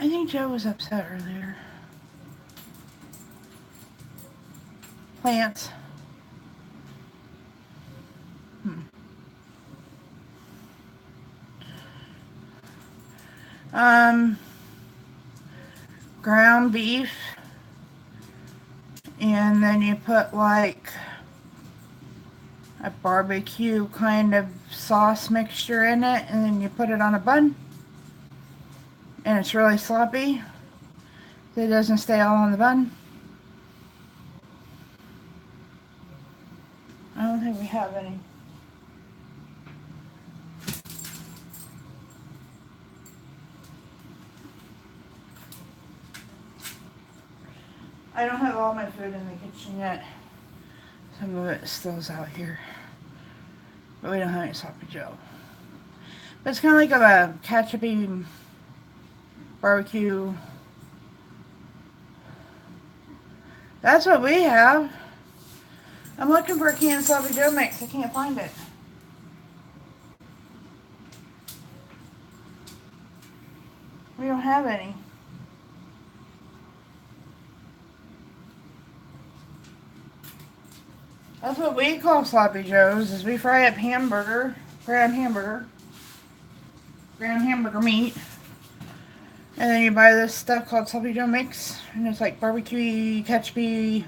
I think Joe was upset earlier. Plants. Ground beef, and then you put like a barbecue kind of sauce mixture in it, and then you put it on a bun, and it's really sloppy so it doesn't stay all on the bun. I don't think we have any. I don't have all my food in the kitchen yet. Some of it still's out here. But we don't have any sloppy Joe. But it's kind of like a ketchupy barbecue. That's what we have. I'm looking for a can of sloppy Joe mix. I can't find it. We don't have any. That's what we call sloppy joes, is we fry up ground hamburger meat, and then you buy this stuff called sloppy joe mix, and it's like barbecue, ketchupy,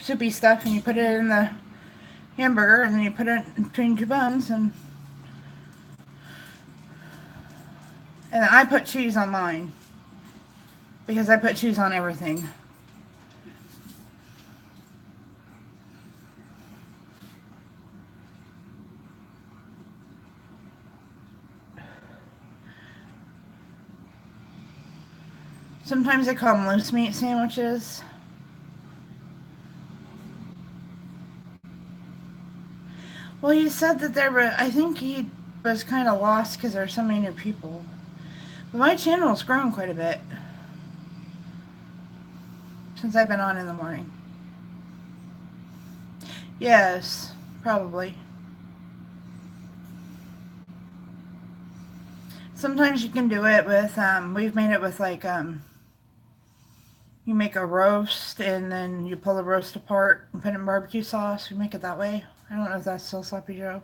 soupy stuff, and you put it in the hamburger, and then you put it in between 2 buns, and I put cheese on mine, because I put cheese on everything. Sometimes they call them loose meat sandwiches. Well, he said that there were, I think he was kind of lost because there are so many new people. But my channel's grown quite a bit since I've been on in the morning. Yes, probably. Sometimes you can do it with, we've made it with like, you make a roast and then you pull the roast apart and put it in barbecue sauce. We make it that way. I don't know if that's still Sloppy Joe.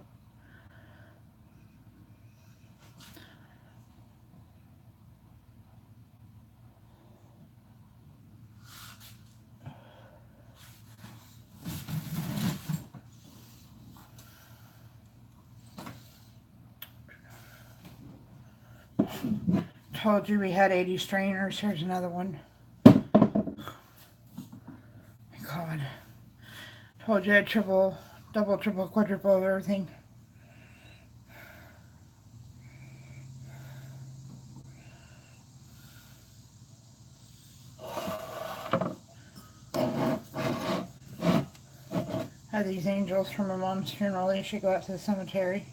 Told you we had 80 strainers. Here's another one. My God. Told you I had triple, double, triple, quadruple of everything. I had these angels from my mom's funeral. They should go out to the cemetery.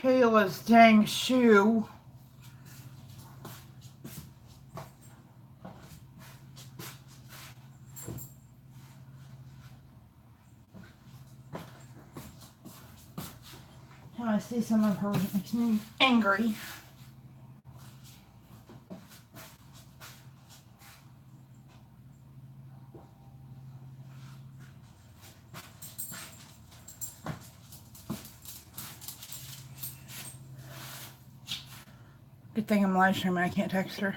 Kayla's dang shoe. How I see some of her makes me angry. Good thing I'm live streaming. I can't text her.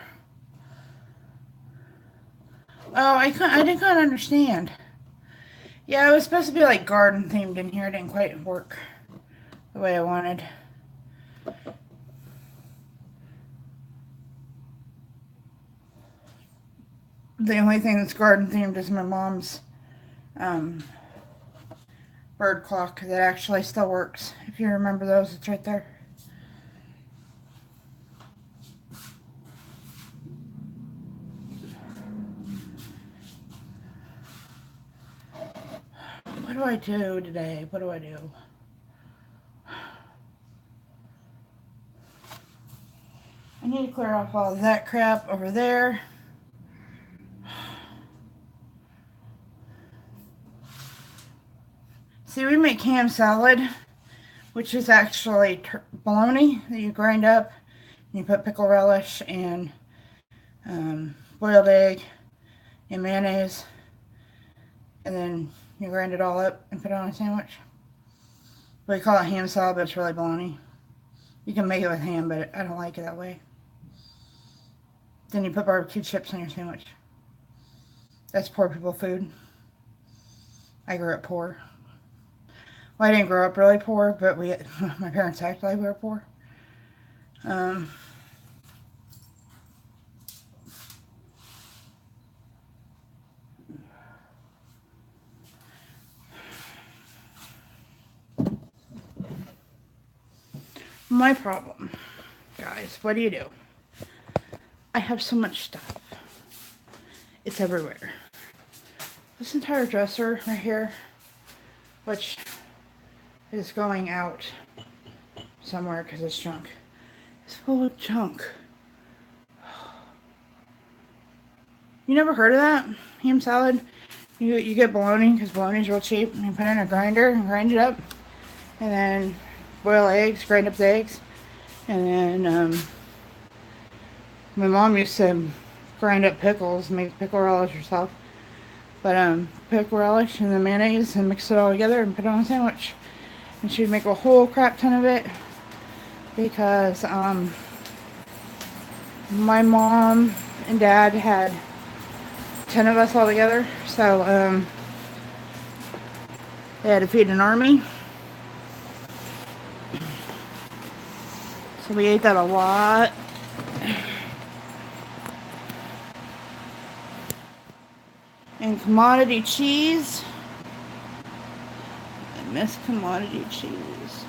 Oh, I didn't quite understand. Yeah, it was supposed to be like garden themed in here. It didn't quite work the way I wanted. The only thing that's garden themed is my mom's bird clock that actually still works. If you remember those, it's right there. What do I do today? What do I do? I need to clear off all of that crap over there. See, we make ham salad, which is actually bologna that you grind up. You put pickle relish and boiled egg and mayonnaise, and then you grind it all up and put it on a sandwich. We call it ham salad, but it's really bologna. You can make it with ham, but I don't like it that way. Then you put barbecue chips on your sandwich. That's poor people food. I grew up poor. Well, I didn't grow up really poor, but my parents acted like we were poor. My problem, guys, what do you do? I have so much stuff. It's everywhere. This entire dresser right here, which is going out somewhere because it's junk, is full of junk. You never heard of that? Ham salad? You get bologna because bologna's real cheap, and you put it in a grinder and grind it up, and then boil eggs, grind up the eggs, and then my mom used to grind up pickles, make pickle relish herself, but pickle relish and the mayonnaise and mix it all together and put it on a sandwich. And she'd make a whole crap ton of it because my mom and dad had 10 of us all together, so they had to feed an army. So we ate that a lot. And commodity cheese. I miss commodity cheese.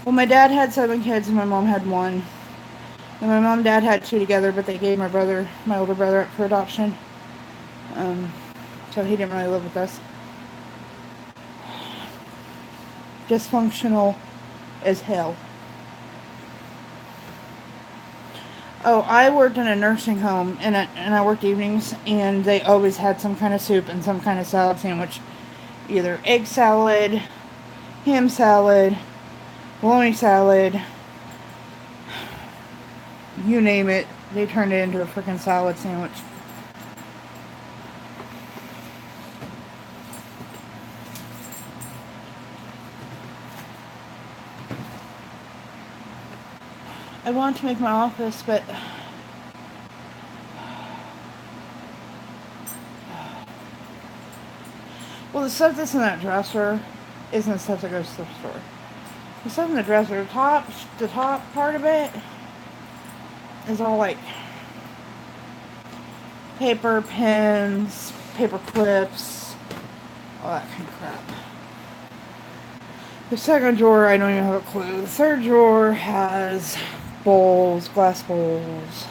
Well, my dad had 7 kids and my mom had 1. And my mom and dad had 2 together, but they gave my older brother up for adoption. So he didn't really live with us. Dysfunctional as hell. Oh, I worked in a nursing home, and I worked evenings, and they always had some kind of soup and some kind of salad sandwich. Either egg salad, ham salad, bologna salad, you name it, they turned it into a freaking salad sandwich. I want to make my office, but well, the stuff that's in that dresser isn't the stuff that goes to the store. The stuff in the dresser, the top part of it is all like paper, pens, paper clips, all that kind of crap. The second drawer, I don't even have a clue. The third drawer has bowls, glass bowls.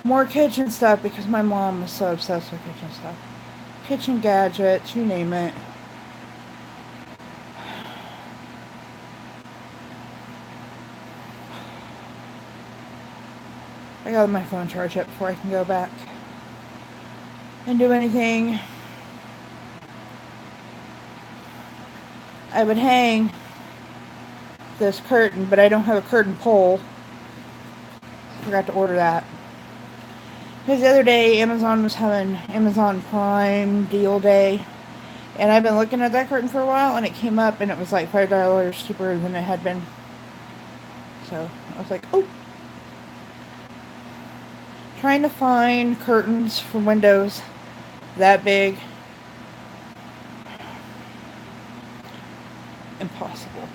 More kitchen stuff because my mom was so obsessed with kitchen stuff. Kitchen gadgets, you name it. I gotta let my phone charge up before I can go back and do anything. I would hang this curtain, but I don't have a curtain pole. Forgot to order that. Because the other day, Amazon was having Amazon Prime deal day. And I've been looking at that curtain for a while, and it came up, and it was like $5 cheaper than it had been. So, I was like, oh. Trying to find curtains for windows that big. Impossible.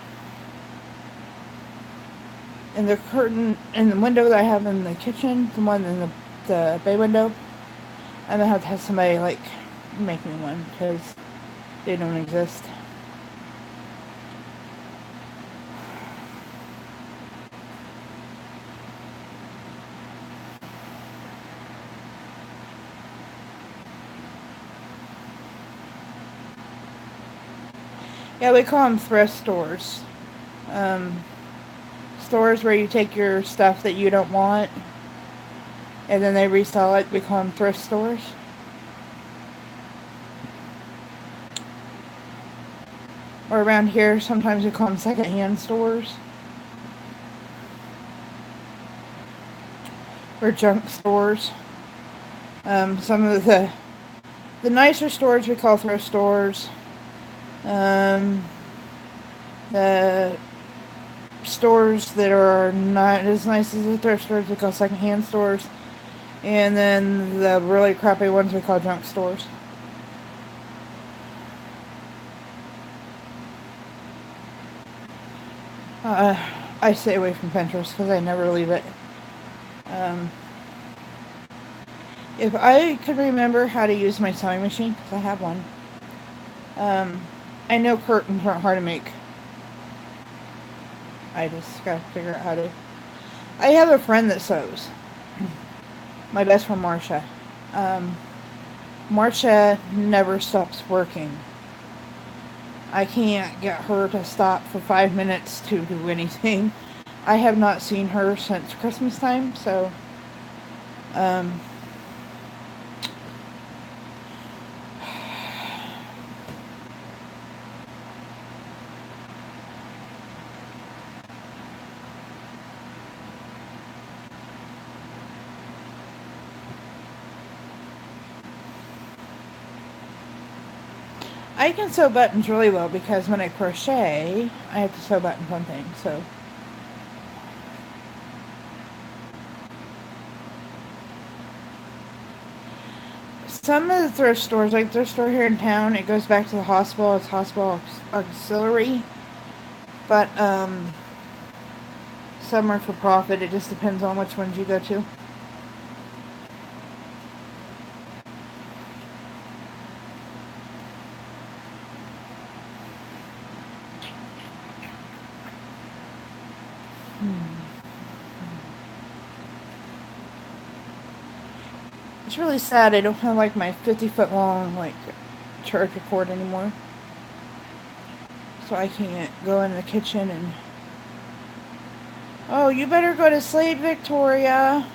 And the curtain and the window that I have in the kitchen, the one in the bay window, I'm gonna have to have somebody like make me one because they don't exist. Yeah, we call them thrift stores. Stores where you take your stuff that you don't want and then they resell it. We call them thrift stores. Or around here, sometimes we call them secondhand stores. Or junk stores. Some of the nicer stores we call thrift stores. The stores that are not as nice as the thrift stores we call secondhand stores. And then the really crappy ones we call junk stores. I stay away from Pinterest because I never leave it. If I could remember how to use my sewing machine, because I have one, I know curtains aren't hard to make. I just gotta figure out how to. I have a friend that sews. My best friend, Marcia. Marcia never stops working. I can't get her to stop for 5 minutes to do anything. I have not seen her since Christmas time, so I can sew buttons really well because when I crochet, I have to sew buttons on things, so. Some of the thrift stores, like thrift store here in town, it goes back to the hospital. It's hospital auxiliary. But, some are for profit. It just depends on which ones you go to. It's really sad I don't have like my 50-foot long like charger cord anymore. So I can't go in the kitchen and... Oh, you better go to sleep, Victoria.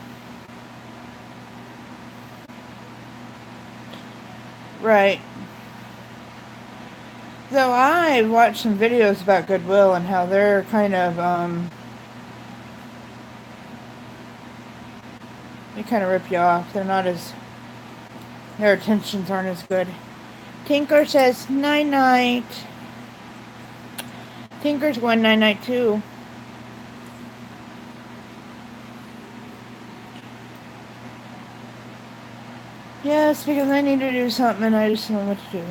Right. Though I've watched some videos about Goodwill and how they're kind of, they kind of rip you off. They're not as, their intentions aren't as good. Tinker says, night-night. Tinker's going night-night too. Yes, because I need to do something and I just don't know what to do.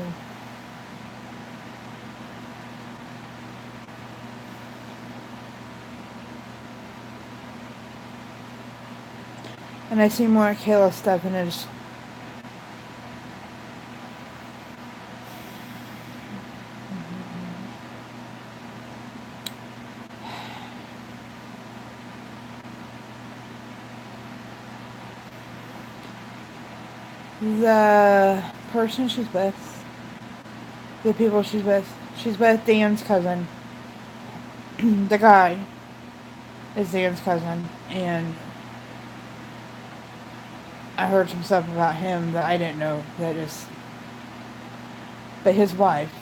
And I see more Kayla stuff and it's... The person she's with, the people she's with Dan's cousin. The guy is Dan's cousin, and I heard some stuff about him that I didn't know, that is, but his wife.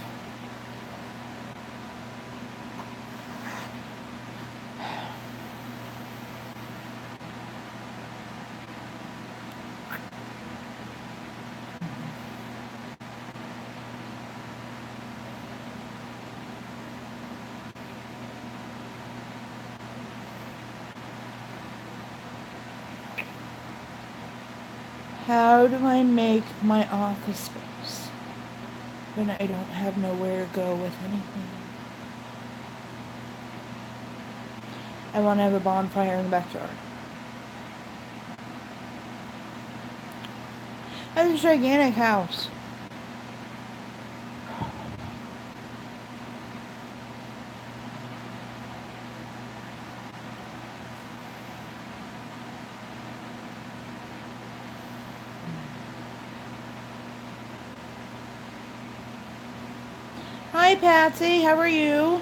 How do I make my office space when I don't have nowhere to go with anything? I want to have a bonfire in the backyard. I have a gigantic house. Hi, Patsy. How are you?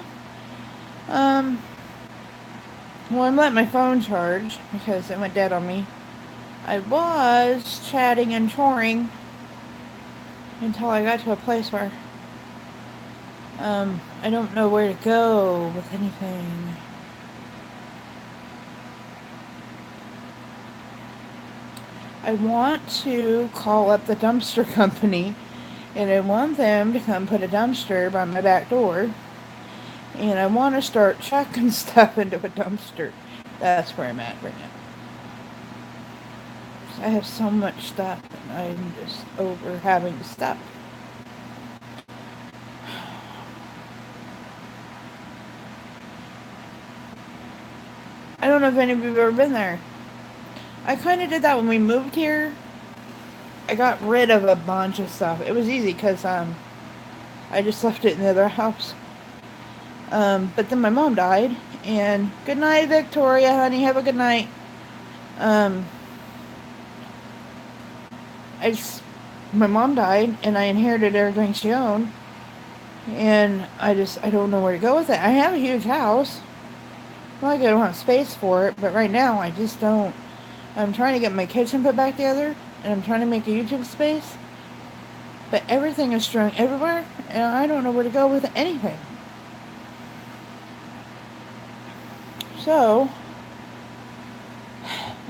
Well, I'm letting my phone charge because it went dead on me. I was chatting and choring until I got to a place where I don't know where to go with anything. I want to call up the dumpster company, and I want them to come put a dumpster by my back door, and I want to start chucking stuff into a dumpster. That's where I'm at right now. I have so much stuff, and I'm just over having stuff. I don't know if any of you have ever been there. I kind of did that when we moved here. I got rid of a bunch of stuff. It was easy because I just left it in the other house. But then my mom died, and good night, Victoria, honey. Have a good night. My mom died, and I inherited everything she owned, and I don't know where to go with it. I have a huge house. Not like I don't have space for it, but right now I just don't. I'm trying to get my kitchen put back together, and I'm trying to make a YouTube space, but everything is strewn everywhere, and I don't know where to go with anything. So,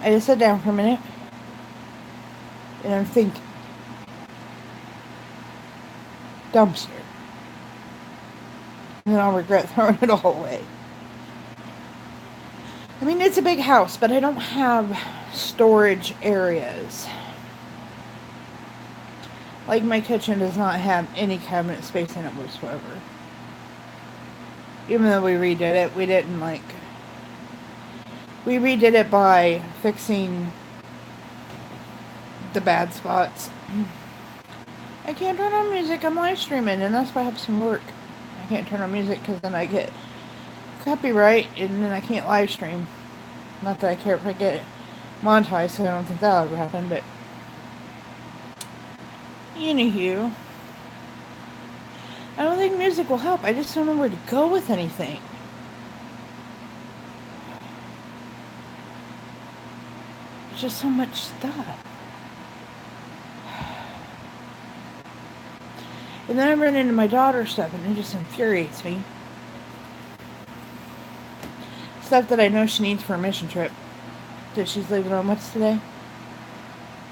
I just sat down for a minute, and I'm thinking, dumpster. And then I'll regret throwing it all away. I mean, it's a big house, but I don't have storage areas. Like, my kitchen does not have any cabinet space in it whatsoever. Even though we redid it, we redid it by fixing the bad spots. I can't turn on music, I'm live streaming, and that's why I have some work. I can't turn on music because then I get copyright, and then I can't live stream. Not that I care if I get monetized, so I don't think that'll ever happen, but Anywho, I don't think music will help. I just don't know where to go with anything. There's just so much stuff. And then I run into my daughter's stuff, and it just infuriates me. Stuff that I know she needs for a mission trip that she's leaving on. What's today?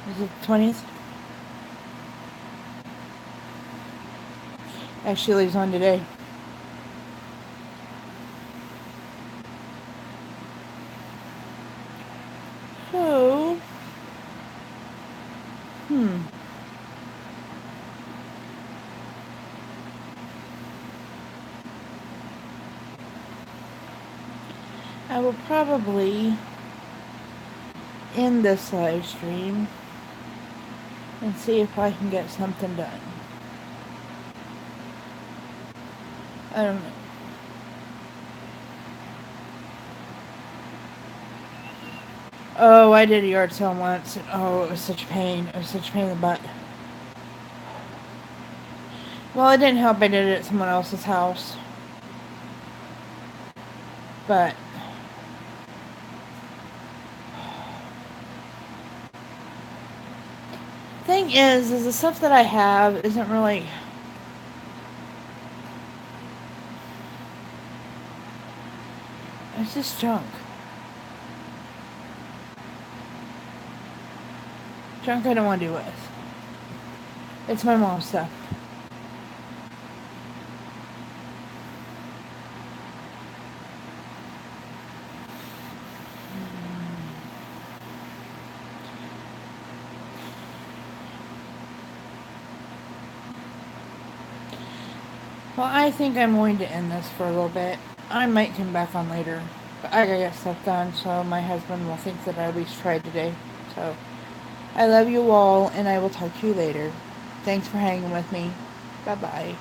Is it the 20th? She leaves on today. So, I will probably end this live stream and see if I can get something done. I don't know. Oh, I did a yard sale once, and oh, it was such a pain. It was such a pain in the butt. Well, it didn't help I did it at someone else's house. But thing is the stuff that I have isn't really... It's just junk. Junk I don't want to do with. It's my mom's stuff. Well, I think I'm going to end this for a little bit. I might come back on later. But I gotta get stuff done, so my husband will think that I at least tried today. So, I love you all, and I will talk to you later. Thanks for hanging with me. Bye-bye.